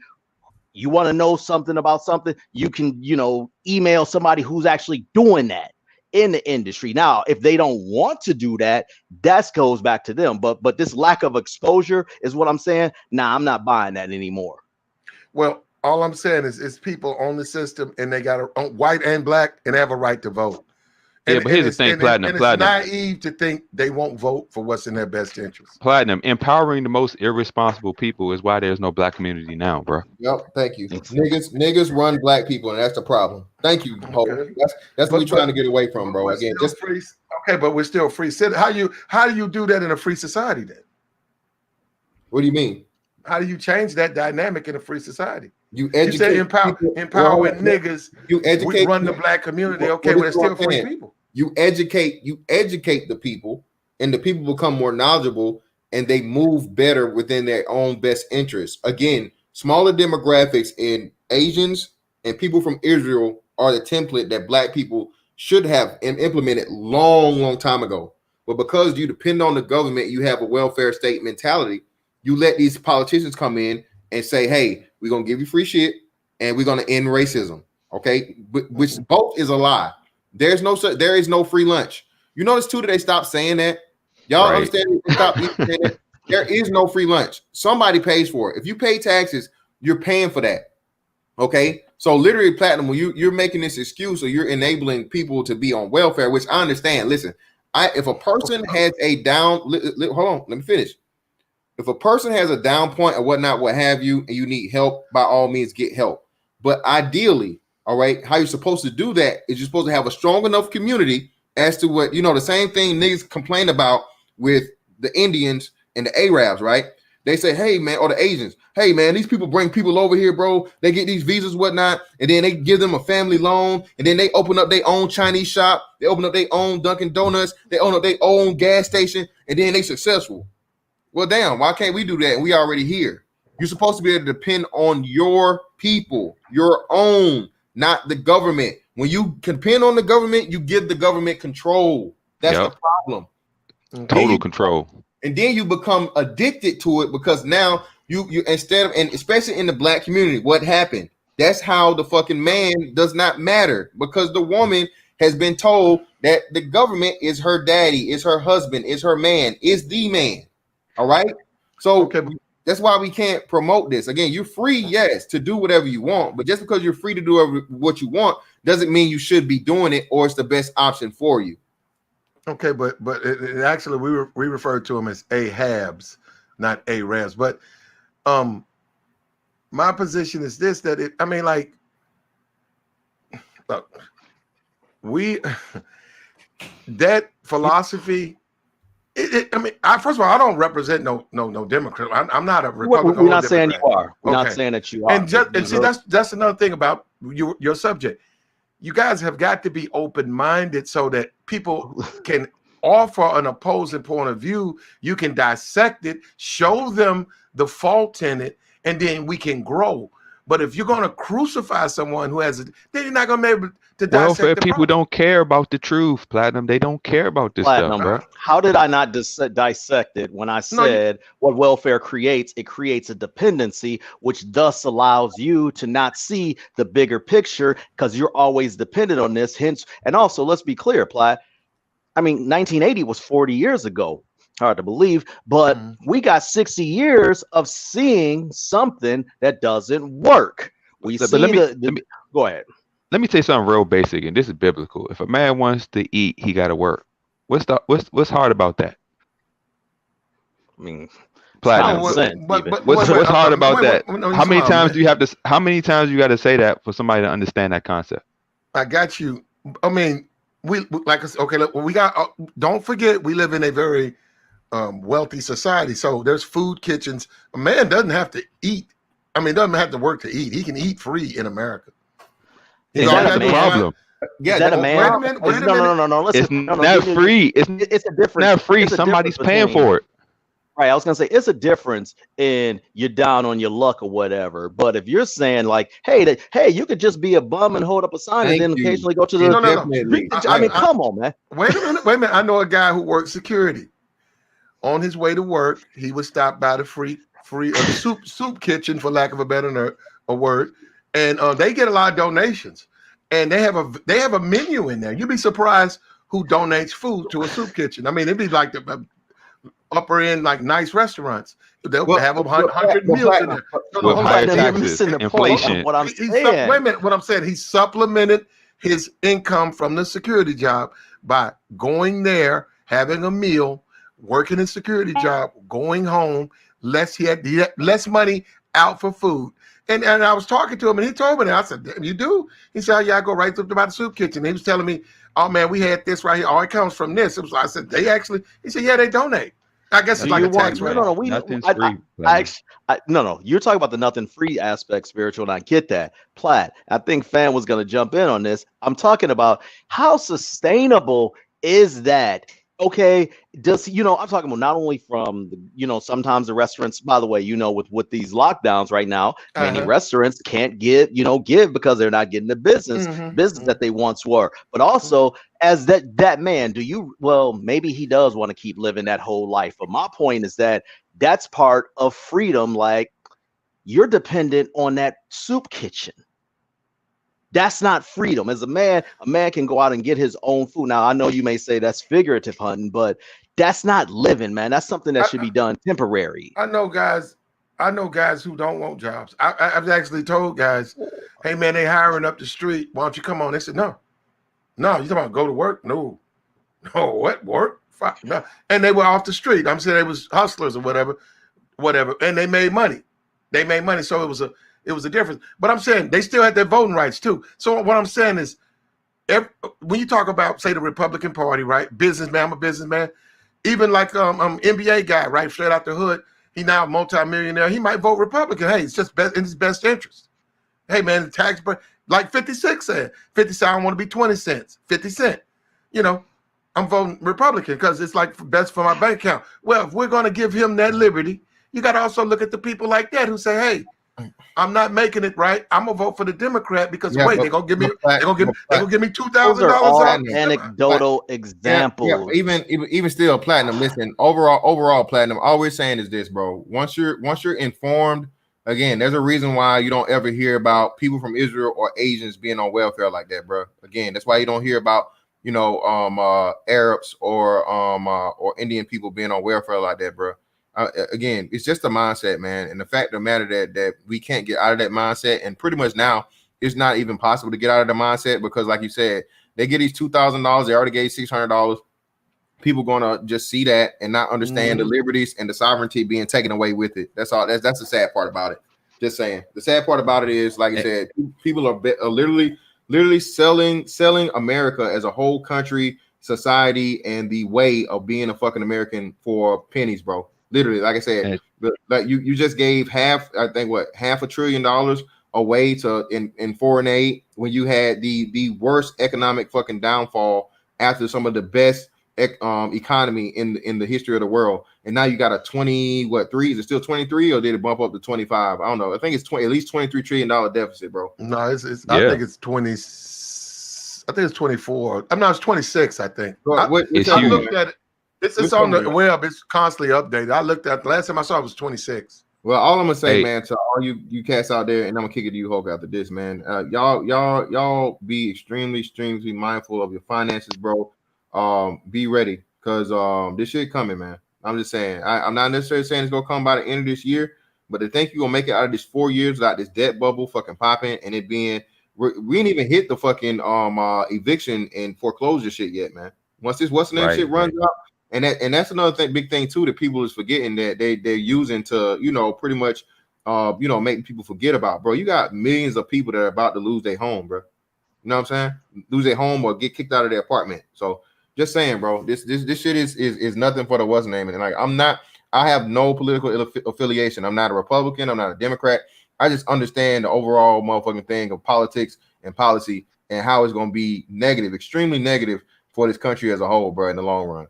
You want to know something about something, you can, email somebody who's actually doing that in the industry. Now, if they don't want to do that, that goes back to them. But this lack of exposure is what I'm saying. Nah, I'm not buying that anymore. Well, all I'm saying is people on the system, and they got white and black, and they have a right to vote. Yeah, but here's the thing, Platinum. It's naive to think they won't vote for what's in their best interest. Platinum, empowering the most irresponsible people is why there's no black community now, bro. Yep, thank you. Niggas run black people, and that's the problem. Thank you, Hope. That's what we're trying to get away from, bro. Again, just free. Okay, but we're still free. How do you do that in a free society then? What do you mean? How do you change that dynamic in a free society? You educate empowering niggas. You educate. Run the black community. Okay, well, it's still free people. You educate the people, and the people become more knowledgeable, and they move better within their own best interests. Again, smaller demographics in Asians and people from Israel are the template that black people should have implemented long time ago. But because you depend on the government, you have a welfare state mentality. You let these politicians come in and say, hey, we're going to give you free shit and we're going to end racism. Okay. Which both is a lie. There is no free lunch. You notice too that they stopped saying that. Y'all understand? Stop saying that. There is no free lunch. Somebody pays for it. If you pay taxes, you're paying for that. Okay. So literally, Platinum, when you're making this excuse, or you're enabling people to be on welfare, which I understand. Listen, if a person has a down, hold on, let me finish. If a person has a down point or whatnot, what have you, and you need help, by all means get help. But ideally, All right. How you're supposed to do that is you're supposed to have a strong enough community as to what, the same thing niggas complain about with the Indians and the Arabs, right? They say, hey, man, or the Asians, hey, man, these people bring people over here, bro. They get these visas, whatnot, and then they give them a family loan, and then they open up their own Chinese shop. They open up their own Dunkin' Donuts. They own up their own gas station, and then they successful. Well, damn, why can't we do that? And we already here. You're supposed to be able to depend on your people, your own, not the government. When you depend on the government, you give the government control. That's the problem. Total control. And then you become addicted to it because now you instead of, and especially in the black community, what happened? That's how the fucking man does not matter, because the woman has been told that the government is her daddy, is her husband, is her man, is the man. All right. So that's why we can't promote this. Again, you're free, yes, to do whatever you want, but just because you're free to do what you want doesn't mean you should be doing it or it's the best option for you. Okay, but it actually we refer to them as Ahabs, not Arabs. But my position is this: that look, that philosophy. First of all, I don't represent no Democrat. I'm not a Republican. We're not saying you are. We're not saying that you are. And see, that's another thing about your subject. You guys have got to be open-minded so that people can offer an opposing point of view. You can dissect it, show them the fault in it, and then we can grow. But if you're going to crucify someone who has then you're not going to be able to dissect. Welfare people don't care about the truth, Platinum. They don't care about this stuff, bro. How did I not dissect it when I said what welfare creates? It creates a dependency, which thus allows you to not see the bigger picture because you're always dependent on this. Hence, and also, let's be clear, Platt. 1980 was 40 years ago. Hard to believe, but we got 60 years of seeing something that doesn't work. We see go ahead. Let me say something real basic, and this is biblical. If a man wants to eat, he got to work. What's hard about that? Platinum. What's hard about that? How many times do you have to? How many times you got to say that for somebody to understand that concept? I got you. We like I said, okay. Look, we got. Don't forget, we live in a very wealthy society, so there's food kitchens. A man doesn't have to eat. Doesn't have to work to eat. He can eat free in America. That's the problem. Yeah, is that a man? Wait a minute. No. Listen, it's not free. It's a difference. Not free. Somebody's paying for it. Right. I was gonna say it's a difference in you're down on your luck or whatever. But if you're saying like, hey, you could just be a bum and hold up a sign and then occasionally go to the. No. Come on, man. Wait a minute. I know a guy who works security. On his way to work, he was stopped by the free soup kitchen, for lack of a better word, and they get a lot of donations, and they have a menu in there. You'd be surprised who donates food to a soup kitchen. It'd be like the upper end, like nice restaurants. They'll have 100 meals in there. With higher taxes, inflation. What I'm saying. Wait a minute. What I'm saying, he supplemented his income from the security job by going there, having a meal, working a security job, going home. He had less money out for food. And I was talking to him, and he told me that. I said, "Damn, you do?" He said, "Oh, yeah, I go right up to the soup kitchen." And he was telling me, "Oh man, we had this right here. Oh, it comes from this." I said, He said, "Yeah, they donate." I guess it's like a tax rate. No, nothing's free. No. You're talking about the nothing free aspect, spiritual, and I get that. Platt, I think Fan was going to jump in on this. I'm talking about how sustainable is that? Okay, I'm talking about not only from sometimes the restaurants, by the way, with these lockdowns right now, many restaurants can't give because they're not getting the business that they once were. But also as that man, maybe he does want to keep living that whole life. But my point is that that's part of freedom. Like, you're dependent on that soup kitchen. That's not freedom. As a man can go out and get his own food. Now, I know you may say that's figurative hunting, but that's not living, man. That's something that should be done temporary. I know guys who don't want jobs. I've actually told guys, "Hey, man, they hiring up the street. Why don't you come on?" They said, No, you talking about go to work? No, what work? No. And they were off the street. I'm saying they was hustlers or whatever, and they made money. So It was a difference. But I'm saying they still had their voting rights too. So what I'm saying is, when you talk about, say, the Republican Party, right? Businessman, I'm a businessman. Even like NBA guy, right? Straight out the hood. He now a multi-millionaire. He might vote Republican. Hey, it's just in his best interest. Hey, man, the tax break, like 56 said. 50 said, I don't want to be 20 cents. 50 cent. You know, I'm voting Republican because it's like best for my bank account. Well, if we're going to give him that liberty, you got to also look at the people like that who say, hey, I'm not making it right. I'm gonna vote for the Democrat because wait, they're gonna give me Those $2,000 are all off. anecdotal examples. Even still, Platinum. Listen, overall, Platinum. All we're saying is this, bro. Once you're informed, again, there's a reason why you don't ever hear about people from Israel or Asians being on welfare like that, bro. Again, that's why you don't hear about Arabs or Indian people being on welfare like that, bro. Again, it's just a mindset, man. And the fact of the matter that we can't get out of that mindset, and pretty much now it's not even possible to get out of the mindset because, like you said, they get these $2,000. They already gave $600. People gonna just see that and not understand the liberties and the sovereignty being taken away with it. That's all. That's the sad part about it. Just saying. The sad part about it is, like I said, people are literally selling America as a whole country, society, and the way of being a fucking American for pennies, bro. Literally, like I said, like you just gave half $500 billion away to in foreign aid when you had the worst economic fucking downfall after some of the best economy in the history of the world, and now you got a 3? Is it still 23 or did it bump up to 25? I don't know. I think it's at least $23 trillion deficit, bro. No, I think it's 20. I think it's 24. I'm not. It's 26. I think. I looked at it. It's on the web. It's constantly updated. I looked at the last time I saw it was 26. Well, all I'm gonna say, man, to all you cats out there, and I'm gonna kick it to you, Hulk, after this, man. Y'all be extremely mindful of your finances, bro. Be ready because this shit coming, man. I'm just saying. I'm not necessarily saying it's gonna come by the end of this year, but to think you're gonna make it out of this 4 years without this debt bubble fucking popping and it being, we ain't even hit the fucking eviction and foreclosure shit yet, man. Once this what's the name shit runs out. And that's another big thing too that people is forgetting that they're using to pretty much making people forget about, bro. You got millions of people that are about to lose their home, bro. You know what I'm saying? Lose their home or get kicked out of their apartment. So just saying, bro, this shit is nothing for the what's name. And like I have no political affiliation. I'm not a Republican. I'm not a Democrat. I just understand the overall motherfucking thing of politics and policy and how it's gonna be negative, extremely negative for this country as a whole, bro, in the long run.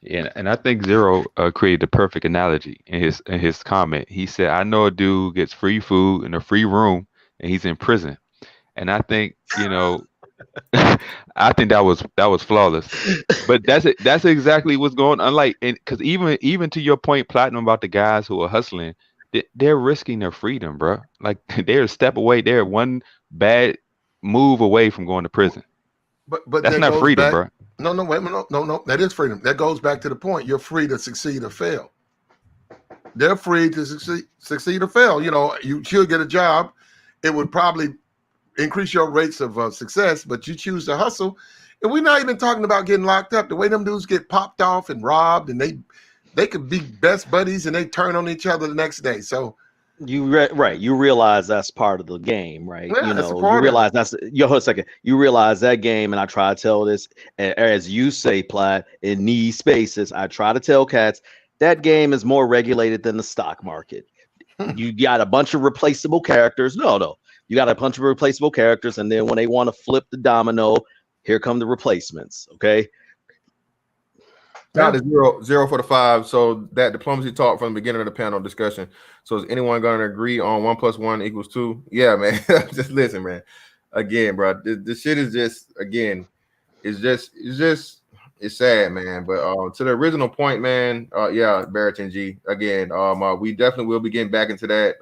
Yeah, and I think Zero created the perfect analogy in his comment. He said, "I know a dude gets free food in a free room, and he's in prison." And I think I think that was flawless. But that's exactly what's going on. Like, because even to your point, Platinum, about the guys who are hustling, they're risking their freedom, bro. Like they're a step away. They're one bad move away from going to prison. But that's that not freedom, bro. No, wait a minute. No. That is freedom. That goes back to the point. You're free to succeed or fail. They're free to succeed or fail. You should get a job. It would probably increase your rates of success, but you choose to hustle. And we're not even talking about getting locked up. The way them dudes get popped off and robbed, and they could be best buddies, and they turn on each other the next day. So you realize that's part of the game, right? Yeah, you realize that's hold a second. You realize that game, and I try to tell this, as you say, Platt, in these spaces, I try to tell cats that game is more regulated than the stock market. You got a bunch of replaceable characters. No. You got a bunch of replaceable characters, and then when they want to flip the domino, here come the replacements. Okay. Got zero for the 5. So that diplomacy talk from the beginning of the panel discussion. So is anyone going to agree on 1 + 1 = 2? Yeah, man. Just listen, man. Again, bro, this shit is just it's sad, man. But to the original point, man. Yeah, Barrington G. Again, we definitely will be getting back into that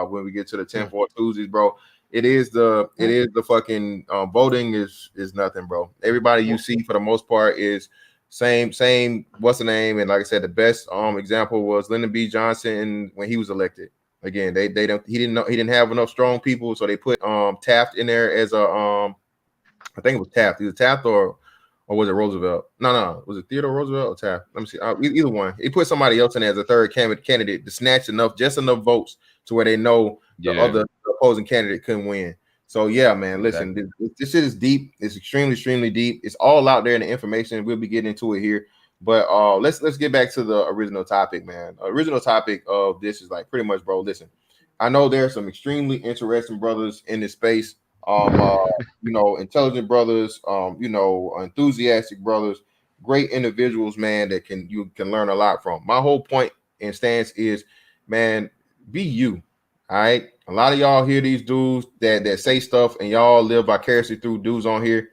when we get to the 10-4 Tuesdays, bro. It is the fucking voting is nothing, bro. Everybody you see for the most part is same what's the name, and like I said, the best example was Lyndon B. Johnson when he was elected. Again, he didn't have enough strong people, so they put Taft in there as a I think it was Taft, either Taft or or was it Roosevelt? No, was it Theodore Roosevelt or Taft? Let me see. Either one. He put somebody else in there as a third candidate to snatch just enough votes to where they know the other opposing candidate couldn't win. So yeah, man, listen, this shit is deep. It's extremely deep. It's all out there in the information. We'll be getting into it here. But let's get back to the original topic, man. Original topic of this is like pretty much, bro. Listen, I know there are some extremely interesting brothers in this space. Intelligent brothers, enthusiastic brothers, great individuals, man, that you can learn a lot from. My whole point and stance is, man, be you. All right. A lot of y'all hear these dudes that say stuff and y'all live vicariously through dudes on here.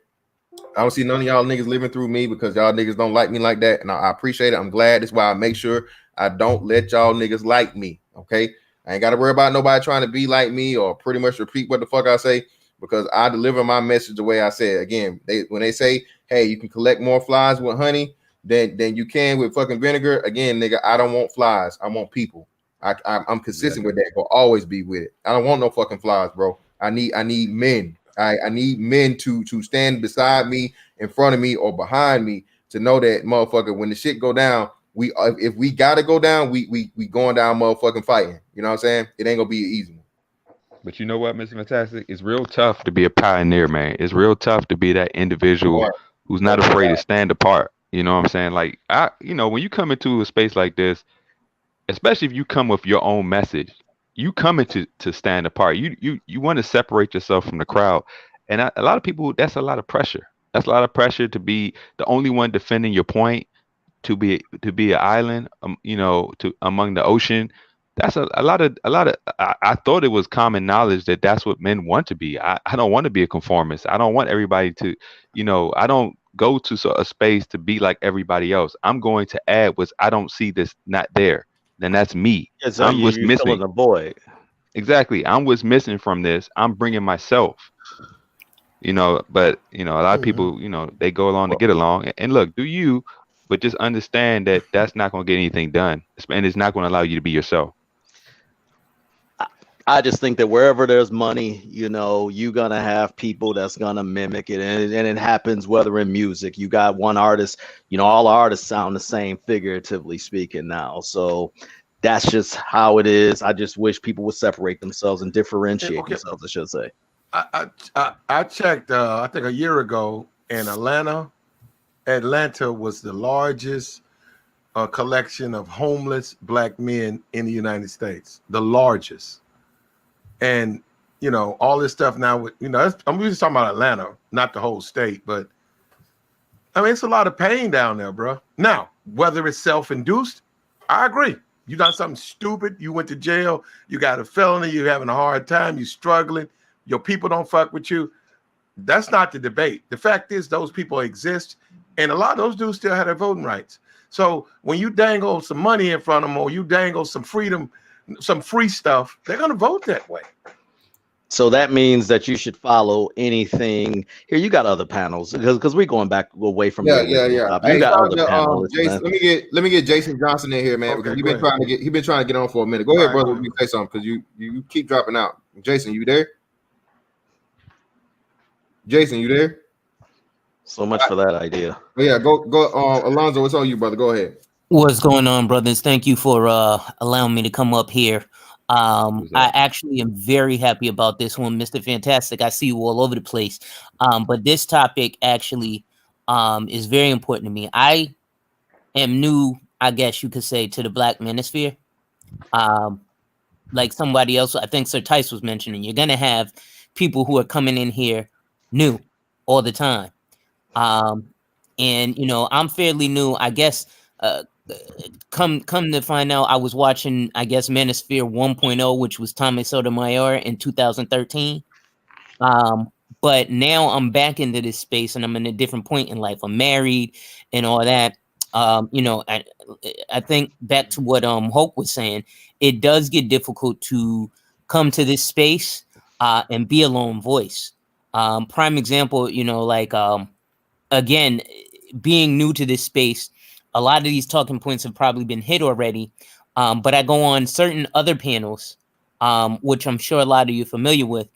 I don't see none of y'all niggas living through me because y'all niggas don't like me like that. And I appreciate it. I'm glad. That's why I make sure I don't let y'all niggas like me. Okay. I ain't got to worry about nobody trying to be like me or pretty much repeat what the fuck I say, because I deliver my message the way I say it. Again, when they say, hey, you can collect more flies with honey than you can with fucking vinegar. Again, nigga, I don't want flies. I want people. I'm consistent with that. Will always be with it. I don't want no fucking flies, bro. I need men. I need men to stand beside me, in front of me, or behind me to know that motherfucker, when the shit go down, if we gotta go down, we going down motherfucking fighting. You know what I'm saying? It ain't gonna be an easy one. But you know what, Mr. Fantastic? It's real tough to be a pioneer, man. It's real tough to be that individual who's not afraid to stand apart. You know what I'm saying? Like when you come into a space like this, especially if you come with your own message, you come into to stand apart. You want to separate yourself from the crowd, and a lot of people, that's a lot of pressure. That's a lot of pressure to be the only one defending your point, to be an island, to among the ocean. That's a lot of I thought it was common knowledge that that's what men want to be. I don't want to be a conformist. I don't want everybody to, I don't go to a space to be like everybody else. I'm going to add what I don't see that's not there. Then that's me. Yeah, so I'm what's you're missing. filling a void. Exactly. I'm what's missing from this. I'm bringing myself. But a lot of people, they go along to get along. And look, do you, but just understand that that's not going to get anything done, and it's not going to allow you to be yourself. I just think that wherever there's money, you're gonna have people that's gonna mimic it, and it happens whether in music. You got one artist, all artists sound the same, figuratively speaking now. So that's just how it is. I just wish people would separate themselves and differentiate themselves, I should say. I checked, I think a year ago in Atlanta. Atlanta was the largest collection of homeless black men in the United States, the largest. And, all this stuff now with, I'm just talking about Atlanta, not the whole state, but I mean, it's a lot of pain down there, bro. Now, whether it's self-induced, I agree. You done something stupid. You went to jail. You got a felony. You're having a hard time. You're struggling. Your people don't fuck with you. That's not the debate. The fact is those people exist, and a lot of those dudes still have their voting rights. So when you dangle some money in front of them, or you dangle some freedom, some free stuff, they're going to vote that way. So that means that you should follow anything. Here, you got other panels because we're going back away from yeah. You got other panels. Jason, let me get Jason Johnson in here, man, because he's been trying to get on for a minute. Go ahead, brother. You say something because you keep dropping out. Jason, you there? Jason, you there? So much for that idea. Yeah, go. Alonzo, it's on you, brother. Go ahead. What's going on, brothers? Thank you for allowing me to come up here. I actually am very happy about this one, Mr. Fantastic. I see you all over the place. But this topic actually is very important to me. I am new, I guess you could say, to the Black Manosphere. Like somebody else, I think Sir Tice was mentioning, you're gonna have people who are coming in here new all the time. And I'm fairly new, I guess. Come to find out, I was watching, I guess, Manosphere 1.0, which was Tommy Sotomayor in 2013. But now I'm back into this space, and I'm in a different point in life. I'm married and all that. I think back to what Hope was saying, it does get difficult to come to this space and be a lone voice. Prime example, again, being new to this space, a lot of these talking points have probably been hit already, but I go on certain other panels, which I'm sure a lot of you are familiar with.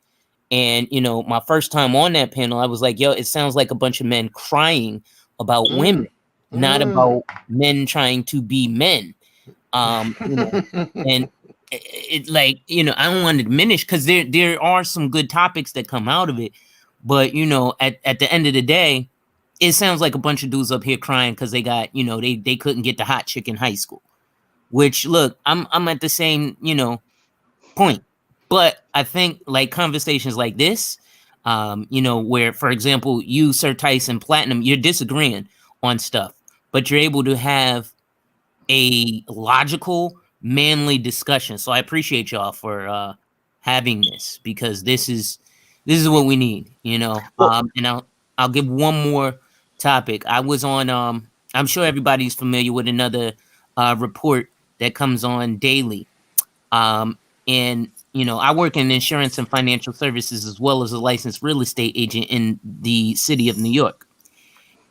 And, my first time on that panel, I was like, yo, it sounds like a bunch of men crying about women, not about men trying to be men. You know, and it like, you know, I don't want to diminish, because there are some good topics that come out of it, but you know, at the end of the day, it sounds like a bunch of dudes up here crying because they got, you know, they couldn't get the hot chick in high school. Which, look, I'm at the same, you know, point, but I think like conversations like this, you know, where, for example, you, Sir Tyson Platinum, you're disagreeing on stuff, but you're able to have a logical, manly discussion. So I appreciate y'all for having this, because this is what we need, you know. And I'll give one more topic. I was on I'm sure everybody's familiar with another report that comes on daily. And you know, I work in insurance and financial services, as well as a licensed real estate agent in the city of New York.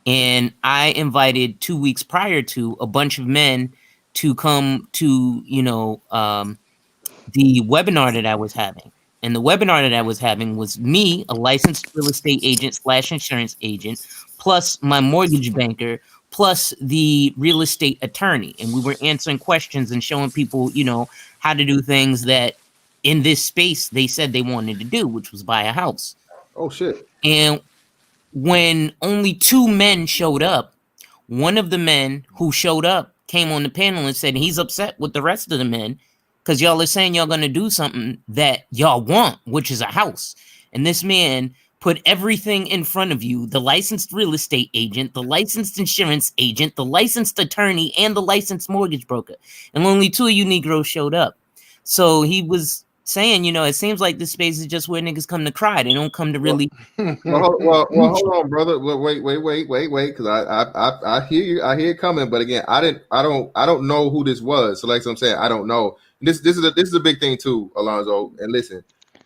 And I invited 2 weeks prior to a bunch of men to come to, you know, the webinar that I was having. And the webinar that I was having was me, a licensed real estate agent slash insurance agent, plus my mortgage banker, plus the real estate attorney. And we were answering questions and showing people, you know, how to do things that in this space they said they wanted to do, which was buy a house. Oh shit. And when only 2 men showed up, one of the men who showed up came on the panel and said he's upset with the rest of the men because y'all are saying y'all gonna do something that y'all want, which is a house. And this man put everything in front of you: the licensed real estate agent, the licensed insurance agent, the licensed attorney, and the licensed mortgage broker. And only 2 of you Negroes showed up. So he was saying, you know, it seems like this space is just where niggas come to cry. They don't come to really. Well, hold on, brother. Well, wait, because I hear you. I hear it coming, but again, I don't know who this was. So, like I'm saying, I don't know. This is a big thing too, Alonzo. And listen,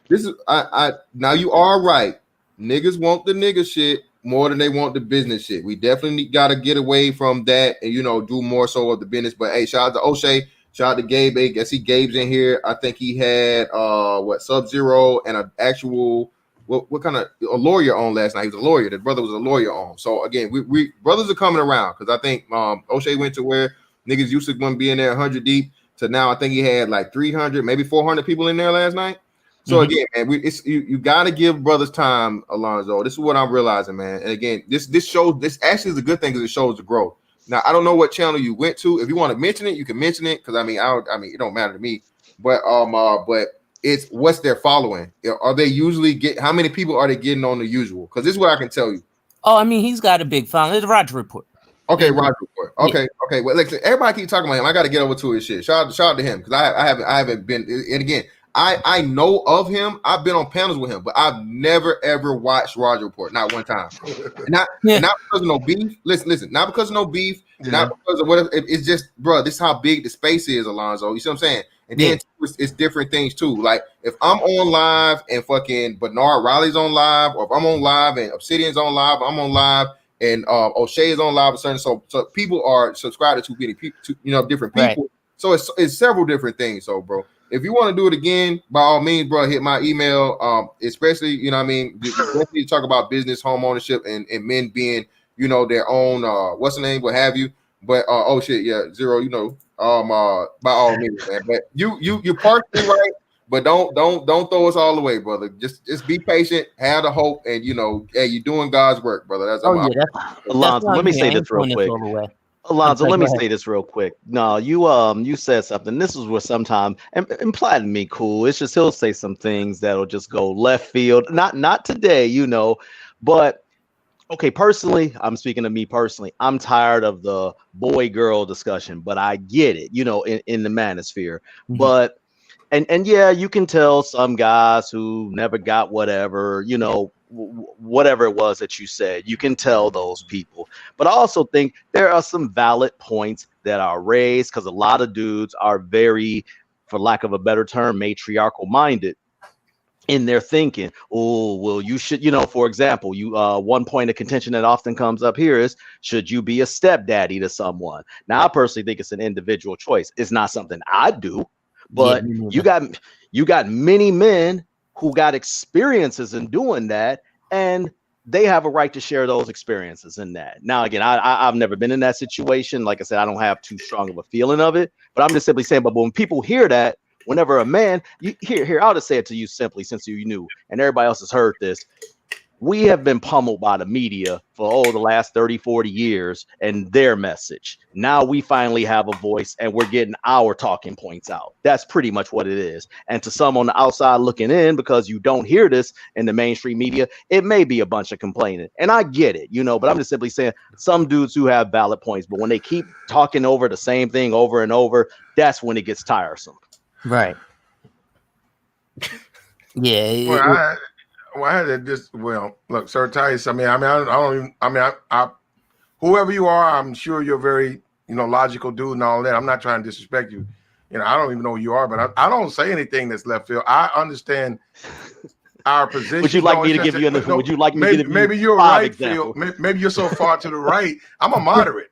this is I now you are right. Niggas want the nigga shit more than they want the business shit. We definitely got to get away from that and, you know, do more so of the business. But hey, shout out to O'Shea. Shout out to Gabe. I guess Gabe's in here. I think he had Sub-Zero and an actual what kind of a lawyer on last night. He was a lawyer. The brother was a lawyer on. So again, we brothers are coming around, because I think O'Shea went to where niggas used to want to be in there 100 deep to now I think he had like 300, maybe 400 people in there last night. So again, man, you got to give brothers time, Alonzo. This is what I'm realizing, man. And again, this shows, this actually is a good thing because it shows the growth. Now, I don't know what channel you went to. If you want to mention it, you can mention it, because I mean, it don't matter to me. But it's what's their following. Are they usually how many people are they getting on the usual? Because this is what I can tell you. Oh, I mean, he's got a big following. It's a Roger Report. Okay, Roger Report. Okay, okay. Well, like, everybody keep talking about him. I got to get over to his shit. Shout out to him, because I haven't been. And again, I know of him. I've been on panels with him, but I've never ever watched Roger Report, not one time. And not because of no beef. Listen, not because of no beef, not because of what. It's just, bro, this is how big the space is, Alonzo. You see what I'm saying? And then it's different things too. Like if I'm on live and fucking Bernard Riley's on live, or if I'm on live and Obsidian's on live, I'm on live and O'Shea is on live, so people are subscribed to many people, different people. Right. So it's several different things. So, bro, if you want to do it again, by all means, bro, hit my email. Especially, you know what I mean, definitely talk about business, home ownership, and men being, their own what's the name, what have you. But oh shit, yeah, Zero, by all means, man. But you partially right, but don't throw us all away, brother. Just be patient, have the hope, and hey, you're doing God's work, brother. That's Alonzo, let me say this real quick. Alonzo, let me say this real quick. No, you said something. This is where sometimes and Platinum me cool. It's just he'll say some things that'll just go left field. Not today, but okay, personally, I'm speaking to me personally. I'm tired of the boy-girl discussion, but I get it, in the manosphere. Mm-hmm. But and yeah, you can tell some guys who never got whatever, whatever it was that you said, you can tell those people. But I also think there are some valid points that are raised, because a lot of dudes are very, for lack of a better term, matriarchal minded in their thinking. Oh, well, you should, for example, one point of contention that often comes up here is, should you be a stepdaddy to someone? Now, I personally think it's an individual choice. It's not something I do, but you got many men who got experiences in doing that, and they have a right to share those experiences in that. Now, again, I've never been in that situation. Like I said, I don't have too strong of a feeling of it, but I'm just simply saying, but when people hear that, whenever a man, here, I'll just say it to you simply, since you knew, and everybody else has heard this. We have been pummeled by the media for the last 30, 40 years and their message. Now we finally have a voice and we're getting our talking points out. That's pretty much what it is. And to some on the outside looking in, because you don't hear this in the mainstream media, it may be a bunch of complaining. And I get it, but I'm just simply saying some dudes who have valid points, but when they keep talking over the same thing over and over, that's when it gets tiresome. Right. Yeah. Well, I had to just look, Sir Tice. I don't even. I whoever you are, I'm sure you're very, logical dude and all that. I'm not trying to disrespect you. I don't even know who you are, but I don't say anything that's left field. I understand our position. Would you like me to give you? Would you like me to give you? Maybe you're right field. Maybe you're so far to the right. I'm a moderate.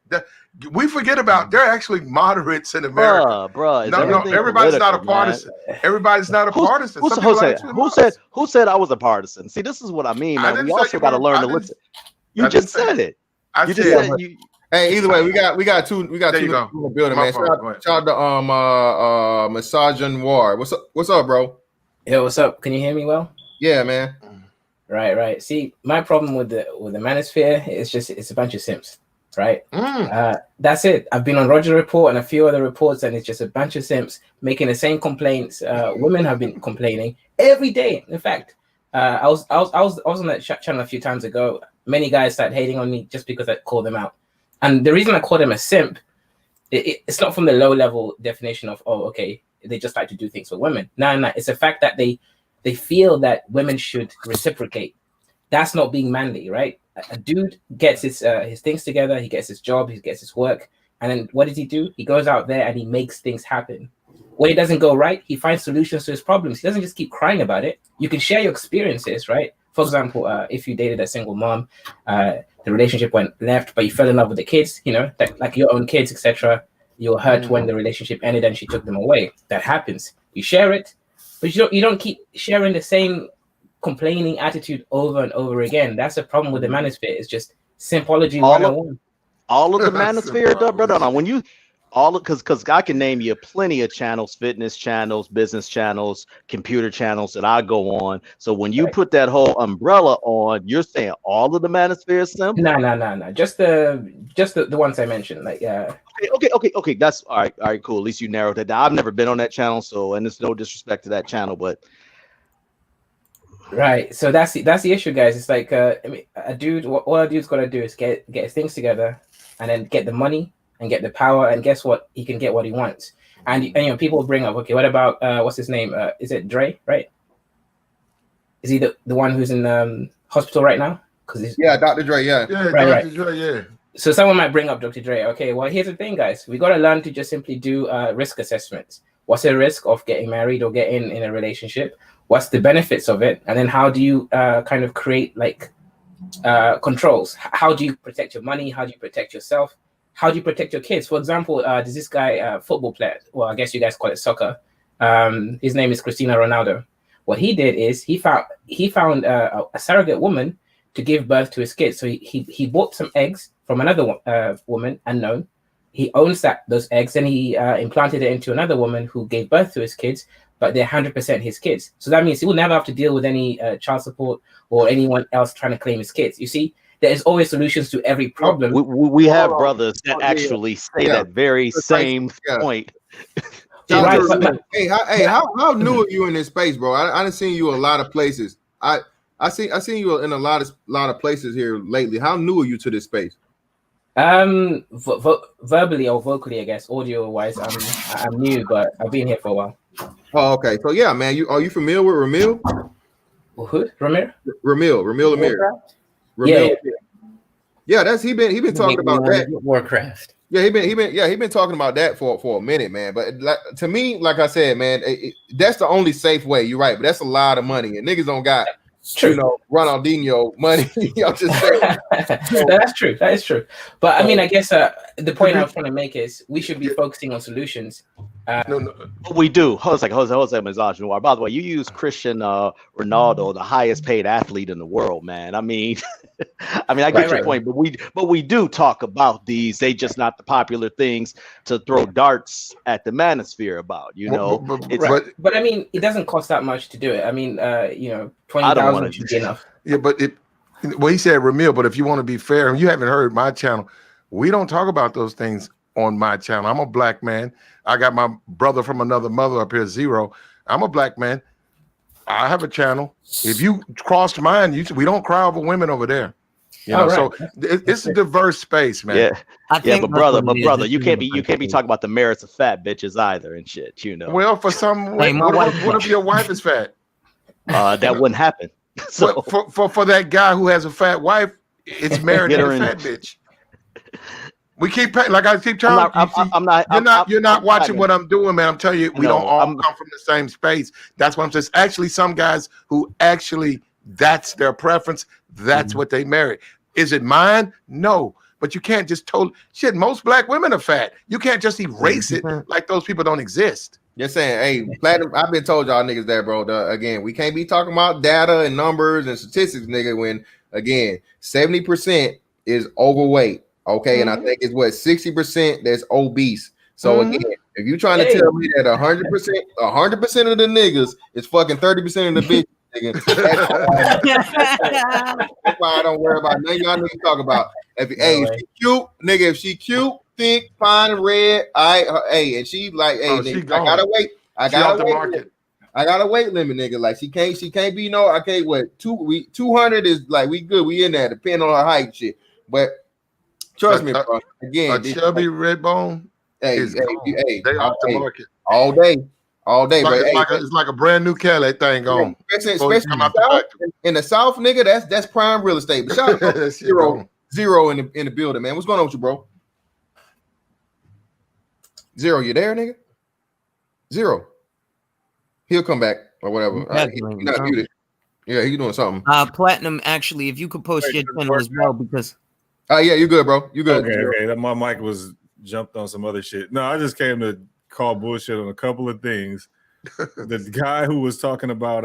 We forget about they're actually moderates in America. Bruh, no, everybody's not a partisan. Man. Everybody's not a partisan. Who said I was a partisan? See, this is what I mean, man. We also got to learn to listen. You just said it. Hey, either way, we got two in the building, man. Shout out to Massage War. What's up, bro? Yo, what's up? Can you hear me well? Yeah, man. Right. See, my problem with the Manosphere is just it's a bunch of simps. Right. That's it. I've been on Roger Report and a few other reports, and it's just a bunch of simps making the same complaints. Women have been complaining every day. In fact, I was on that channel a few times ago. Many guys started hating on me just because I called them out. And the reason I call them a simp, it's not from the low level definition of okay, they just like to do things for women. No, it's the fact that they feel that women should reciprocate. That's not being manly, right? A dude gets his things together, he gets his job, he gets his work, and then what does he do? He goes out there and he makes things happen. When it doesn't go right, he finds solutions to his problems. He doesn't just keep crying about it. You can share your experiences, right? For example, if you dated a single mom, the relationship went left, but you fell in love with the kids, like your own kids, etc. You were hurt when the relationship ended and she took them away. That happens. You share it, but you don't keep sharing the same complaining attitude over and over again. That's the problem with the Manosphere. It's just sympology 101. All of the Manosphere, brother. Now, when you because I can name you plenty of channels, fitness channels, business channels, computer channels that I go on. So when you put that whole umbrella on, you're saying all of the Manosphere simple? No. Just the ones I mentioned. Like Okay. That's all right, cool. At least you narrowed that down. I've never been on that channel, and it's no disrespect to that channel, but right. So that's the issue, guys. It's like a dude. All a dude's got to do is get his things together, and then get the money and get the power, and guess what? He can get what he wants. And people bring up, okay, what about what's his name? Is it Dre? Right? Is he the one who's in hospital right now? Dr. Dre. Yeah. Right. Dr. Dre. Yeah. So someone might bring up Dr. Dre. Okay, well, here's the thing, guys. We got to learn to just simply do risk assessments. What's the risk of getting married or getting in a relationship? What's the benefits of it? And then how do you kind of create like controls? How do you protect your money? How do you protect yourself? How do you protect your kids? For example, there's this guy, football player. Well, I guess you guys call it soccer. His name is Cristiano Ronaldo. What he did is he found a surrogate woman to give birth to his kids. So he bought some eggs from another woman, unknown. He owns those eggs, and he implanted it into another woman who gave birth to his kids, but they're 100% his kids. So that means he will never have to deal with any child support or anyone else trying to claim his kids. You see, there is always solutions to every problem. We have brothers that actually say that very same point. Hey, how new are you in this space, bro? I done seen you a lot of places. I seen you in a lot of places here lately. How new are you to this space? Verbally or vocally, I guess, audio wise, I'm new, but I've been here for a while. Oh, okay. So yeah, man, are you familiar with Ramil? Who? Ramil? Ramil Amir. Yeah, that's he been talking about that. Warcraft. Yeah, he been talking about that for a minute, man. But to me, like I said, man, that's the only safe way. You're right, but that's a lot of money, and niggas don't got Ronaldinho money. I'm just saying. That's true. That is true. But I mean, I guess the point I was trying to make is we should be focusing on solutions. No. We do. Jose Massage. By the way, you use Cristiano Ronaldo, the highest paid athlete in the world, man. I mean, I mean, I get your Right. point, but we do talk about these. They just not the popular things to throw darts at the manosphere about. You know, But I mean, it doesn't cost that much to do it. I mean, you know, I don't 20,000 want should to. be enough. Yeah, but he said Ramil, but if you want to be fair, and you haven't heard my channel, we don't talk about those things on my channel. I'm a black man. I got my brother from another mother up here, Zero. I'm a black man. I have a channel. If you crossed mine, we don't cry over women over there. You know, so it's a diverse space, man. Yeah, but brother, you can't be talking about the merits of fat bitches either and shit. You know. Well, for some, what if your wife is fat? That wouldn't happen. So for that guy who has a fat wife, it's married to a fat bitch. We keep like I keep telling you're not watching what I'm doing, man. I'm telling you, we don't all come from the same space. That's what I'm saying. Actually, some guys who actually that's their preference. That's what they marry. Is it mine? No. But you can't just shit. Most black women are fat. You can't just erase it like those people don't exist. Just saying, hey, Platinum, I've been told y'all niggas that, bro. Again, we can't be talking about data and numbers and statistics, nigga, when, again, 70% is overweight, okay? And I think it's, 60% that's obese. So, again, if you're trying to tell me that 100% of the niggas is fucking 30% of the bitches, nigga, that's why I don't worry about nothing y'all niggas talk about. If she cute, nigga, if she cute, thick, fine, red, and she like, hey, nigga, I gotta wait. I got a weight limit, nigga. Like she can't be no. I can't 200 is like we good. We in there, depending on her height, shit. But trust me, bro. Again, a chubby red bone. Hey, they off the market all day. It's like a brand new Cali thing gone. Especially in the South, nigga. That's prime real estate. But shout out Zero in the building, man. What's going on with you, bro? Zero, you there, nigga? Zero. He'll come back or whatever. He's not muted. Yeah, he's doing something. Platinum, actually, if you could post your channel as well, because yeah, you good, bro. You good. Okay. My mic was jumped on some other shit. No, I just came to call bullshit on a couple of things. The guy who was talking about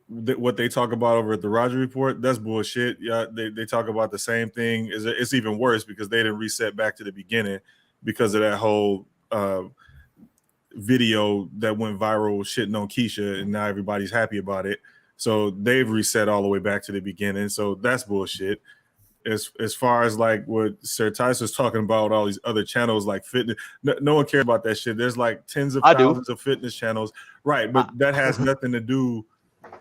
what they talk about over at the Roger Report, that's bullshit. Yeah, they talk about the same thing. It's even worse because they didn't reset back to the beginning because of that whole video that went viral shitting on Keisha, and now everybody's happy about it. So they've reset all the way back to the beginning. So that's bullshit. As far as like what Sir Tice was talking about, all these other channels like fitness, no one cares about that shit. There's like tens of thousands of fitness channels, right? But that has nothing to do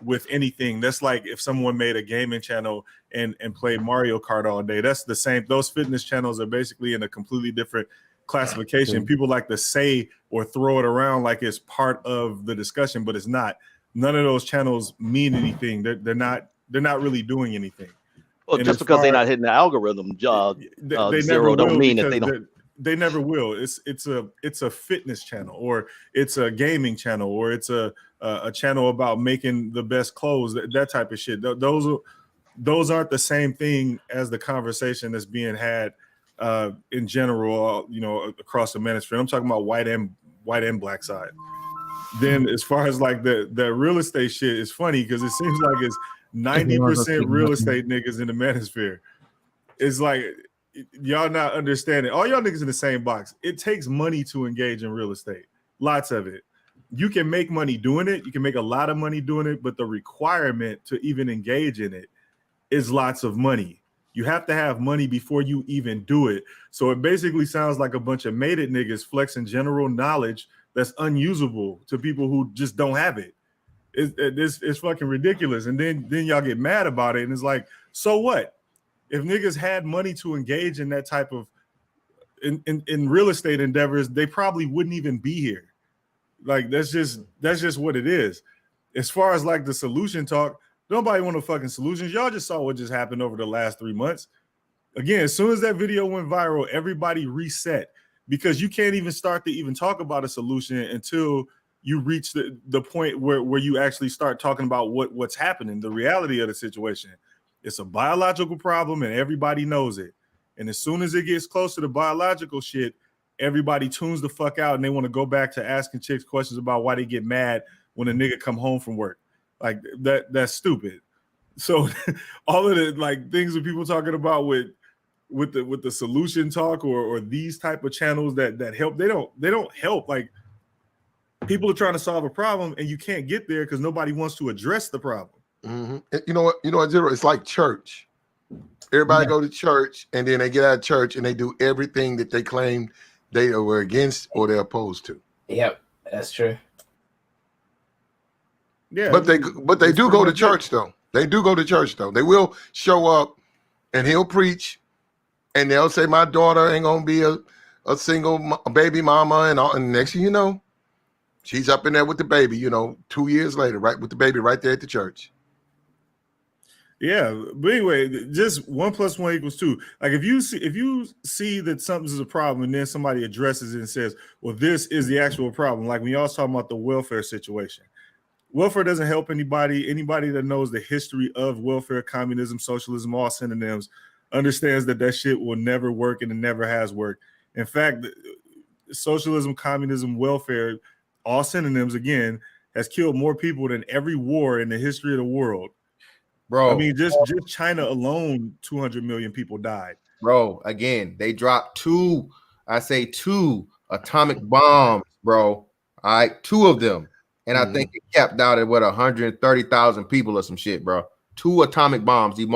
with anything. That's like if someone made a gaming channel and played Mario Kart all day. That's the same. Those fitness channels are basically in a completely different classification. People like to say or throw it around like it's part of the discussion, but it's not. None of those channels mean anything. They're not really doing anything. Well, and just because they're not hitting the algorithm, they Zero don't mean that they don't. They never will. It's a fitness channel, or it's a gaming channel, or it's a channel about making the best clothes. That type of shit. Those aren't the same thing as the conversation that's being had in general. Across the manosphere. I'm talking about white and black side. Then, as far as like the real estate shit, it's funny because it seems like it's 90% real estate niggas in the manosphere. It's like y'all not understanding. All y'all niggas in the same box. It takes money to engage in real estate. Lots of it. You can make money doing it. You can make a lot of money doing it, but the requirement to even engage in it is lots of money. You have to have money before you even do it. So it basically sounds like a bunch of made it niggas flexing general knowledge that's unusable to people who just don't have it. It's fucking ridiculous. And then y'all get mad about it. And it's like, so what? If niggas had money to engage in that type of in real estate endeavors, they probably wouldn't even be here. Like that's just what it is. As far as like the solution talk, nobody want no fucking solutions. Y'all just saw what just happened over the last 3 months. Again, as soon as that video went viral, everybody reset because you can't even start to even talk about a solution until you reach the point where you actually start talking about what's happening, the reality of the situation. It's a biological problem and everybody knows it. And as soon as it gets close to the biological shit, everybody tunes the fuck out and they want to go back to asking chicks questions about why they get mad when a nigga come home from work. Like that's stupid. So all of the like things that people talking about with the solution talk or these type of channels that help, they don't help. Like, people are trying to solve a problem and you can't get there because nobody wants to address the problem. You know what, Zero? It's like church. Everybody go to church and then they get out of church and they do everything that they claim they were against or they're opposed to. Yep, that's true. Yeah, but they do go to church though. They do go to church though. They will show up and he'll preach and they'll say, my daughter ain't gonna be a single baby mama, and all, and next thing you know, she's up in there with the baby, 2 years later, right, with the baby right there at the church. Yeah, but anyway, just 1 + 1 = 2. Like, if you see that something is a problem and then somebody addresses it and says, well, this is the actual problem. Like when y'all was talking about the welfare situation. Welfare doesn't help anybody. Anybody that knows the history of welfare, communism, socialism, all synonyms, understands that shit will never work and it never has worked. In fact, socialism, communism, welfare, all synonyms, again, has killed more people than every war in the history of the world. Bro, I mean, just China alone, 200 million people died. Bro, again, they dropped two atomic bombs, bro. All right, 2 of them. And I think it capped out at 130,000 people or some shit, bro. 2 atomic bombs, the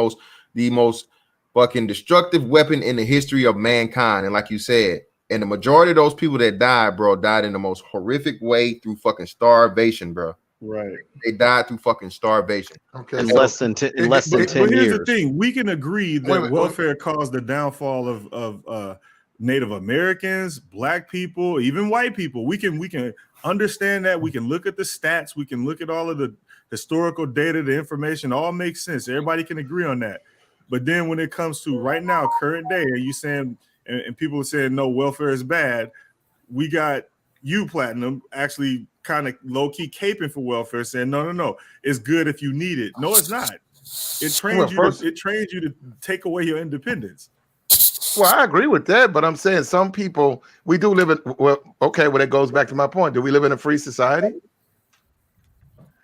most fucking destructive weapon in the history of mankind. And like you said, and the majority of those people that died, bro, died in the most horrific way through fucking starvation, bro. Right. They died through fucking starvation. Okay. In less than 10 years. But here's the thing. We can agree that welfare caused the downfall of Native Americans, Black people, even white people. We can understand that. We can look at the stats. We can look at all of the historical data, the information. All makes sense. Everybody can agree on that. But then when it comes to right now, current day, are you saying, and people are saying, no, welfare is bad. We got you, Platinum, actually kind of low-key caping for welfare, saying, no, it's good if you need it. No, it's not. It trains you to take away your independence. Well, I agree with that, but I'm saying some people, we do live in, it goes back to my point. Do we live in a free society?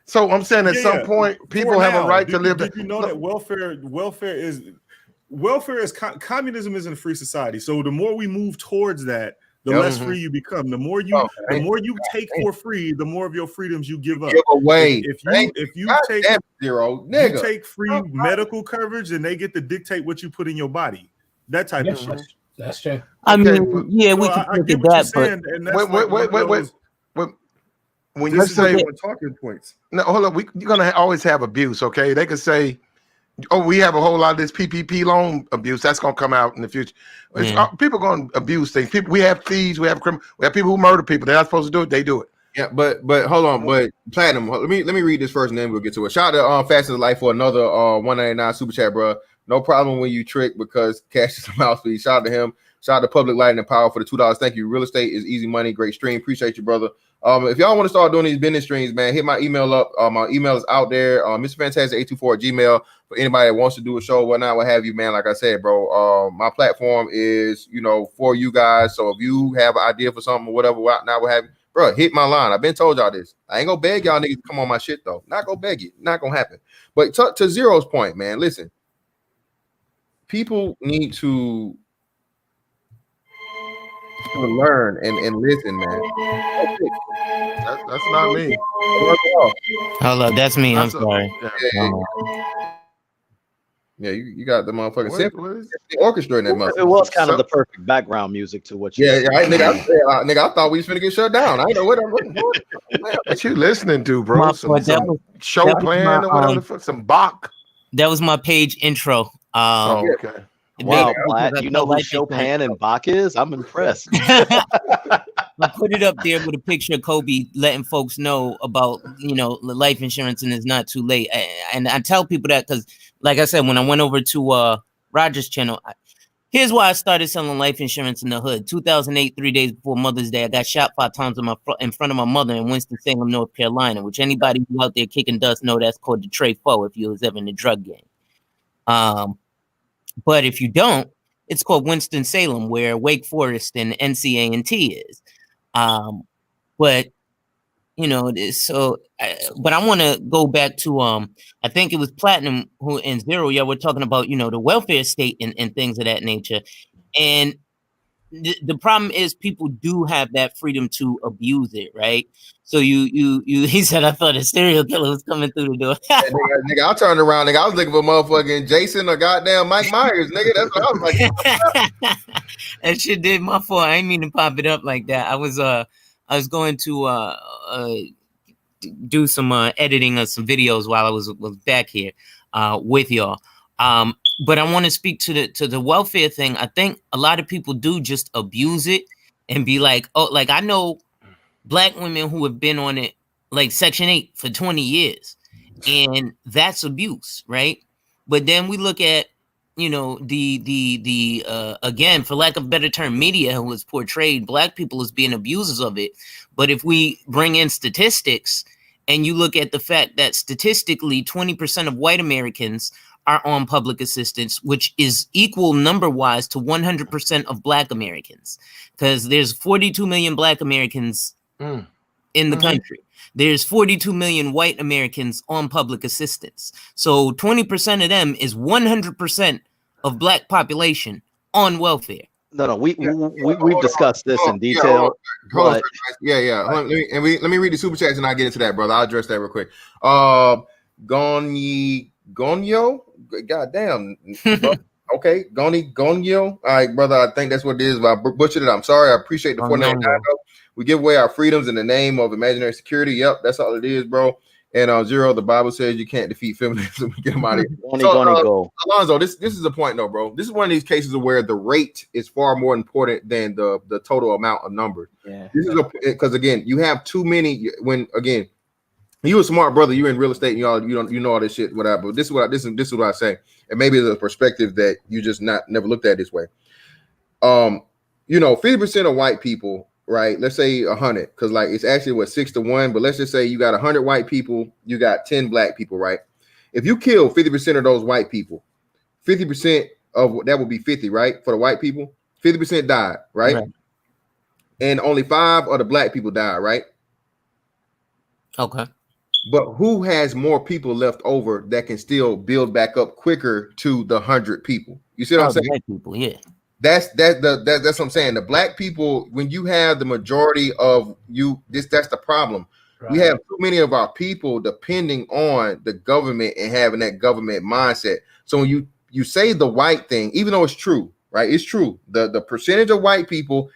So I'm saying at some point, people have a right to live. Did you know that welfare is communism isn't a free society. So the more we move towards that, the less free you become. The more you take for free, the more of your freedoms you give up. Give away. If you take Zero, nigga. You take free medical coverage, and they get to dictate what you put in your body. That type of shit. That's true. I mean, yeah, we can look at that, but when you say talking points, no, hold on, you're gonna always have abuse. Okay, they could say, "Oh, we have a whole lot of this PPP loan abuse that's gonna come out in the future." People are gonna abuse things. People, we have thieves, we have people who murder people. They're not supposed to do it. They do it. Yeah, but hold on, but Platinum. Let me read this first, and then we'll get to it. Shout out to Fast as Life for another 199 super chat, bro. No problem when you trick because cash is a mouthpiece. Shout out to him. Shout out to Public Lighting and Power for the $2. Thank you. Real estate is easy money. Great stream. Appreciate you, brother. If y'all want to start doing these business streams, man, hit my email up. My email is out there. Mr. Fantastic 824 at Gmail for anybody that wants to do a show, whatnot, what have you, man. Like I said, bro, my platform is, for you guys. So if you have an idea for something or whatever, whatnot, what have you, bro, hit my line. I've been told y'all this. I ain't gonna beg y'all niggas to come on my shit though. Not gonna beg it. Not gonna happen. But to Zero's point, man, listen. People need to learn and listen, man. That's not me. Hold up, that's me. I'm sorry. Yeah, you got the motherfucking orchestrating that motherfucker. It was kind of the perfect background music to what you. Yeah, nigga, I thought we was finna get shut down. I didn't know what I'm looking for. What you listening to, bro? Some Chopin or whatever, some Bach. That was my page intro. Okay. Wow, Platt, you know who Chopin and Bach is? I'm impressed. I put it up there with a picture of Kobe letting folks know about, life insurance and it's not too late. And I tell people that because, like I said, when I went over to Roger's channel, here's why I started selling life insurance in the hood. 2008, 3 days before Mother's Day, I got shot 5 times in front of my mother in Winston-Salem, North Carolina, which anybody who out there kicking dust know that's called the Trey Foe if you was ever in the drug game. But if you don't, it's called Winston-Salem, where Wake Forest and NCA&T is. But you know, but I want to go back to I think it was Platinum who and Zero, yeah, we're talking about, you know, the welfare state and things of that nature. And the problem is people do have that freedom to abuse it, right? So you he said, I thought a serial killer was coming through the door. Hey, nigga, I turned around, nigga. I was looking for motherfucking Jason or goddamn Mike Myers, nigga. That's what I was like. That shit did my fault. I didn't mean to pop it up like that. I was going to do some editing of some videos while I was back here with y'all. But I want to speak to the welfare thing. I think a lot of people do just abuse it and be like, oh, like I know Black women who have been on it, like Section 8 for 20 years, and that's abuse, right? But then we look at, you know, the again, for lack of a better term, media who has portrayed Black people as being abusers of it. But if we bring in statistics and you look at the fact that statistically 20% of white Americans are on public assistance, which is equal number-wise to 100% of Black Americans, because there's 42 million Black Americans in the country. There's 42 million white Americans on public assistance. So 20% of them is 100% of Black population on welfare. No, we've discussed this in detail. Hold on, yeah. Let me read the super chats and I'll get into that, brother. I'll address that real quick. Gonyo, goddamn. Okay, Gonyo. All right, brother. I think that's what it is. If I butchered it, I'm sorry. I appreciate the 499. We give away our freedoms in the name of imaginary security. Yep, that's all it is, bro. And Zero, the Bible says you can't defeat feminism. Get them out of here. Go. Alonzo, this is the point, though, bro. This is one of these cases where the rate is far more important than the total amount of numbers. Yeah. This is because again, you have too many. When again, you a smart brother, you in real estate, and you know all this shit, whatever. But this is what I say, and maybe it's a perspective that you just never looked at this way. 50% of white people. Right, let's say 100, because like it's actually 6-1, but let's just say you got 100 white people, you got 10 Black people, right? If you kill 50% of those white people, 50% of that would be 50, right? For the white people, 50% died, right? And only 5 of the Black people died, right? Okay. But who has more people left over that can still build back up quicker to the 100 people? You see what I'm saying? Black people, yeah. That's what I'm saying. The Black people, when you have the majority of that's the problem. Right. We have too many of our people depending on the government and having that government mindset. So when you say the white thing, even though it's true, right? It's true. The percentage of white people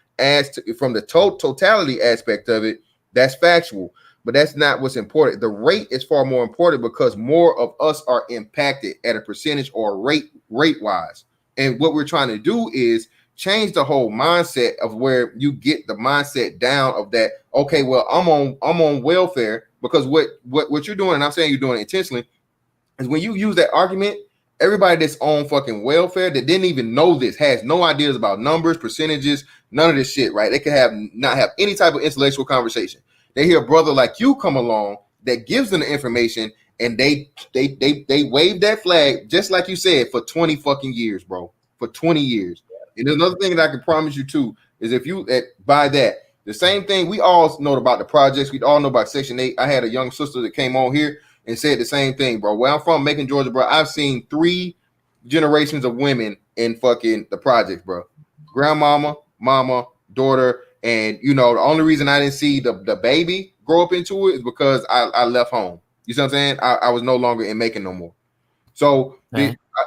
from the totality aspect of it, that's factual. But that's not what's important. The rate is far more important because more of us are impacted at a percentage or rate wise. And what we're trying to do is change the whole mindset of where you get the mindset down of that. Okay, well, I'm on welfare, because what you're doing, and I'm saying you're doing it intentionally, is when you use that argument, everybody that's on fucking welfare that didn't even know this, has no ideas about numbers, percentages, none of this shit, right? They can not have any type of intellectual conversation. They hear a brother like you come along that gives them the information, and they wave that flag, just like you said, for 20 fucking years, bro. For 20 years. And there's another thing that I can promise you too, is if you buy that, the same thing we all know about the projects, we all know about Section 8. I had a young sister that came on here and said the same thing, bro. Where I'm from, Macon, Georgia, bro, I've seen 3 generations of women in fucking the projects, bro. Grandmama, mama, daughter, and the only reason I didn't see the baby grow up into it is because I left home. You see what I'm saying? I was no longer in Macon no more. So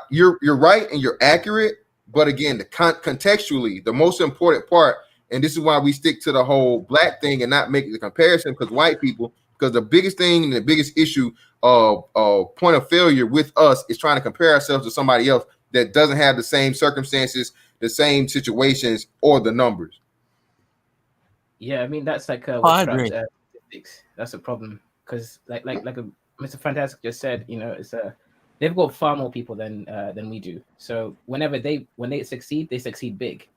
you're right and you're accurate, but again, contextually, the most important part, and this is why we stick to the whole Black thing and not make the comparison, because white people, because the biggest thing and the biggest issue of point of failure with us is trying to compare ourselves to somebody else that doesn't have the same circumstances, the same situations, or the numbers. Yeah, I mean that's like statistics. That's a problem, because like Mr. Fantastic just said, it's they've got far more people than we do. So when they succeed, they succeed big.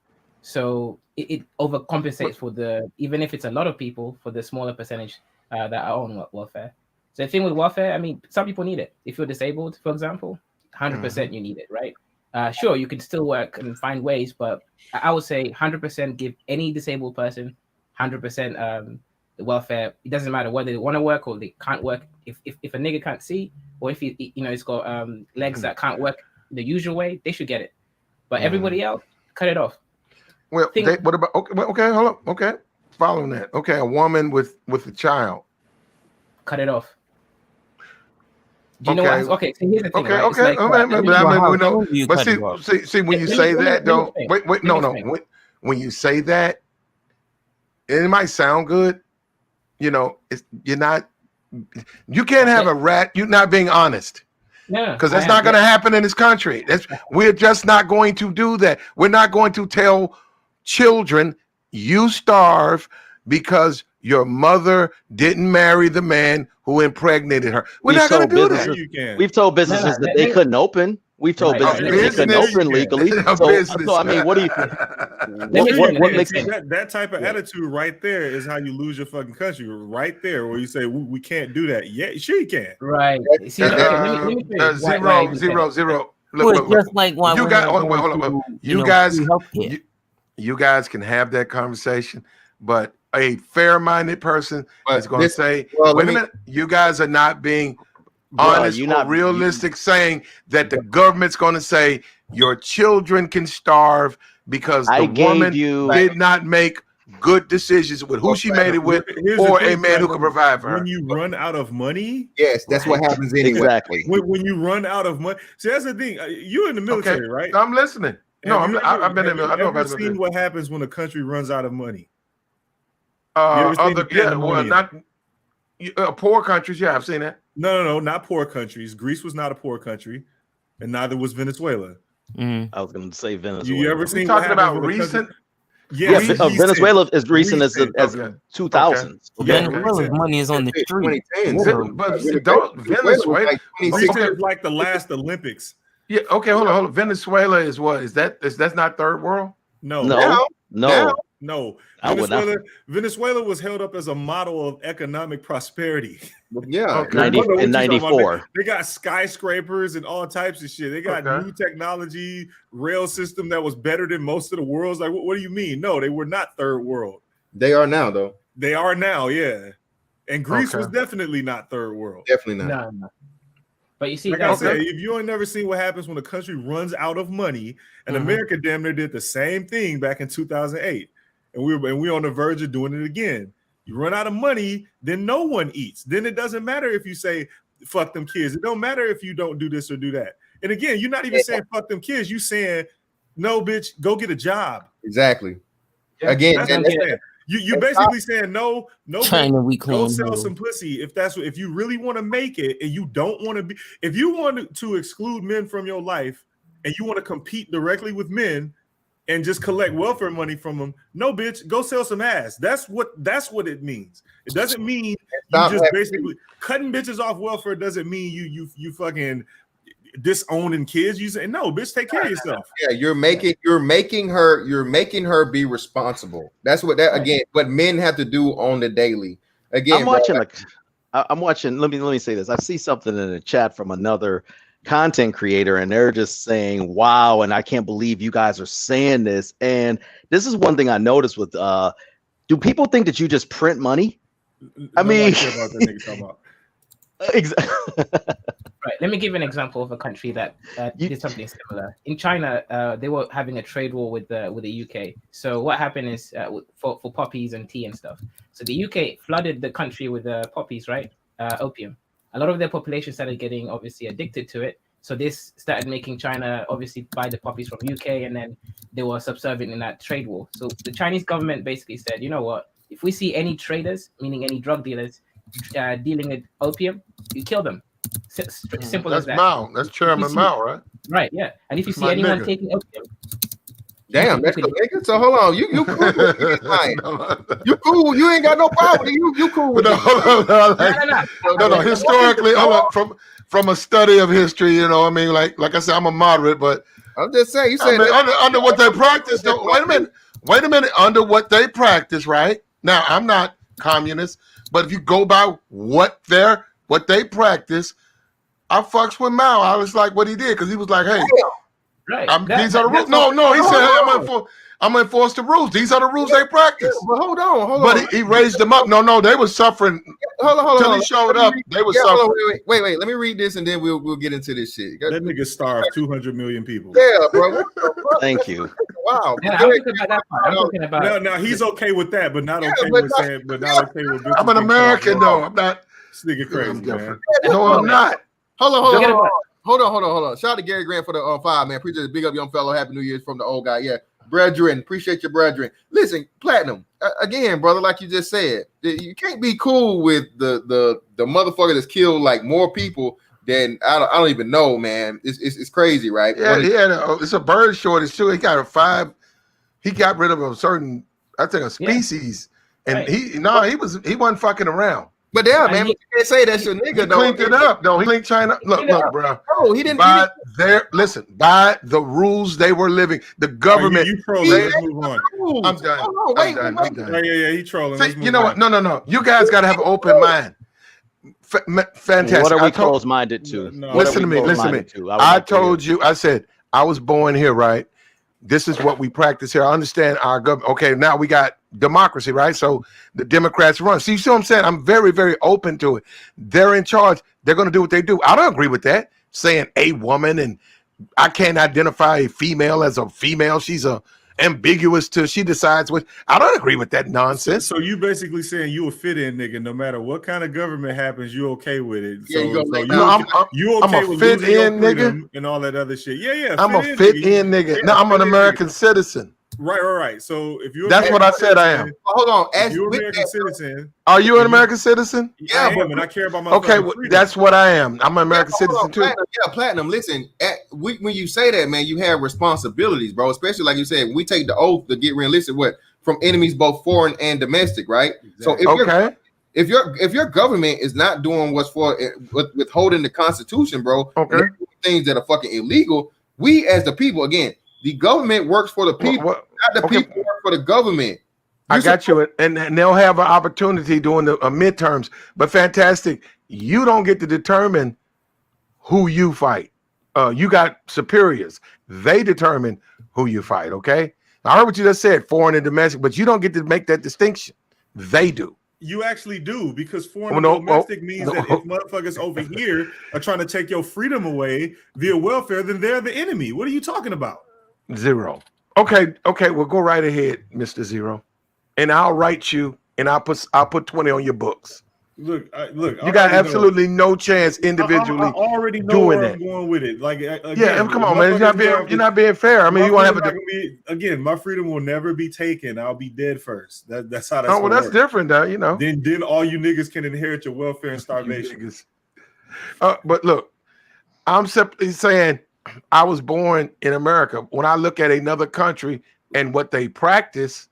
So it overcompensates for even if it's a lot of people, for the smaller percentage that are on welfare. So the thing with welfare, I mean, some people need it. If you're disabled, for example, 100% you need it, right? Sure, you can still work and find ways, but I would say 100% give any disabled person 100% the welfare. It doesn't matter whether they want to work or they can't work. If a nigga can't see, or if he's got legs that can't work the usual way, they should get it. But everybody else, cut it off. Well, what about okay, hold up. Okay. Following that. Okay, a woman with a child. Cut it off. Do you know what? Okay, so here's the thing. Right? Okay. But see, when you say that, though, wait, no. When you say that, it might sound good. You know, you can't have a rat. You're not being honest. Yeah, because that's not going to happen in this country. We're just not going to do that. We're not going to tell children you starve because your mother didn't marry the man who impregnated her. We're not going to do that. We've told businesses that they couldn't open. We've told businesses they couldn't open legally. So I mean, what do you think? What makes that type of attitude right there is how you lose your fucking country. Right there, where you say we can't do that. Yeah, sure you can. Right. See, zero. Look, just like why you guys, hold on. You guys can have that conversation, but a fair-minded person is going to say, "Wait a minute, you guys are not being." Honest or realistic, saying that the government's going to say your children can starve because the woman did not make good decisions with who she made it with, or a man who can provide for her. When you run out of money, yes, that's what happens anyway. Exactly. When you run out of money, see, that's the thing. You're in the military, right? I'm listening. I've been in the military. I know about seen what happens when a country runs out of money. Not poor countries. Yeah, I've seen that. No, not poor countries. Greece was not a poor country, and neither was Venezuela. I was going to say Venezuela. You ever seen talking about recent? Yeah, Venezuela is recent as 2000s. Venezuela's money is on the street. But Venezuela is like the last Olympics. Yeah. Okay. Hold on. Venezuela is what? That's not third world? No. No. Venezuela was held up as a model of economic prosperity. Yeah, in 94. They got skyscrapers and all types of shit. They got new technology, rail system that was better than most of the world's. Like, what do you mean? No, they were not third world. They are now, though. They are now, yeah. And Greece was definitely not third world. Definitely not. No. But you see, like I said, if you ain't never seen what happens when a country runs out of money, and America damn near did the same thing back in 2008, and we're on the verge of doing it again. You run out of money, then no one eats. Then it doesn't matter if you say fuck them kids. It don't matter if you don't do this or do that. And again, you're not even saying fuck them kids. You saying no, bitch, go get a job. Exactly. Yeah, again, you basically saying no, China, go sell some pussy if you really want to make it, and you don't want to be. If you want to exclude men from your life, and you want to compete directly with men, and just collect welfare money from them, no, bitch, go sell some ass. That's what it means. It doesn't mean you just basically cutting bitches off welfare. Doesn't mean you fucking disowning kids. You say no, bitch, take care of yourself. Yeah, you're making her be responsible. That's what what men have to do on the daily. Again, I'm watching. Let me say this. I see something in the chat from another content creator, and they're just saying, wow, and I can't believe you guys are saying this. And this is one thing I noticed with do people think that you just print money? I mean, exactly. Right. Let me give an example of a country that did something similar. In China, they were having a trade war with the UK. So what happened is for poppies and tea and stuff. So the UK flooded the country with poppies, right? Opium. A lot of their population started getting obviously addicted to it. So this started making China obviously buy the poppies from UK, and then they were subservient in that trade war. So the Chinese government basically said, you know what? If we see any traders, meaning any drug dealers, dealing with opium, you kill them. Simple as that. Mao. That's Chairman Mao, right? Right, yeah. And if you see anyone taking opium, damn, that's the nigga. So hold on, you cool? You cool? You ain't got no problem. You cool? With no. Historically, hold on. From a study of history, you know, I mean, like I said, I'm a moderate, but I'm just saying. You said under what they practice. Wait a minute. Under what they practice, right? Now, I'm not communist, but if you go by what they practice, I fucks with Mao. I was like what he did because he was like, hey. Right. These are the rules. No. He said, I'm gonna enforce the rules. These are the rules they practice. But hold on. But he raised them up. No, they were suffering. Hold on. Till he showed up, they were suffering. Wait. Let me read this and then we'll get into this shit. That nigga starved 200 million people. Yeah, bro. Thank you. Wow. Yeah, I'm thinking about that part. I'm thinking about. No, he's okay with that, but not okay with saying, but not okay with. I'm an American though. I'm not. This nigga crazy, man. No, I'm not. Hold on. Shout out to Gary Grant for the 5, man. Appreciate it. Big up, young fellow. Happy New Year's from the old guy. Yeah. Brethren, appreciate your brethren. Listen, Platinum, again, brother, like you just said, you can't be cool with the motherfucker that's killed like more people than I don't even know, man. It's crazy, right? Yeah, it's a bird shortage too. He got rid of a certain, I think, a species, and he wasn't fucking around. But yeah, man, you can't say that's your nigga. He cleaned it up. No, he ain't China. Look, bro. No, he didn't. By the rules they were living, the government. You trolling. Let's move on. I'm done. I'm done. Yeah, he trolling. See, you know what? No. You guys got to have an open mind. Fantastic. What are we closed-minded to? Listen to me. I told you. I said I was born here, right? This is what we practice here. I understand our government. Okay, now we got democracy, right? So the Democrats run. See what I'm saying? I'm very, very open to it. They're in charge. They're going to do what they do. I don't agree with that. Saying a woman, and I can't identify a female as a female. She's ambiguous till she decides what. I don't agree with that nonsense. So you basically saying you a fit in nigga, no matter what kind of government happens, you okay with it. Yeah, you okay with fit in nigga and all that other shit. Yeah. I'm a fit in nigga. Yeah, no, I'm an American citizen. Right. So if you're that's what I said I am. Hold on. If you're an American citizen. Are you an American citizen? Yeah, I am, and I care about my that's what I am. I'm an American citizen too. Platinum. Listen, when you say that, man, you have responsibilities, bro. Especially like you said, we take the oath to get realistic from enemies both foreign and domestic, right? Exactly. So if your government is not doing what's for withholding the Constitution, bro, things that are fucking illegal, we as the people, again, the government works for the people, not the people work for the government. I got you, and they'll have an opportunity during the midterms. But fantastic, you don't get to determine who you fight. You got superiors; they determine who you fight. Okay, I heard what you just said, foreign and domestic, but you don't get to make that distinction. They do. You actually do, because foreign and domestic means that if motherfuckers over here are trying to take your freedom away via welfare, then they're the enemy. What are you talking about? Zero. Okay. Well, go right ahead, Mr. Zero, and I'll write you, and I'll put 20 on your books. Look. You got absolutely no chance individually. I already know where I'm going with it. Like, again, come on, man. You're not being fair. I mean, you want to have again. My freedom will never be taken. I'll be dead first. That's how that's. Oh, well, that's work. Different, though. You know. Then all you niggas can inherit your welfare and starvation. But look, I'm simply saying, I was born in America. When I look at another country and what they practice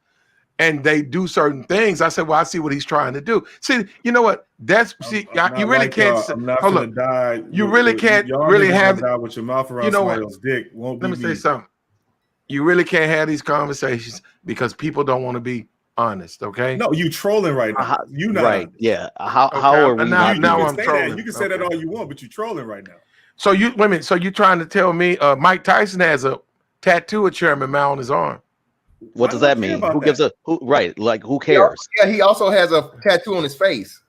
and they do certain things, I said, well, I see what he's trying to do. See, you know what? You really can't. Hold on. You really can't really have with your mouth around somebody else's dick. Let me say something. You really can't have these conversations because people don't want to be honest. Okay. No, you trolling right now. You not right? Yeah. How are we? Now I'm trolling. You can say that all you want, but you're trolling right now. So you're trying to tell me Mike Tyson has a tattoo of Chairman Mao on his arm? What does that mean? Who gives a who? Right, like who cares? Yeah, he also has a tattoo on his face.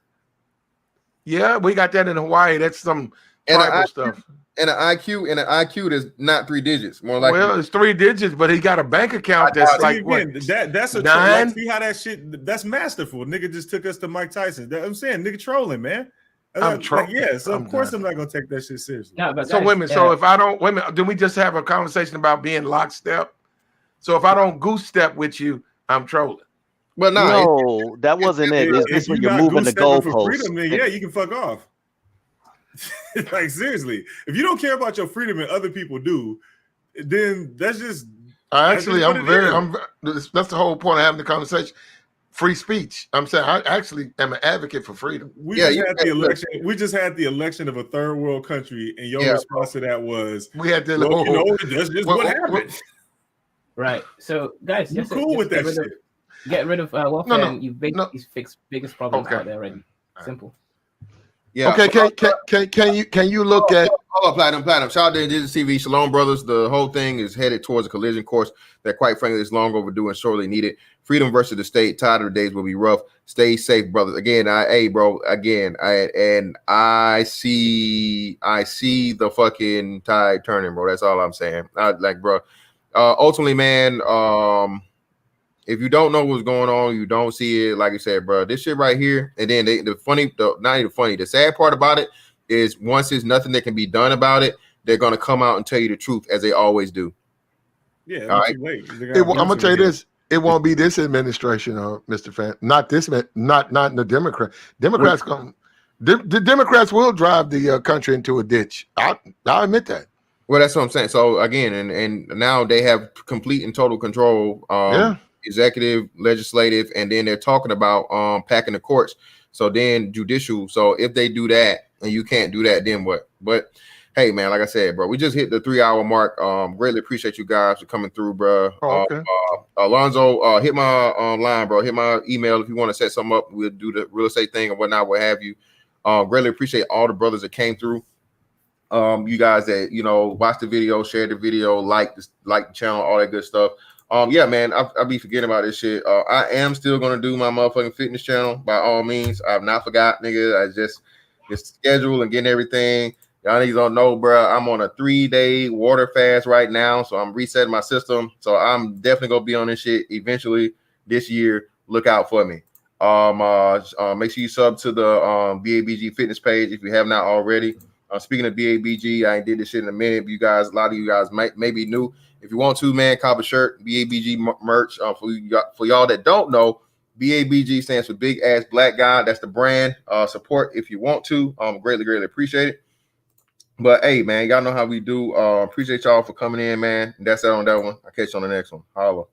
Yeah, we got that in Hawaii. That's some tribal stuff. And an IQ that's not 3 digits. More like it's 3 digits, but he got a bank account that's that's a 9. See how that shit? That's masterful. Nigga just took us to Mike Tyson. I'm saying, nigga trolling, man. I'm trolling. So of course I'm not gonna take that shit seriously. No, but so women. So if I don't then we just have a conversation about being lockstep. So if I don't goose step with you, I'm trolling. Well, no, that wasn't it. It's when you're moving the goalposts. Yeah, you can fuck off. Like seriously, if you don't care about your freedom and other people do, then that's just. That's the whole point of having the conversation. Free speech. I'm saying I actually am an advocate for freedom. We just had the election of a third world country, and your response to that was we had to. That's just what happened. Right. So, guys, you're cool with that shit. Get rid of welfare, and you've fixed biggest problems out there already. Simple. Yeah. Okay, can you look at Hold up, Platinum. Shout out to Indigenous TV, Shalom Brothers. The whole thing is headed towards a collision course that, quite frankly, is long overdue and sorely needed. Freedom versus the state. Tired of the days will be rough. Stay safe, brothers. Again, I see the fucking tide turning, bro. That's all I'm saying. Bro. Ultimately, man, if you don't know what's going on, you don't see it. Like I said, bro, this shit right here. And then the sad part about it is once there's nothing that can be done about it, they're gonna come out and tell you the truth as they always do. Yeah, all right. I'm gonna tell you this. It won't be this administration, Mr. Fan. Not in the Democrat. Democrats the Democrats will drive the country into a ditch. I'll admit that. Well, that's what I'm saying. So again, and now they have complete and total control. Executive, legislative, and then they're talking about packing the courts. So then judicial. So if they do that and you can't do that, then what? But hey, man, like I said, bro, we just hit the 3-hour mark. Greatly appreciate you guys for coming through, bro. Okay. Alonzo, hit my line, bro. Hit my email if you want to set something up. We'll do the real estate thing or whatnot, what have you. Greatly appreciate all the brothers that came through. You guys that watch the video, share the video, like the channel, all that good stuff. Yeah, man, I'll be forgetting about this shit. I am still gonna do my motherfucking fitness channel by all means. I've not forgot, nigga. I just schedule and getting everything. Y'all niggas don't know, bro. I'm on a 3-day water fast right now, so I'm resetting my system. So I'm definitely gonna be on this shit eventually this year. Look out for me. Make sure you sub to the BABG fitness page if you have not already. Speaking of BABG, I ain't did this shit in a minute. A lot of you guys may be new. If you want to, man, cop a shirt, BABG merch. For y'all that don't know, BABG stands for Big Ass Black Guy. That's the brand. Support if you want to. Greatly appreciate it. But hey, man, y'all know how we do. Appreciate y'all for coming in, man. That's it on that one. I'll catch you on the next one. Holla.